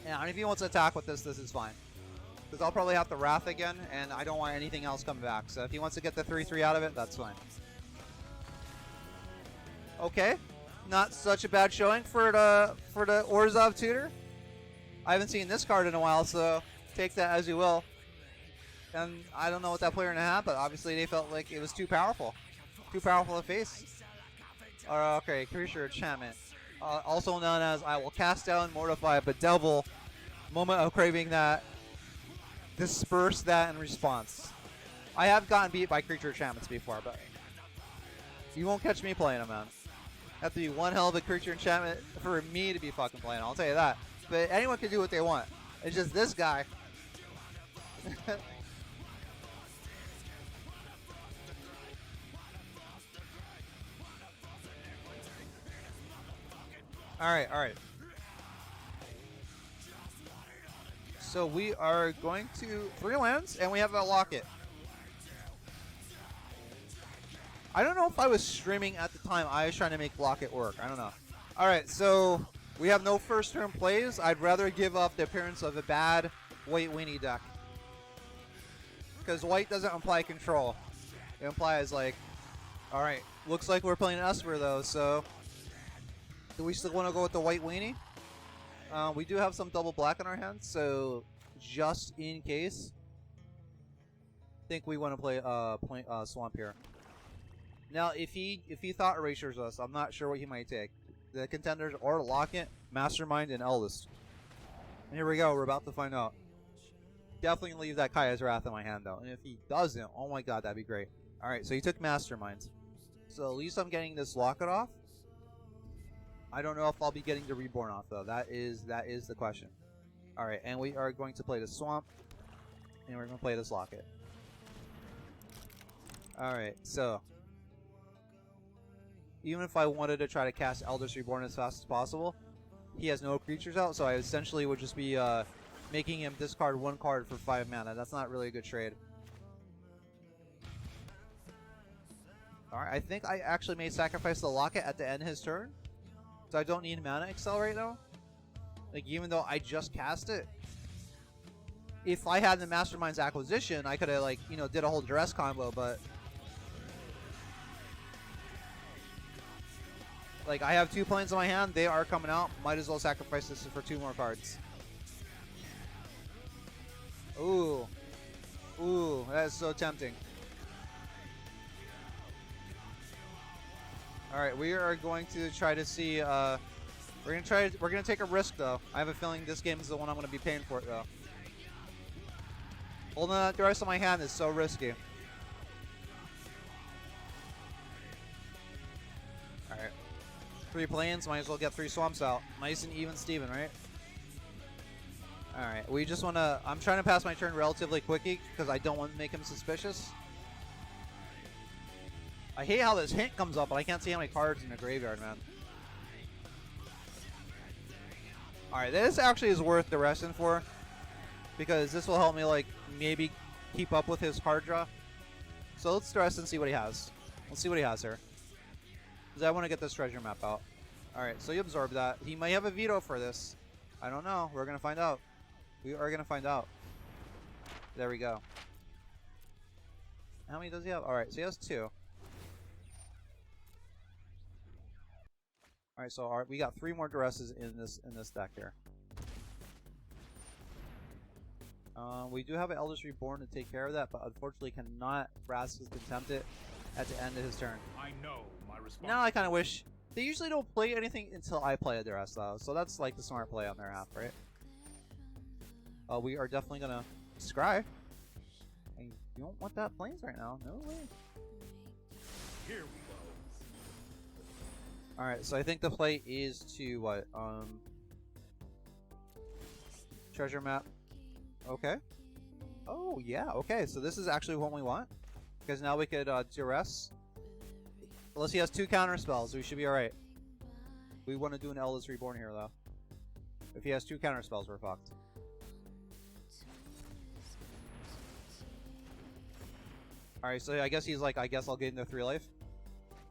[SPEAKER 1] And if he wants to attack with this is fine. Because I'll probably have to Wrath again, and I don't want anything else coming back. So if he wants to get the 3/3 out of it, that's fine. Okay. Not such a bad showing for the Orzhov tutor. I haven't seen this card in a while, so take that as you will. And I don't know what that player in a hat, but obviously they felt like it was too powerful. Too powerful to face. Okay, creature enchantment. Also known as I will cast down, mortify, bedevil. Moment of craving that. Disperse that in response. I have gotten beat by creature enchantments before, but you won't catch me playing them, man. Have to be one hell of a creature enchantment for me to be fucking playing. I'll tell you that. But anyone can do what they want. It's just this guy. Alright, alright. So we are going to 3 lands, and we have a locket. I don't know if I was streaming at the time. I was trying to make locket work. I don't know. Alright, so we have no first turn plays. I'd rather give up the appearance of a bad white weenie deck. Because white doesn't imply control. It implies like, alright, looks like we're playing Esper though, so do we still want to go with the white weenie? We do have some double black in our hands, so just in case, I think we want to play Swamp here. Now, if he thought Erasures us, I'm not sure what he might take. The contenders are Locket, Mastermind, and Eldest. And here we go. We're about to find out. Definitely leave that Kaya's Wrath in my hand, though. And if he doesn't, oh my god, that'd be great. Alright, so he took Mastermind. So at least I'm getting this Locket off. I don't know if I'll be getting the Reborn off, though. That is the question. Alright, and we are going to play the Swamp. And we're going to play this Locket. Alright, so even if I wanted to try to cast Eldest Reborn as fast as possible, he has no creatures out, so I essentially would just be making him discard 1 card for 5 mana. That's not really a good trade. Alright, I think I actually may sacrifice the Locket at the end of his turn, so I don't need Mana Accelerate though. Like, even though I just cast it, if I had the Mastermind's Acquisition, I could have, like, you know, did a whole Duress combo, but like, I have 2 planes in my hand, they are coming out, might as well sacrifice this for 2 more cards. Ooh. Ooh, that is so tempting. Alright, we are going to try to see, we're gonna take a risk though. I have a feeling this game is the one I'm gonna be paying for it though. Holding that the rest of my hand is so risky. Alright. 3 planes, might as well get 3 swamps out. Nice and even Steven, right? Alright, we just wanna, I'm trying to pass my turn relatively quickly because I don't want to make him suspicious. I hate how this hint comes up, but I can't see how many cards in the graveyard, man. Alright, this actually is worth the resting for, because this will help me, like, maybe keep up with his card draw. So let's rest and see what he has. Let's see what he has here. Because I want to get this treasure map out. Alright, so you absorb that. He might have a veto for this. I don't know. We're going to find out. We are going to find out. There we go. How many does he have? Alright, so he has 2. Alright, so we got 3 more Duresses in this deck here. We do have an Eldest Reborn to take care of that, but unfortunately cannot Vraska's Contempt it at the end of his turn.
[SPEAKER 3] I know my response.
[SPEAKER 1] Now I kind of wish... They usually don't play anything until I play a Duress, though, so that's like the smart play on their half, right? We are definitely going to Scry. And you don't want that Plains right now. No way.
[SPEAKER 3] Here we go.
[SPEAKER 1] Alright, so I think the play is to what? Treasure map. Okay. Oh, yeah, okay. So this is actually what we want. Because now we could Duress. Unless he has 2 counter spells, we should be alright. We want to do an Eldest Reborn here, though. If he has 2 counter spells, we're fucked. Alright, so I guess he's like, I guess I'll get into 3 life.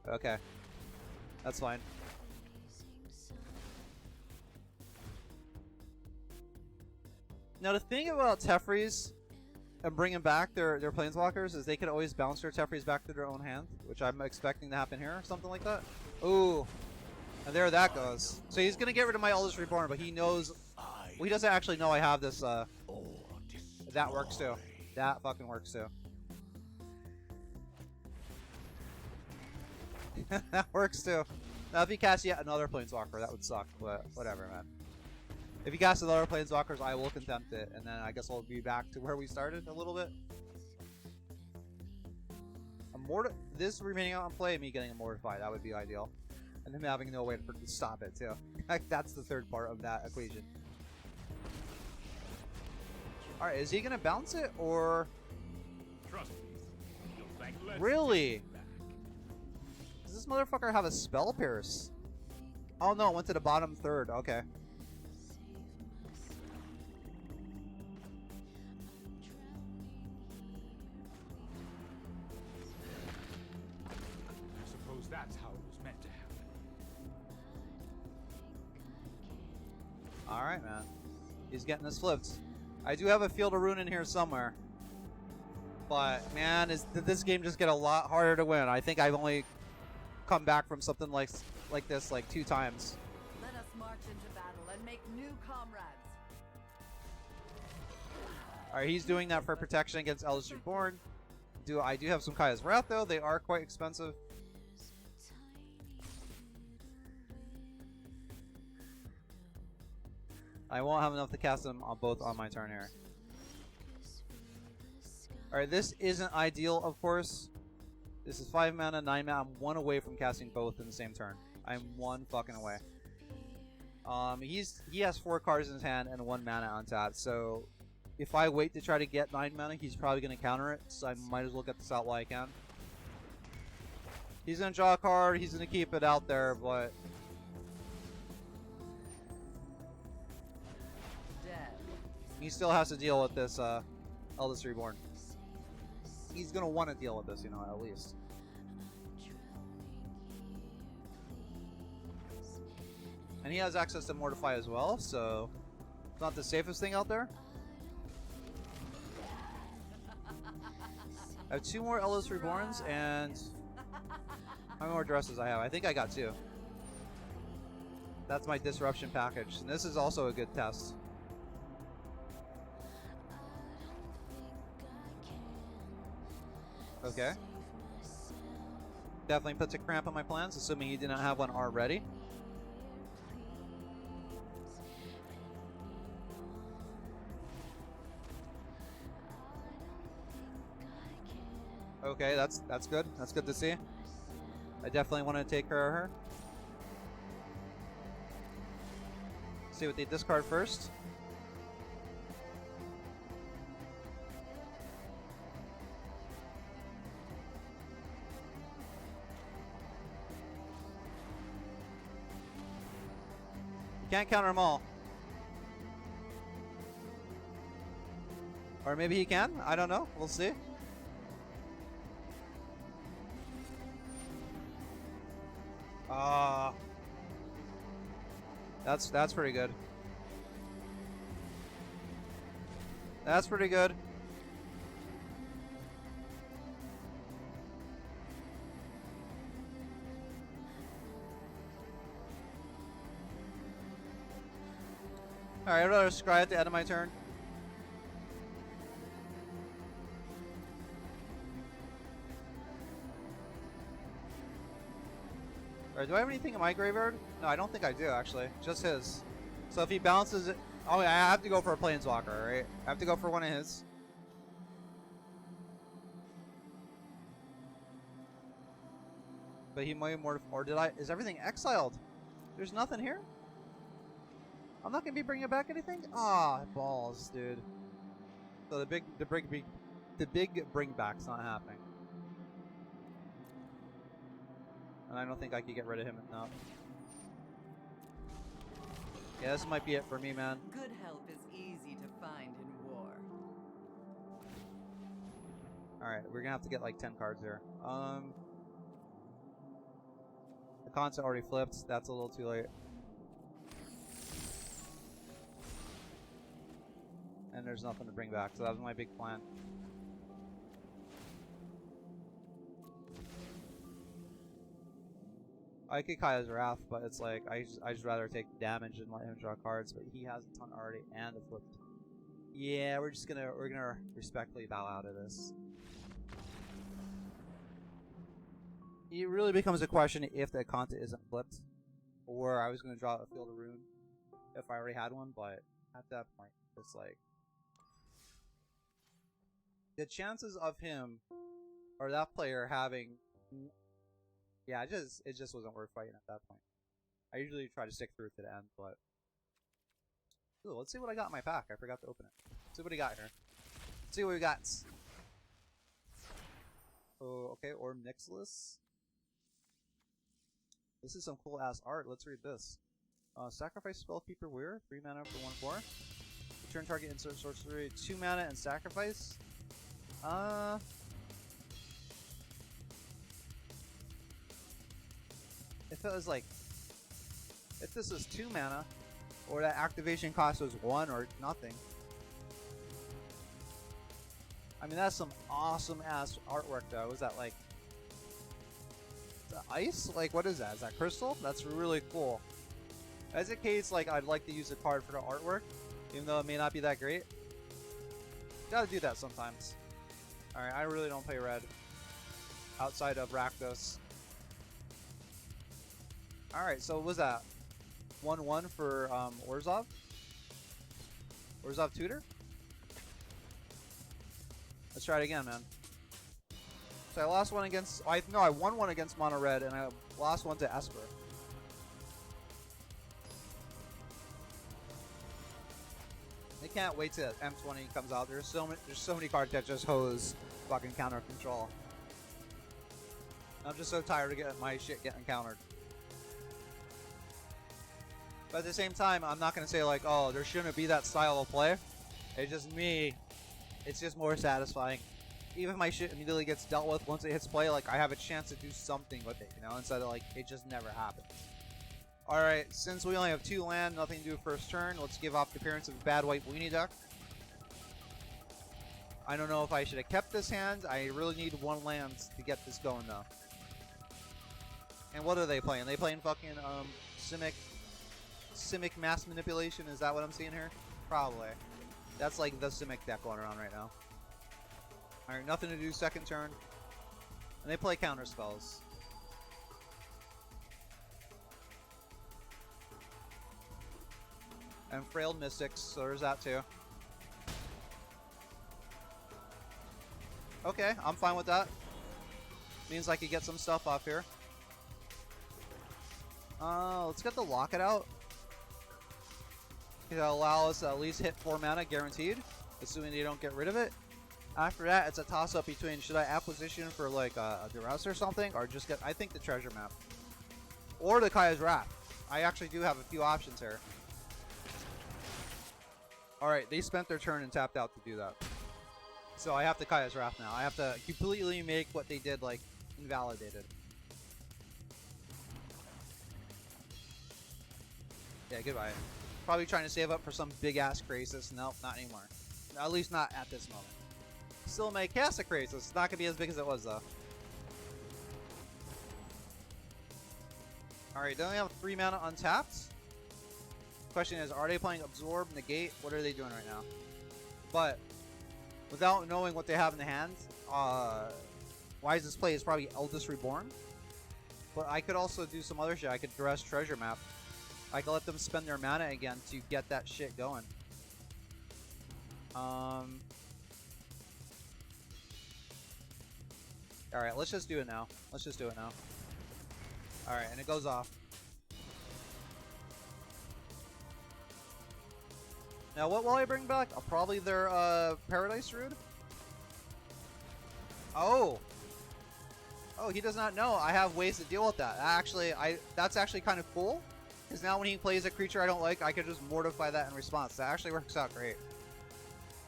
[SPEAKER 1] Okay. That's fine. Now the thing about Tefris and bringing back their Planeswalkers is they can always bounce their Tefris back to their own hand, which I'm expecting to happen here, or something like that. Ooh. And there that goes. So he's going to get rid of my Eldest Reborn, but he knows... Well, he doesn't actually know I have this, that works too. That fucking works too. That works too. Now, if he casts yet another Planeswalker, that would suck, but whatever, man. If he casts another Planeswalkers, I will contempt it, and then I guess I'll be back to where we started a little bit. This remaining on play, me getting a Mortify, that would be ideal. And him having no way to stop it, too. That's the third part of that equation. Alright, is he going to bounce it, or...
[SPEAKER 3] Trust me. You'll thank Let's
[SPEAKER 1] Really? Does this motherfucker have a Spell Pierce? Oh no, it went to the bottom third. Okay.
[SPEAKER 3] I suppose that's how it was meant to happen.
[SPEAKER 1] Alright, man. He's getting this flipped. I do have a Field of Ruin in here somewhere. But, man, did this game just get a lot harder to win? I think I've only come back from something like this like 2 times.
[SPEAKER 5] Let us march into battle and make new comrades.
[SPEAKER 1] Alright, he's doing that for protection against Eldritch Reborn. I do have some Kaya's Wrath, though. They are quite expensive. I won't have enough to cast them on both on my turn here. Alright, this isn't ideal, of course. This is 5 mana, 9 mana. I'm 1 away from casting both in the same turn. I'm 1 fucking away. He has 4 cards in his hand and 1 mana on tap, so if I wait to try to get 9 mana, he's probably going to counter it, so I might as well get this out while I can. He's going to draw a card, he's going to keep it out there, but...
[SPEAKER 5] Dead.
[SPEAKER 1] he still has to deal with this Eldritch Reborn. He's going to want to deal with this, you know, at least. And he has access to Mortify as well, so it's not the safest thing out there. I have 2 more Eldritch Reborns, and how many more dresses I have? I think I got 2. That's my disruption package, and this is also a good test. Okay. Definitely puts a cramp on my plans, assuming he did not have one already. Okay, that's good. That's good to see. I definitely want to take care of her. See what they discard first. Can't counter them all. Or maybe he can. I don't know. We'll see. That's pretty good. That's pretty good. Alright, I'd rather scry at the end of my turn. Alright, do I have anything in my graveyard? No, I don't think I do, actually. Just his. So if he bounces it... oh, I have to go for a Planeswalker, right? I have to go for one of his. But he might more... or did I... is everything exiled? There's nothing here? I'm not gonna be bringing back anything? Ah, balls, dude. So the big bring back's not happening. And I don't think I could get rid of him enough. Yeah, this might be it for me, man.
[SPEAKER 5] Good help is easy to find in war.
[SPEAKER 1] Alright, we're gonna have to get like 10 cards here. The concept already flipped. That's a little too late. And there's nothing to bring back, so that was my big plan. I could Kaya's Wrath, but it's like I just rather take damage and let him draw cards, but he has a ton already and a flipped. Yeah, we're gonna respectfully bow out of this. it really becomes a question if the content isn't flipped, or I was going to draw a field of rune if I already had one, but at that point, it's like the chances of him or that player having, yeah, it just wasn't worth fighting at that point. I usually try to stick through to the end, but ooh, let's see what I got in my pack. I forgot to open it. Let's see what he got here. Let's see what we got. Oh, okay, or Nixless. This is some cool ass art. Let's read this. Sacrifice Spellkeeper Weir, 3 mana for 1/4. Return target insert sorcery, 2 mana and sacrifice. If it was like, if this was 2 mana, or that activation cost was 1 or nothing. I mean, that's some awesome ass artwork though. Was that like, is that ice? Like, what is that? Is that crystal? That's really cool. As a case, like, I'd like to use the card for the artwork, even though it may not be that great. Gotta do that sometimes. Alright, I really don't play red outside of Rakdos. Alright, so what was that? 1/1 for Orzhov? Orzhov Tutor? Let's try it again, man. So I lost one against... I won one against Mono Red, and I lost one to Esper. I can't wait till M20 comes out. There's so many cards that just hose fucking counter control. I'm just so tired of getting my shit getting countered. But at the same time, I'm not gonna say like, oh, there shouldn't be that style of play. It's just me. It's just more satisfying. Even if my shit immediately gets dealt with once it hits play, like I have a chance to do something with it, you know, instead of like it just never happens. Alright, since we only have 2 land, nothing to do first turn, let's give off the appearance of a bad white weenie duck. I don't know if I should have kept this hand. I really need 1 land to get this going though. And what are they playing? They playing fucking Simic Mass Manipulation? Is that what I'm seeing here? Probably. That's like the Simic deck going around right now. Alright, nothing to do second turn. And they play counter spells. And Frailed Mystics, so there's that too. Okay, I'm fine with that. Means I could get some stuff off here. Let's get the Locket out. It'll allow us to at least hit 4 mana guaranteed, assuming they don't get rid of it. After that, it's a toss-up between should I acquisition for like a Duress or something, or just get, I think, the treasure map. Or the Kaya's Wrath. I actually do have a few options here. Alright, they spent their turn and tapped out to do that. So I have the Kaya's Wrath now. I have to completely make what they did, like, invalidated. Yeah, goodbye. Probably trying to save up for some big-ass Krasis. Nope, not anymore. At least not at this moment. Still may cast a Krasis. It's not going to be as big as it was, though. Alright, they only have 3 mana untapped. Question is, are they playing Absorb, Negate? What are they doing right now? But, without knowing what they have in the hand, wisest play is probably Eldest Reborn. But I could also do some other shit. I could Duress Treasure Map. I could let them spend their mana again to get that shit going. Alright, let's just do it now. Let's just do it now. Alright, and it goes off. Now, what will I bring back? Probably their Paradise Root. Oh! Oh, he does not know. I have ways to deal with that. Actually, that's actually kind of cool. Because now when he plays a creature I don't like, I can just mortify that in response. That actually works out great.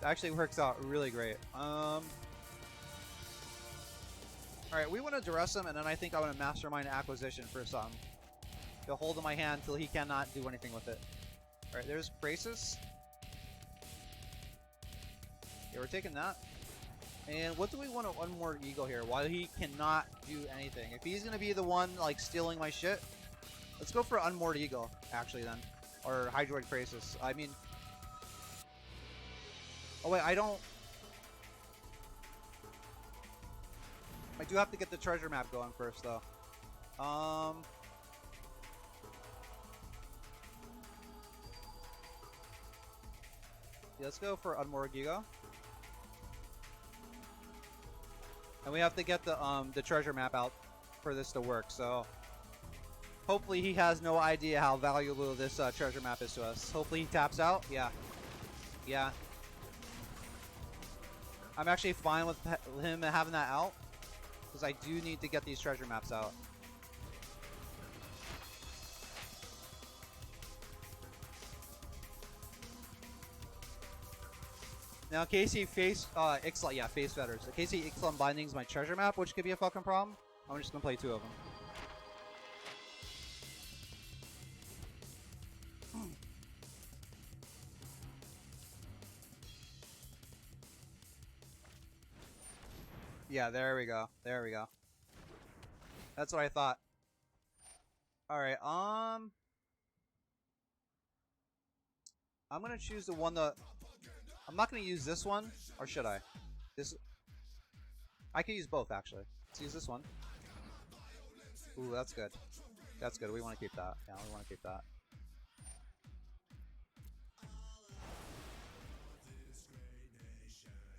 [SPEAKER 1] That actually works out really great. Alright, we want to Duress him, and then I think I want to Mastermind Acquisition for something. To hold in my hand until he cannot do anything with it. Alright, there's Krasis. Yeah, we're taking that. And what do we want to Unmoored Eagle here? While he cannot do anything. If he's going to be the one, like, stealing my shit, let's go for Unmoored Eagle, actually, then. Or Hydroid Krasis. I mean... Oh, wait, I don't... I do have to get the treasure map going first, though. Yeah, let's go for Unmoored Gigo. And we have to get the treasure map out for this to work, so hopefully he has no idea how valuable this treasure map is to us. Hopefully he taps out. Yeah. Yeah. I'm actually fine with him having that out, because I do need to get these treasure maps out. Now, in case he face Ixalan, yeah, face fetters. In case he Ixalan bindings my treasure map, which could be a fucking problem, I'm just gonna play 2 of them. Yeah, there we go. There we go. That's what I thought. Alright, I'm gonna choose the one that... I'm not gonna use this one, or should I? I could use both, actually. Let's use this one. Ooh, that's good. That's good. We want to keep that. Yeah, we want to keep that.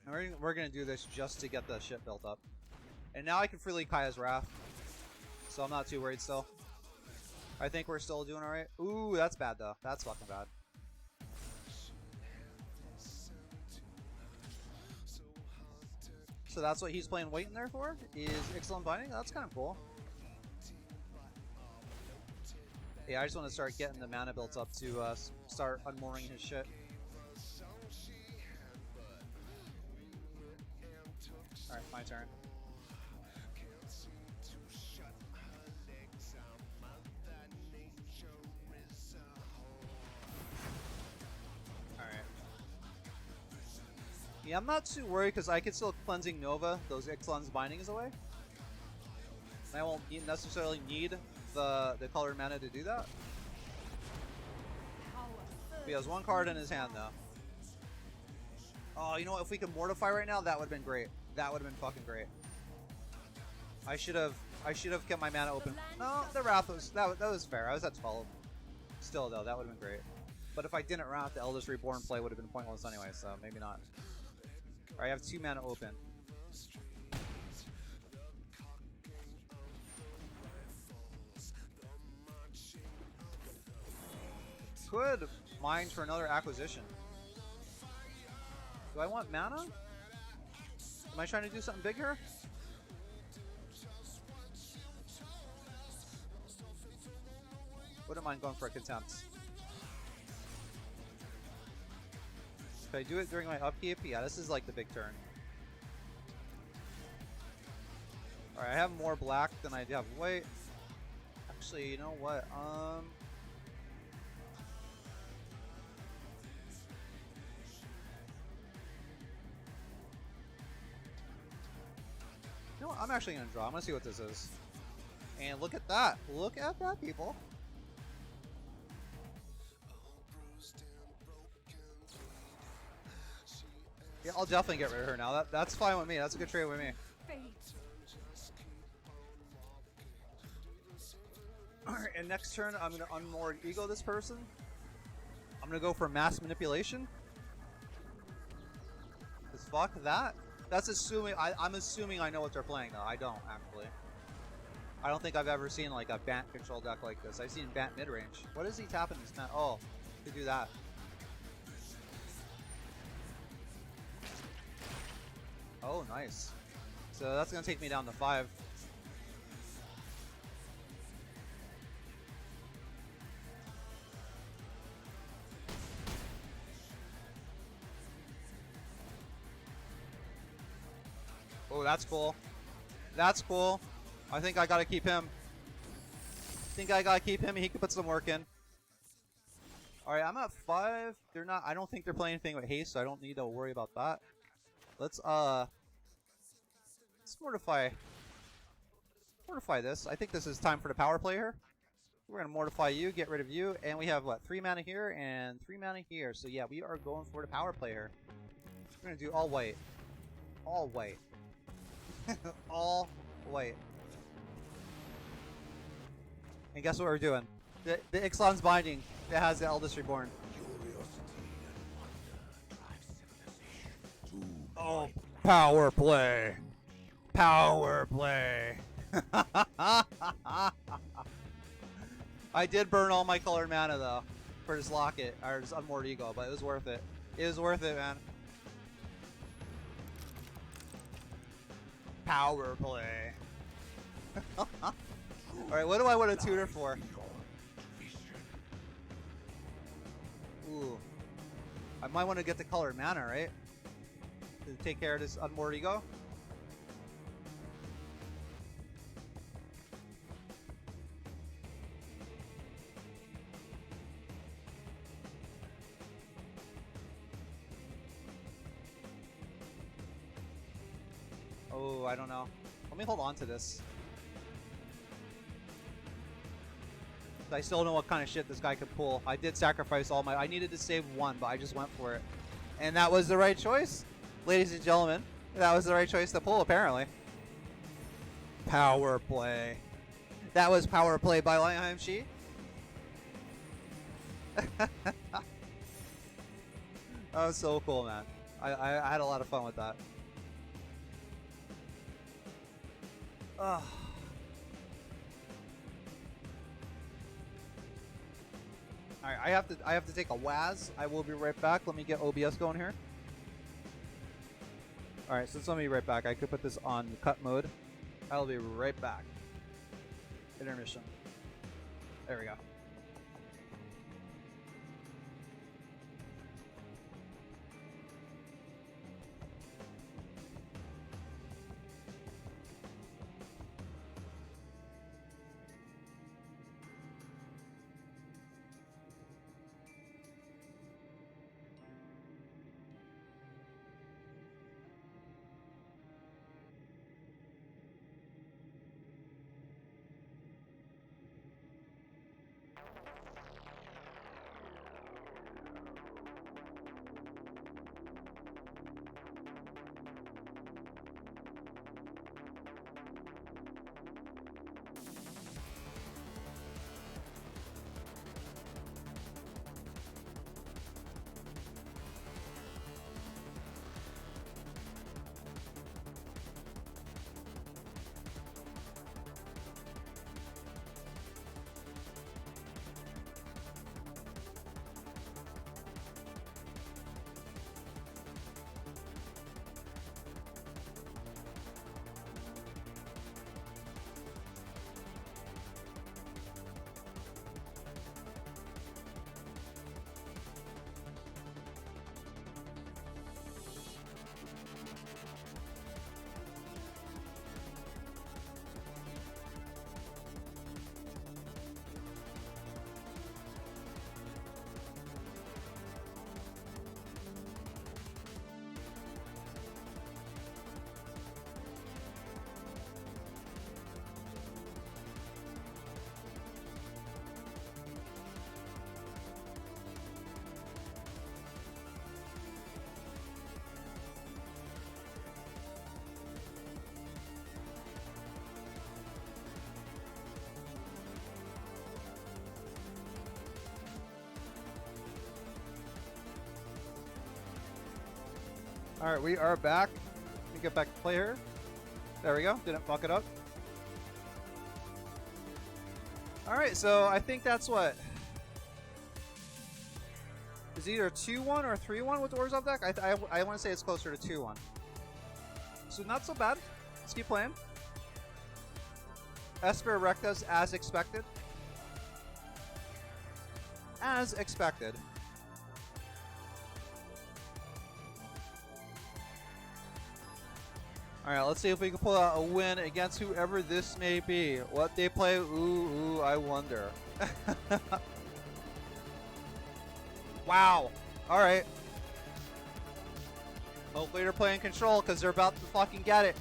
[SPEAKER 1] And we're gonna do this just to get the shit built up. And now I can freely Kaya's Wrath. So I'm not too worried still. I think we're still doing alright. Ooh, that's bad though. That's fucking bad. So that's what he's playing waiting there for? Is Ixalan Binding? That's kind of cool. Yeah, I just want to start getting the mana built up to start unmooring his shit. Alright, my turn. Yeah, I'm not too worried because I can still Cleansing Nova those Ixalan's bindings away. And I won't necessarily need the colored mana to do that. He has 1 card in his hand though. Oh, you know what? If we could Mortify right now, that would have been great. That would have been fucking great. I should have kept my mana open. No, the Wrath was that was fair. I was at 12. Still though, that would have been great. But if I didn't Wrath, the Eldest Reborn play would have been pointless anyway, so maybe not. Alright, I have 2 mana open. Could mine for another acquisition. Do I want mana? Am I trying to do something big here? Wouldn't mind going for a Contempt. Could I do it during my upkeep? Yeah, this is like the big turn. Alright, I have more black than I have white. Actually, you know what? You know what? I'm actually gonna draw. I'm gonna see what this is. And look at that. Look at that, people. Yeah, I'll definitely get rid of her now. That's fine with me. That's a good trade with me. Alright, and next turn I'm gonna Unmoored Ego this person. I'm gonna go for Mass Manipulation. Cause fuck that. That's assuming I'm assuming I know what they're playing though. I don't actually. I don't think I've ever seen like a Bant control deck like this. I've seen Bant mid range. What is he tapping this man? Oh, to do that. Oh, nice. So that's gonna take me down to 5. Oh, that's cool. That's cool. I think I gotta keep him. He can put some work in. Alright, I'm at 5. They're not. I don't think they're playing anything with haste, so I don't need to worry about that. Let's mortify this. I think this is time for the power play here. We're gonna mortify you, get rid of you, and we have what, 3 mana here and 3 mana here. So yeah, we are going for the power play here. We're gonna do all white. All white. All Wait. And guess what we're doing? The Ixalan's Binding that has the Eldest Reborn. Oh, power play. Power play. I did burn all my colored mana though for this locket or this Unmoored Ego, but it was worth it. It was worth it, man. Power play. Alright, what do I want to tutor for? Ooh. I might want to get the colored mana, right? To take care of this Unmoored Ego. Oh, I don't know. Let me hold on to this. I still don't know what kind of shit this guy could pull. I did sacrifice all my... I needed to save one, but I just went for it. And that was the right choice. Ladies and gentlemen, that was the right choice to pull, apparently. Power play. That was power play by Lihim Shi. That was so cool, man. I had a lot of fun with that. Ugh. Alright, I have to take a Waz. I will be right back. Let me get OBS going here. Alright, so let me be right back. I could put this on cut mode. I'll be right back. Intermission. There we go. Alright, we are back. Let me get back to play here. There we go. Didn't fuck it up. Alright, so I think that's what? Is it either 2-1 or 3-1 with the Orzhov deck? I want to say it's closer to 2-1. So not so bad. Let's keep playing. Esper Rectus as expected. As expected. Alright, let's see if we can pull out a win against whoever this may be. What they play, ooh, I wonder. Wow. Alright. Hopefully they're playing Control because they're about to fucking get it.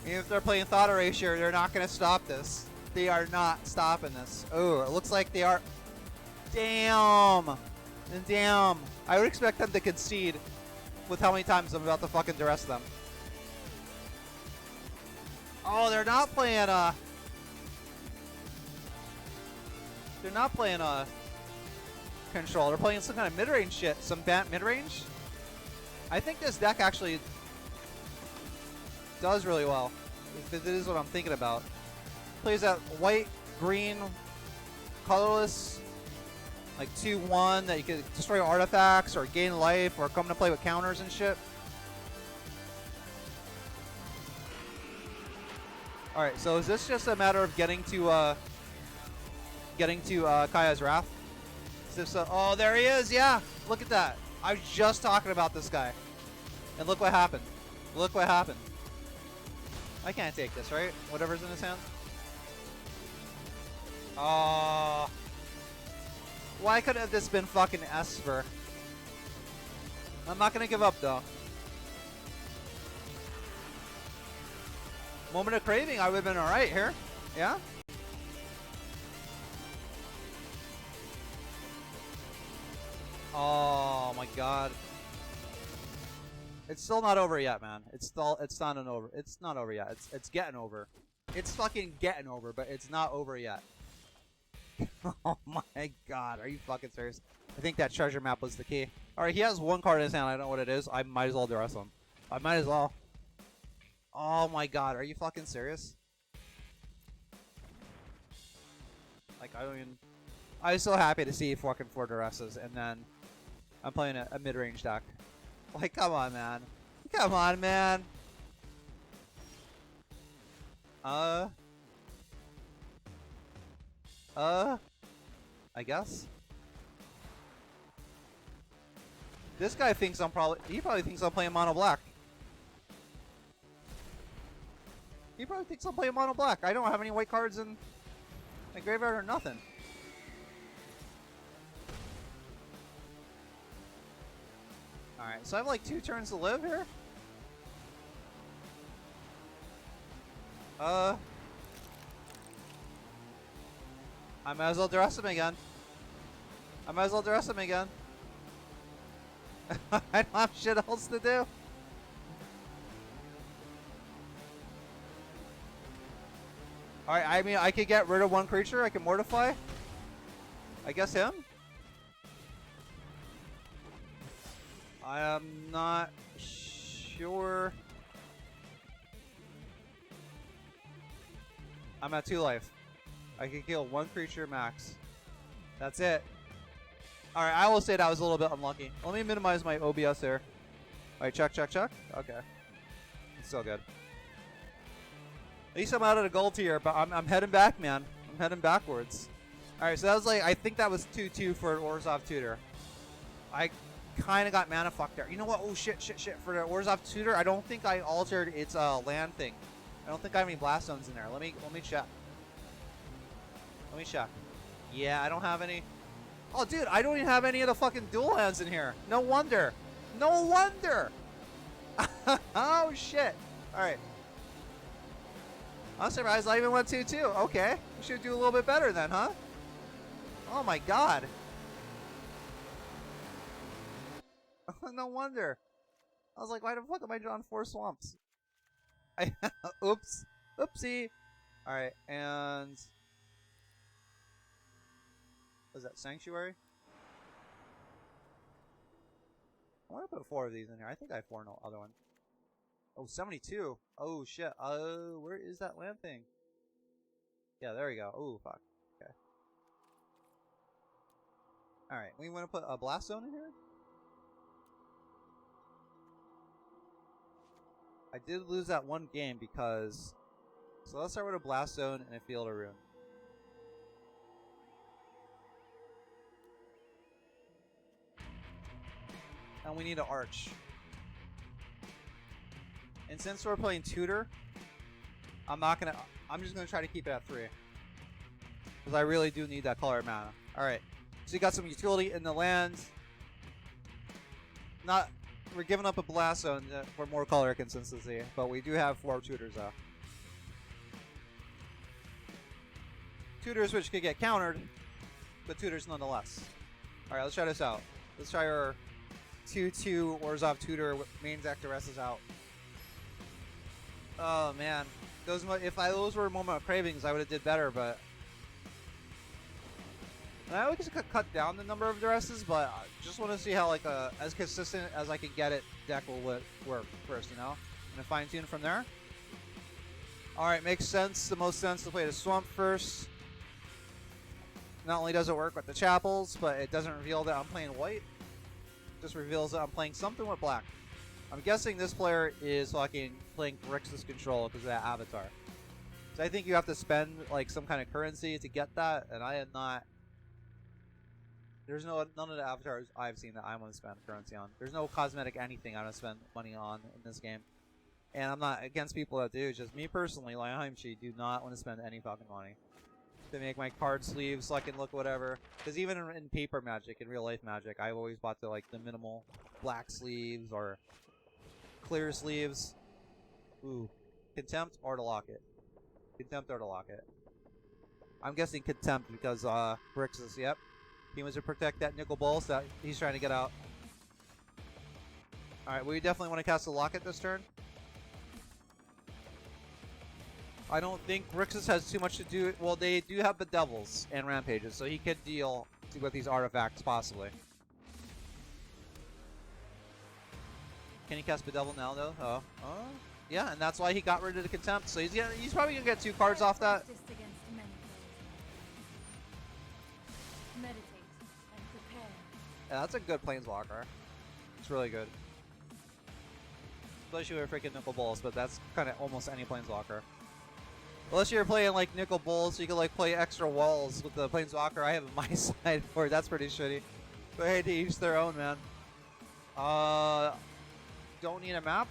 [SPEAKER 1] Even if they're playing Thought Erasure, they're not going to stop this. They are not stopping this. Oh, it looks like they are. Damn. Damn. I would expect them to concede with how many times I'm about to fucking duress them. Oh, they're not playing control. They're playing some kind of mid-range shit. Some mid-range. I think this deck actually does really well. If it is what I'm thinking about. Plays that white, green, colorless, like 2/1 that you can destroy artifacts or gain life or come to play with counters and shit. All right, so is this just a matter of getting to Kaya's Wrath? So, oh, there he is. Yeah, look at that. I was just talking about this guy, and look what happened. Look what happened. I can't take this, right? Whatever's in his hand. Oh. Why couldn't this been fucking Esper? I'm not gonna give up though. Moment of craving, I would have been alright here. Yeah? Oh my god. It's still not over yet, man. It's not over yet. It's getting over. It's fucking getting over, but it's not over yet. Oh my god, are you fucking serious? I think that treasure map was the key. Alright, he has one card in his hand, I don't know what it is. I might as well duress him. I might as well. Oh my god, are you fucking serious? Like, I don't even... I was so happy to see fucking 4 duresses, and then I'm playing a mid-range deck. Like, come on, man. Come on, man. I guess. This guy thinks I'm he probably thinks I'm playing mono black. He probably thinks I'm playing mono black. I don't have any white cards in my graveyard or nothing. Alright, so I have like 2 turns to live here. I might as well dress him again. I might as well dress him again. I don't have shit else to do. Alright, I mean, I could get rid of 1 creature. I can mortify. I guess him? I am not sure. I'm at 2 life. I can kill 1 creature max. That's it. Alright, I will say that was a little bit unlucky. Let me minimize my OBS here. Alright, check. Okay. It's still good. At least I'm out of the gold tier, but I'm heading back, man. I'm heading backwards. Alright, so that was like, I think that was 2/2 for an Orzhov Tutor. I kind of got mana fucked there. You know what? Oh, shit. For the Orzhov Tutor, I don't think I altered its land thing. I don't think I have any blast zones in there. Let me check. Let me check. Yeah, I don't have any. Oh, dude, I don't even have any of the fucking dual lands in here. No wonder. No wonder. Oh, shit. All right. I'm surprised I even went 2/2. Okay. We should do a little bit better then, huh? Oh, my God. No wonder. I was like, why the fuck am I drawing 4 swamps? Oops. Oopsie. All right, and... Was that Sanctuary? I want to put 4 of these in here. I think I have 4 in the other one. Oh, 72. Oh, shit. Where is that land thing? Yeah, there we go. Oh, fuck. Okay. Alright, we want to put a Blast Zone in here? I did lose that 1 game because... So let's start with a Blast Zone and a Field of Ruin. And we need an Arch. And since we're playing Tutor, I'm just gonna try to keep it at 3. Because I really do need that color mana. Alright. So you got some utility in the lands. We're giving up a Blast Zone for more color consistency, but we do have 4 Tutors though. Tutors which could get countered, but Tutors nonetheless. Alright, let's try this out. Let's try our 2/2 Orzhov Tutor main deck. The rest is out. Oh man, if those were moment of cravings, I would have did better, but and I always cut down the number of duresses, but I just want to see how like as consistent as I can get it, deck will work first, you know, and fine tune from there. All right, makes sense. The most sense to play the swamp first. Not only does it work with the chapels, but it doesn't reveal that I'm playing white. It just reveals that I'm playing something with black. I'm guessing this player is fucking playing Grixis control because of that avatar. So I think you have to spend like some kind of currency to get that, and I am not. There's none of the avatars I've seen that I want to spend currency on. There's no cosmetic anything I want to spend money on in this game. And I'm not against people that do. Just me personally, Lihim, do not want to spend any fucking money to make my card sleeves so I can look whatever. Because even in paper magic, in real life magic, I've always bought the minimal black sleeves or clear sleeves. Ooh, contempt or to lock it. Contempt or to lock it. I'm guessing contempt because Grixis. Yep. He wants to protect that nickel bowl, so he's trying to get out. Alright, we definitely want to cast a locket this turn. I don't think Grixis has too much to do. Well, they do have the Devils and Rampages, so he could deal with these artifacts, possibly. Can he cast Bedevil now, though? Oh. Yeah, and that's why he got rid of the Contempt, so he's probably going to get 2 cards off that.
[SPEAKER 2] Practice against many foes. Meditate and prepare.
[SPEAKER 1] Yeah, that's a good Planeswalker. It's really good. Especially with freaking Nicol Bolas, but that's kind of almost any Planeswalker. Unless you're playing like Nicol Bolas, so you can like play extra walls with the Planeswalker I have on my side for it. That's pretty shitty. But hey, to each their own, man. Don't need a map.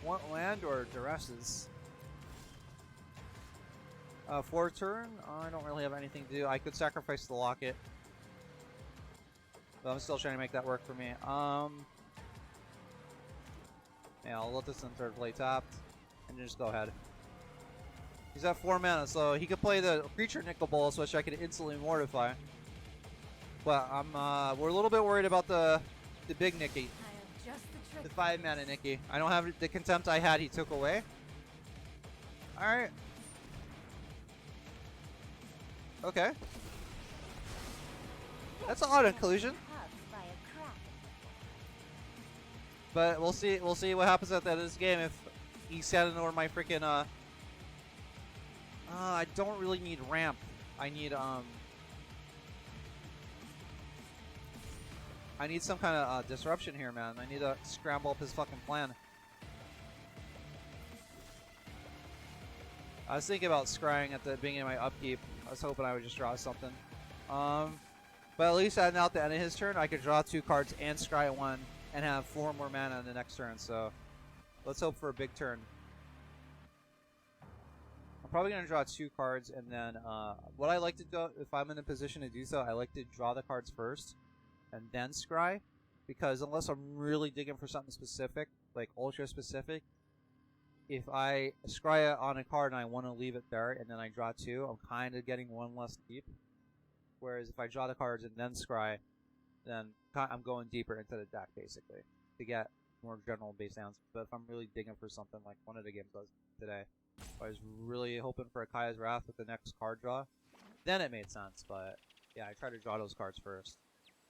[SPEAKER 1] Want land or duresses? 4 turn. I don't really have anything to do. I could sacrifice the locket. But I'm still trying to make that work for me. Yeah, I'll let this in third play tapped, and just go ahead. He's at 4 mana, so he could play the creature Nicol Bolas, which I could instantly mortify. But we're a little bit worried about the big Nicky,
[SPEAKER 2] I have just the trick.
[SPEAKER 1] the 5 mana Nicky. I don't have the contempt I had. He took away. All right. Okay. That's an odd inclusion.
[SPEAKER 2] Hugged by a crack.
[SPEAKER 1] But we'll see. We'll see what happens at the end of this game if he's standing over my freaking. I don't really need ramp. I need some kind of disruption here, man. I need to scramble up his fucking plan. I was thinking about scrying at the beginning of my upkeep. I was hoping I would just draw something. But at least now at the end of his turn, I could draw 2 cards and scry at 1 and have 4 more mana in the next turn. So let's hope for a big turn. I'm probably going to draw 2 cards, and then what I like to do, if I'm in a position to do so, I like to draw the cards first and then scry. Because unless I'm really digging for something specific, like ultra specific, if I scry on a card and I want to leave it there and then I draw 2, I'm kind of getting 1 less deep. Whereas if I draw the cards and then scry, then I'm going deeper into the deck, basically, to get more general base answers. But if I'm really digging for something like one of the games I was today, I was really hoping for a Kaya's Wrath with the next card draw, then it made sense. But yeah, I try to draw those cards first.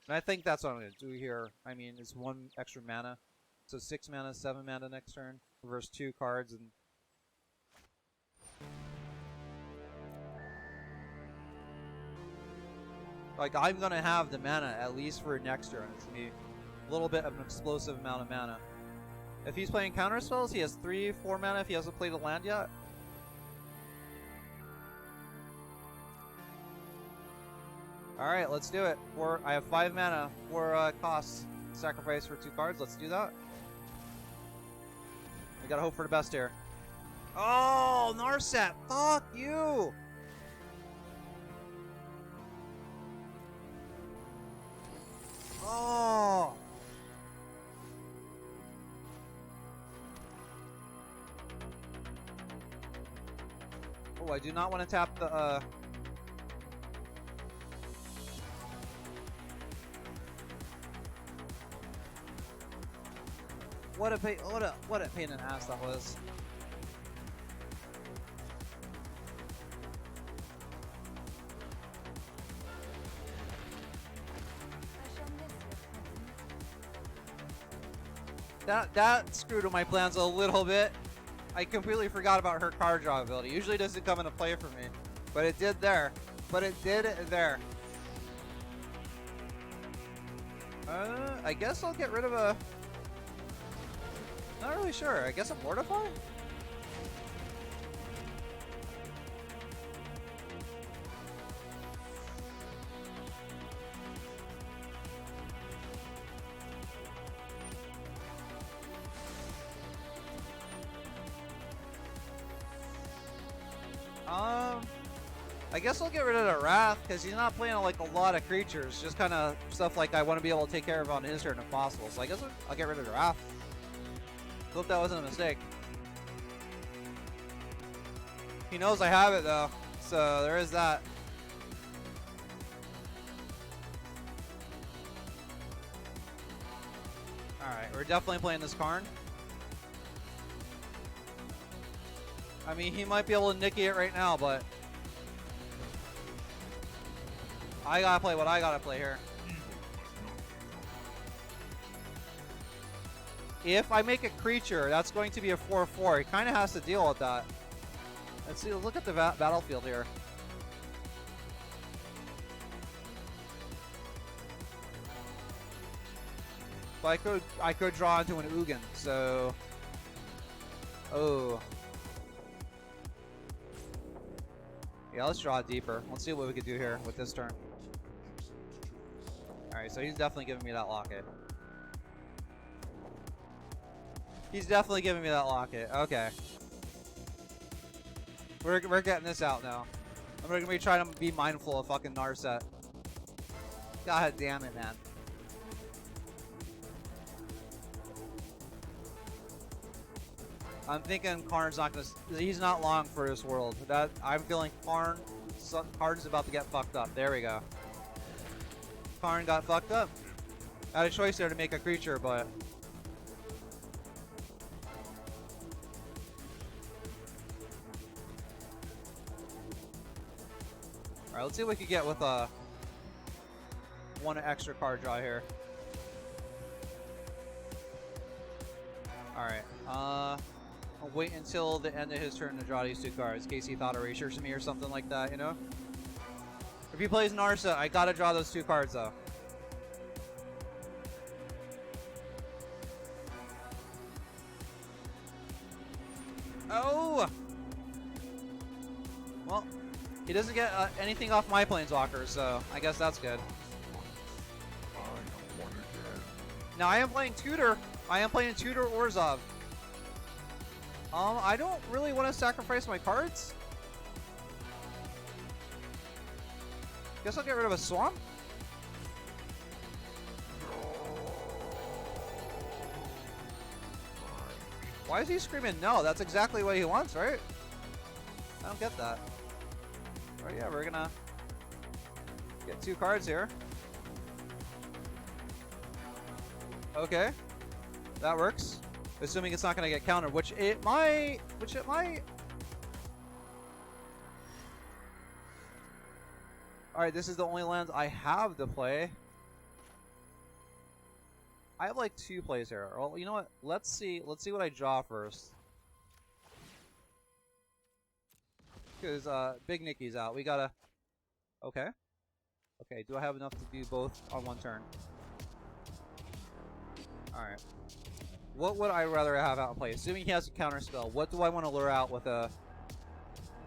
[SPEAKER 1] And I think that's what I'm going to do here. I mean, it's 1 extra mana. So 6 mana, 7 mana next turn. Reverse 2 cards and... Like, I'm going to have the mana, at least for next turn. It's going to be a little bit of an explosive amount of mana. If he's playing counter spells, he has 3, 4 mana if he hasn't played a land yet. Alright, let's do it. I have 5 mana, 4 costs. Sacrifice for 2 cards, let's do that. We gotta hope for the best here. Oh, Narset! Fuck you! Oh! Oh, I do not want to tap the, What a pain in the ass that was.
[SPEAKER 2] I shall miss your presence.
[SPEAKER 1] That screwed with my plans a little bit. I completely forgot about her card draw ability. Usually doesn't come into play for me, but it did there. I guess I'll get rid of a... Not really sure. I guess a Mortify? I guess I'll get rid of the Wrath, because he's not playing like a lot of creatures, just kind of stuff like I want to be able to take care of on his turn if possible. So I guess I'll get rid of the Wrath. Hope that wasn't a mistake. He knows I have it though, so there is that. Alright, we're definitely playing this Karn. I mean, he might be able to nicky it right now, but I gotta play what I gotta play here. If I make a creature, that's going to be a 4/4. He kind of has to deal with that. Let's see. Look at the battlefield here. But I could draw into an Ugin. So, oh, yeah. Let's draw deeper. Let's see what we can do here with this turn. All right. So he's definitely giving me that locket. He's definitely giving me that locket. Okay. We're getting this out now. I'm gonna be trying to be mindful of fucking Narset. God damn it, man. I'm thinking Karn's not gonna. He's not long for this world. That I'm feeling Karn's about to get fucked up. There we go. Karn got fucked up. I had a choice there to make a creature, but. Alright, let's see what we can get with one extra card draw here. Alright, I'll wait until the end of his turn to draw these two cards, in case he thought Erasure to me or something like that, you know? If he plays Narsa, I gotta draw those two cards though. Oh! Well, he doesn't get anything off my Planeswalker, so I guess that's good. Now I am playing Tutor. I am playing Tutor Orzhov. I don't really want to sacrifice my cards. Guess I'll get rid of a Swamp. Why is he screaming no? That's exactly what he wants, right? I don't get that. Oh yeah, we're gonna get two cards here. Okay, that works. Assuming it's not gonna get countered, which it might. All right, this is the only lands I have to play. I have like two plays here. Well, you know what? Let's see what I draw first. Because Big Nicky's out. We gotta. Okay. Okay. Do I have enough to do both on one turn? All right. What would I rather have out in play? Assuming he has a counter spell, what do I want to lure out with a?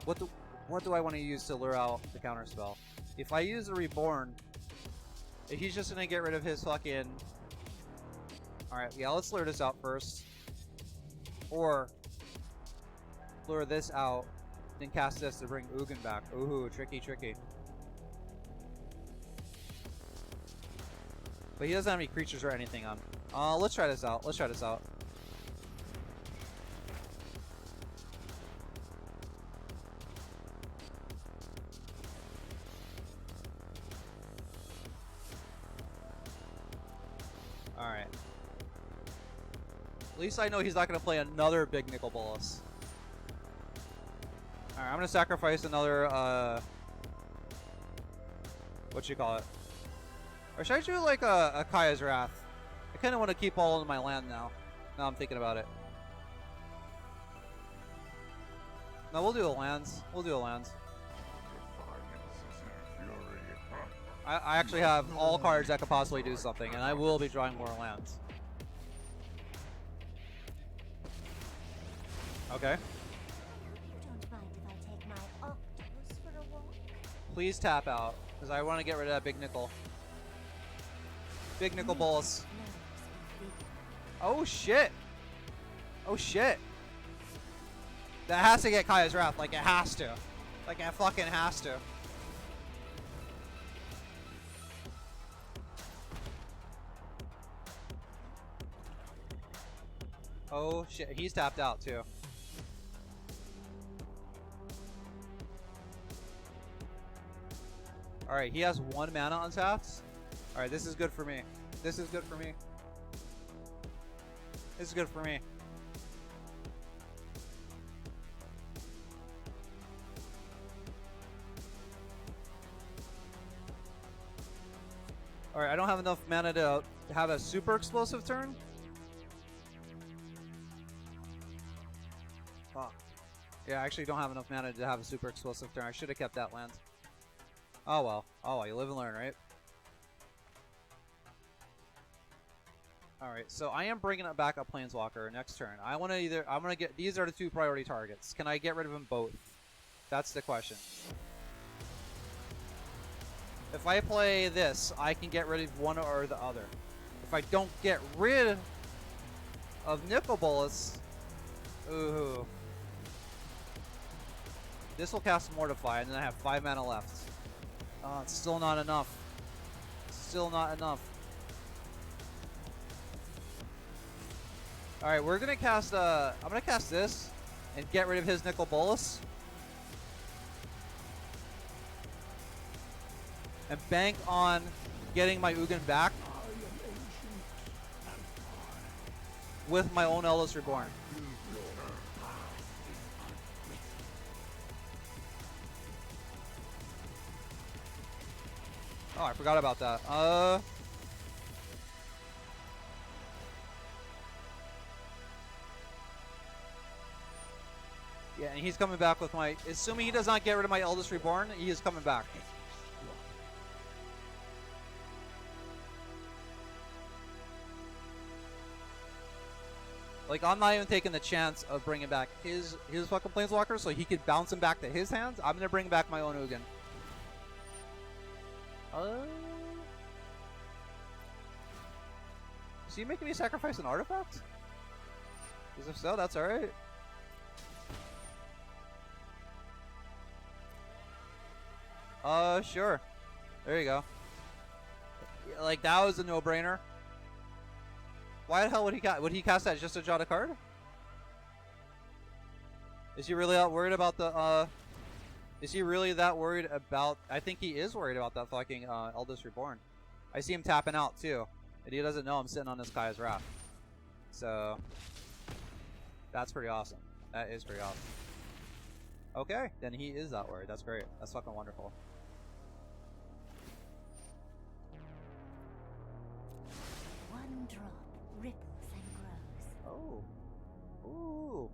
[SPEAKER 1] What do I want to use to lure out the counter spell? If I use a Reborn, if he's just gonna get rid of his fucking. All right. Yeah. Let's lure this out first. Or lure this out. Then cast this to bring Ugin back. Ooh, tricky. But he doesn't have any creatures or anything on. Let's try this out. Alright. least I know he's not going to play another big Nicol Bolas. Alright, I'm going to sacrifice another, what you call it? Or should I do like a Kaya's Wrath? I kind of want to keep all of my land now. Now I'm thinking about it. No, we'll do a lands. We'll do a lands. I actually have all cards that could possibly do something, and I will be drawing more lands. Okay.
[SPEAKER 2] Don't mind if I take my octopus for a walk?
[SPEAKER 1] Please tap out, because I want to get rid of that big Nicol. Big Nicol Bolas. Oh shit! Oh shit! That has to get Kaya's Wrath, like it has to. Like it fucking has to. Oh shit, he's tapped out too. Alright, he has 1 mana untapped. Alright, this is good for me. This is good for me. This is good for me. Alright, I don't have enough mana to have a super explosive turn. Fuck. Yeah, I actually don't have enough mana to have a super explosive turn. I should have kept that land. Oh well. Oh well, you live and learn, right? Alright, so I am bringing it back a Planeswalker next turn. I'm gonna get, these are the 2 priority targets. Can I get rid of them both? That's the question. If I play this, I can get rid of one or the other. If I don't get rid of Nicol Bolas, ooh. This will cast Mortify, and then I have 5 mana left. Oh, it's still not enough. Still not enough. Alright, we're gonna cast, I'm gonna cast this, and get rid of his Nicol Bolas. And bank on getting my Ugin back with my own Eldest Reborn. Oh, I forgot about that. Yeah, and he's coming back with my... Assuming he does not get rid of my Eldest Reborn, he is coming back. Like, I'm not even taking the chance of bringing back his fucking Planeswalker so he could bounce him back to his hands. I'm gonna bring back my own Ugin. Is he making me sacrifice an artifact? Because if so, that's alright. Sure. There you go. Yeah, like, that was a no-brainer. Why the hell would he cast that just to draw a card? Is he really that worried about the, is he really that worried about... I think he is worried about that fucking, Eldest Reborn. I see him tapping out, too. And he doesn't know I'm sitting on this Kaya's Wrath. So... that's pretty awesome. That is pretty awesome. Okay, then he is that worried. That's great. That's fucking wonderful.
[SPEAKER 2] One drop ripples and grows.
[SPEAKER 1] Oh. Ooh.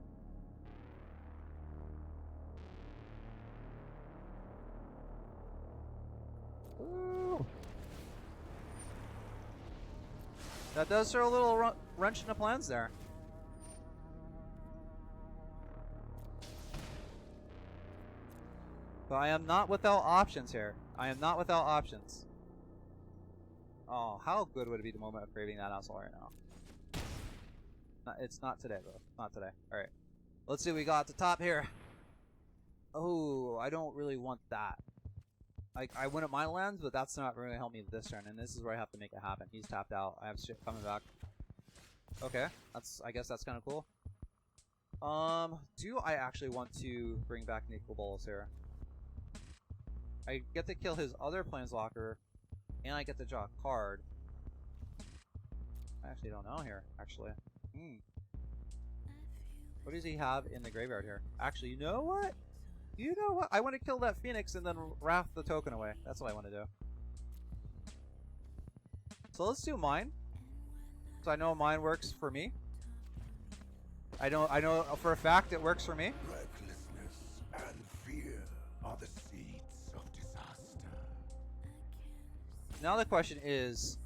[SPEAKER 1] Ooh. That does throw a little wrench in the plans there. But I am not without options here. I am not without options. Oh, how good would it be the moment of craving that asshole right now? It's not today, though. Not today. Alright. Let's see what we got at the top here. Oh, I don't really want that. I win at my lands, but that's not really help me this turn, and this is where I have to make it happen. He's tapped out. I have shit coming back. Okay. I guess that's kind of cool. Do I actually want to bring back Nicol Bolas here? I get to kill his other Planeswalker, and I get to draw a card. I actually don't know here, actually. What does he have in the graveyard here? Actually, you know what? You know what? I want to kill that Phoenix and then raft the token away. That's what I want to do. So let's do mine. So I know mine works for me. I know for a fact it works for me.
[SPEAKER 4] Recklessness and fear are the seeds of disaster.
[SPEAKER 1] Now the question is,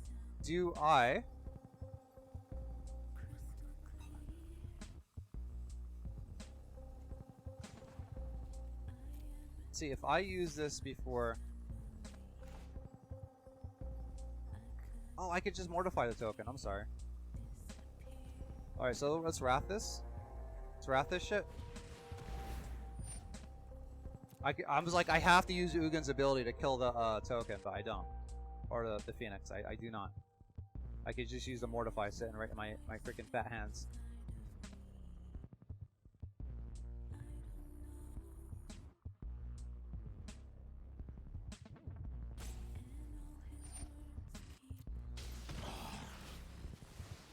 [SPEAKER 1] do I... See, if I use this before... Oh, I could just mortify the token. I'm sorry. Alright, so let's wrath this. Let's wrath this shit. I was like, I have to use Ugin's ability to kill the token, but I don't. Or the Phoenix. I do not. I could just use the mortify sitting right in my freaking fat hands.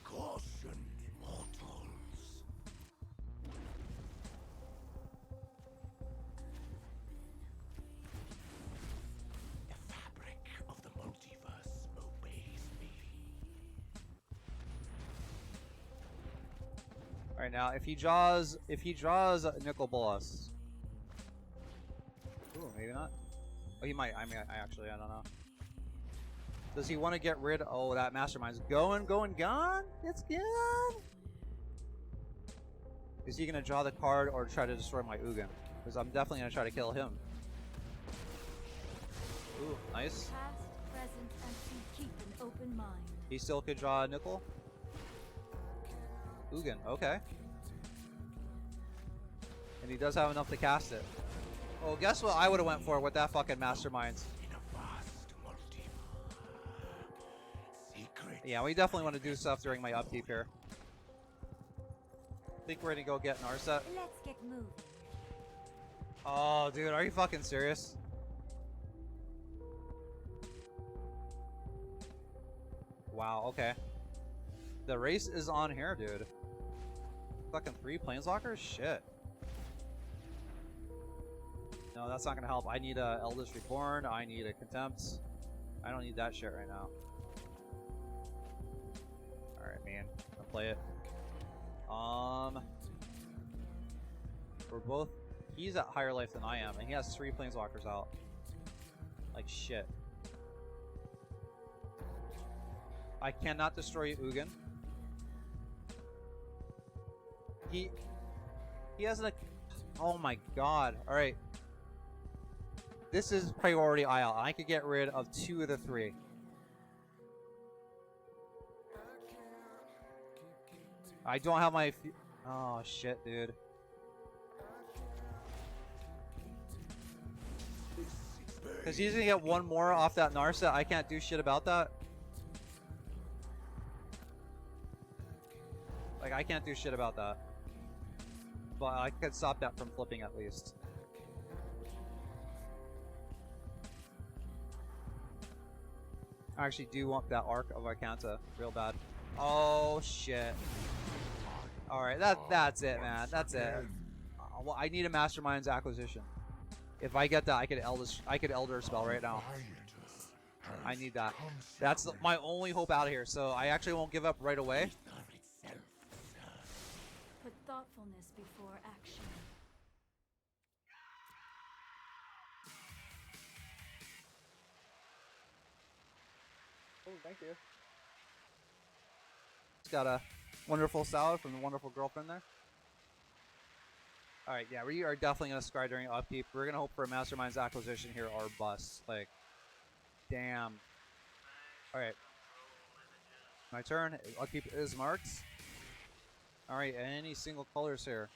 [SPEAKER 4] Caution, mortals. The fabric of the multiverse obeys me.
[SPEAKER 1] Alright, now if he draws Nicol Bolas. Ooh, maybe not. Oh, he might. I mean, I don't know. Does he want to get rid? Oh, that mastermind's going, gone. It's gone. Is he gonna draw the card or try to destroy my Ugin? Because I'm definitely gonna try to kill him. Ooh, nice.
[SPEAKER 2] Past, present, and to keep an open mind.
[SPEAKER 1] He still could draw Nicol. Ugin, okay. And he does have enough to cast it. Oh, guess what I would have went for with that fucking masterminds.
[SPEAKER 4] In a vast multiverse, secret.
[SPEAKER 1] Yeah, we definitely want to do stuff during my upkeep here. I think we're gonna go get Narset.
[SPEAKER 2] Let's get moving.
[SPEAKER 1] Oh, dude, are you fucking serious? Wow, okay. The race is on here, dude. Fucking 3 planeswalkers? Shit. No, that's not gonna help. I need a Eldest Reborn. I need a Contempt. I don't need that shit right now. Alright, man. I'll play it. We're both... He's at higher life than I am, and he has 3 planeswalkers out. Like shit. I cannot destroy Ugin. He has an... Oh my god. Alright. This is priority IL. I could get rid of 2 of the 3. I don't have my... Oh shit, dude. Because he's gonna get 1 more off that Narset. I can't do shit about that. Like, I can't do shit about that. But I could stop that from flipping at least. I actually do want that Arc of Arcanta real bad. Oh shit. Alright, that's it, man. That's it. Well, I need a Mastermind's Acquisition. If I get that, I could Elder Spell right now. I need that. That's my only hope out of here, so I actually won't give up right away.
[SPEAKER 2] Put thoughtfulness before action.
[SPEAKER 1] Oh, thank you. Just got a wonderful salad from the wonderful girlfriend there. Alright, yeah, we are definitely going to scry during upkeep. We're going to hope for a Mastermind's Acquisition here or bust. Like, damn. Alright. My turn. Upkeep is marked. Alright, any single colors here?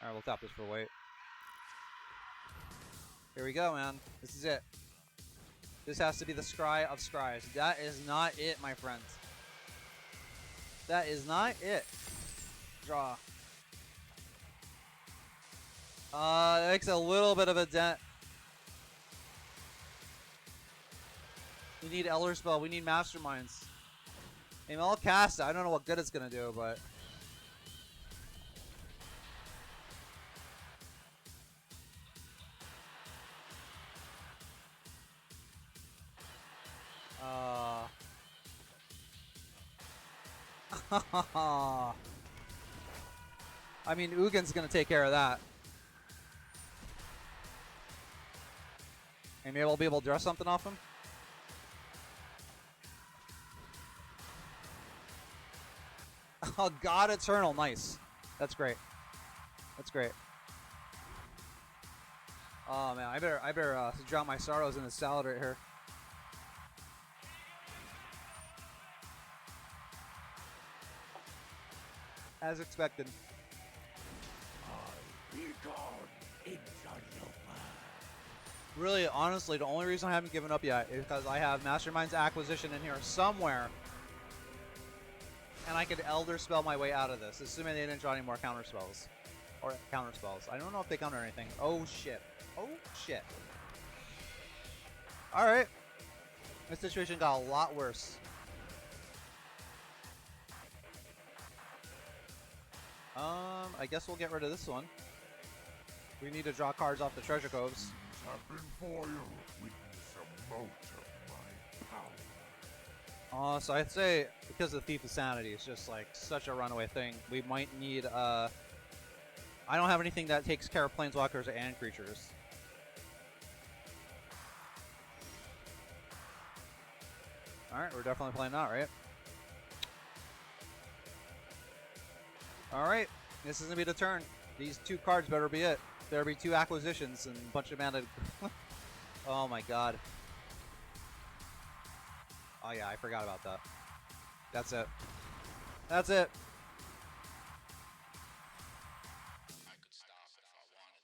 [SPEAKER 1] Alright, we'll tap this for white. Here we go, man. This is it. This has to be the scry of scries. That is not it, my friends. That is not it. Draw. That makes a little bit of a dent. We need Elder Spell. We need Masterminds. I mean, I'll cast it. I don't know what good it's gonna do, but I mean, Ugin's gonna take care of that. And maybe I'll be able to draw something off him. Oh, God Eternal, nice. That's great. That's great. Oh man, I better drown my sorrows in the salad right here. As expected. Really, honestly, the only reason I haven't given up yet is because I have Mastermind's Acquisition in here somewhere. And I could Elder Spell my way out of this, assuming they didn't draw any more counter spells. Or counter spells. I don't know if they counter anything. Oh shit. Oh shit. Alright. This situation got a lot worse. I guess we'll get rid of this one. We need to draw cards off the treasure coves. So I'd say because the Thief of Sanity is just like such a runaway thing, we might need I don't have anything that takes care of planeswalkers and creatures. Alright, we're definitely playing that, right? Alright, this is gonna be the turn. These two cards better be it. There'll be two acquisitions and a bunch of mana. Oh my god. Oh yeah, I forgot about that. That's it. That's it.
[SPEAKER 6] I could stop if I wanted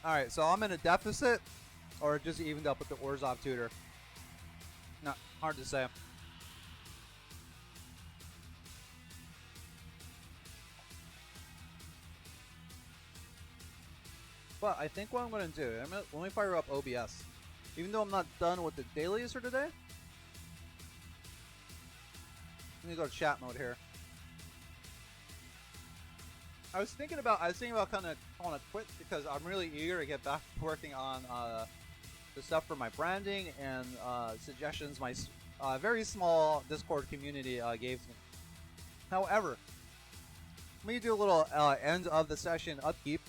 [SPEAKER 6] to.
[SPEAKER 1] Alright, so I'm in a deficit, or just evened up with the Orzhov tutor. Not hard to say. But I think what I'm going to do, let me fire up OBS. Even though I'm not done with the dailies for today, let me go to chat mode here. I was thinking about kind of calling it quit because I'm really eager to get back to working on the stuff for my branding and suggestions my very small Discord community gave me. However, let me do a little end of the session upkeep.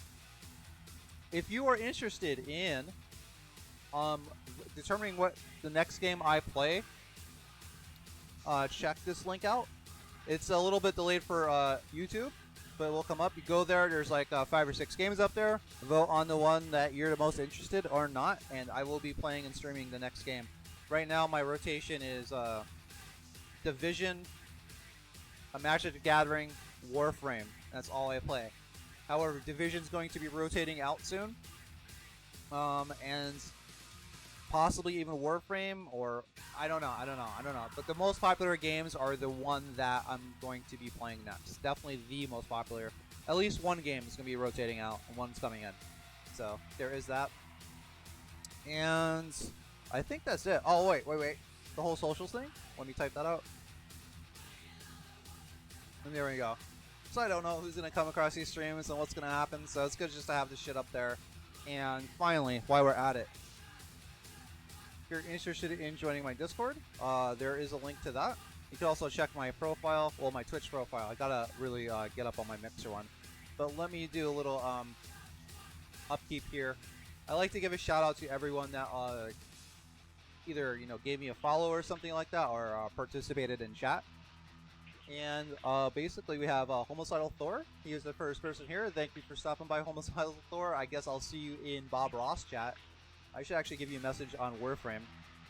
[SPEAKER 1] If you are interested in determining what the next game I play, check this link out. It's a little bit delayed for YouTube, but it will come up. You go there, there's like 5 or 6 games up there. Vote on the one that you're the most interested or not, and I will be playing and streaming the next game. Right now, my rotation is Division, a Magic the Gathering, Warframe. That's all I play. However, Division's going to be rotating out soon, and possibly even Warframe, or I don't know. But the most popular games are the one that I'm going to be playing next. Definitely the most popular. At least one game is going to be rotating out, and one's coming in. So there is that. And I think that's it. Oh wait. The whole socials thing. Let me type that out. And there we go. So I don't know who's going to come across these streams and what's going to happen, so it's good just to have this shit up there. And finally, while we're at it, if you're interested in joining my Discord, there is a link to that. You can also check my profile, well, my Twitch profile. I gotta really get up on my Mixer one. But let me do a little upkeep here. I like to give a shout out to everyone that either gave me a follow or something like that, or participated in chat. And basically we have Homicidal Thor. He is the first person here. Thank you for stopping by, Homicidal Thor. I guess I'll see you in Bob Ross chat. I should actually give you a message on Warframe.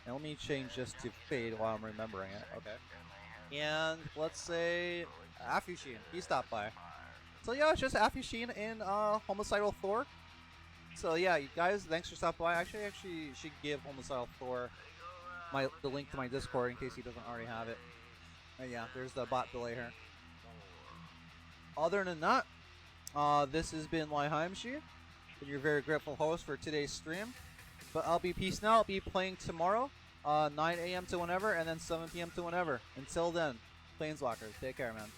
[SPEAKER 1] And let me change this to Fade while I'm remembering it. Okay. And let's say Afushin. He stopped by. So yeah, it's just Afushin and Homicidal Thor. So yeah, you guys, thanks for stopping by. Actually should give Homicidal Thor the link to my Discord in case he doesn't already have it. And yeah, there's the bot delay here. Other than that, this has been Lihim. and your very grateful host for today's stream. But I'll be peacing out. I'll be playing tomorrow, 9 a.m. to whenever, and then 7 p.m. to whenever. Until then, Planeswalkers, take care, man.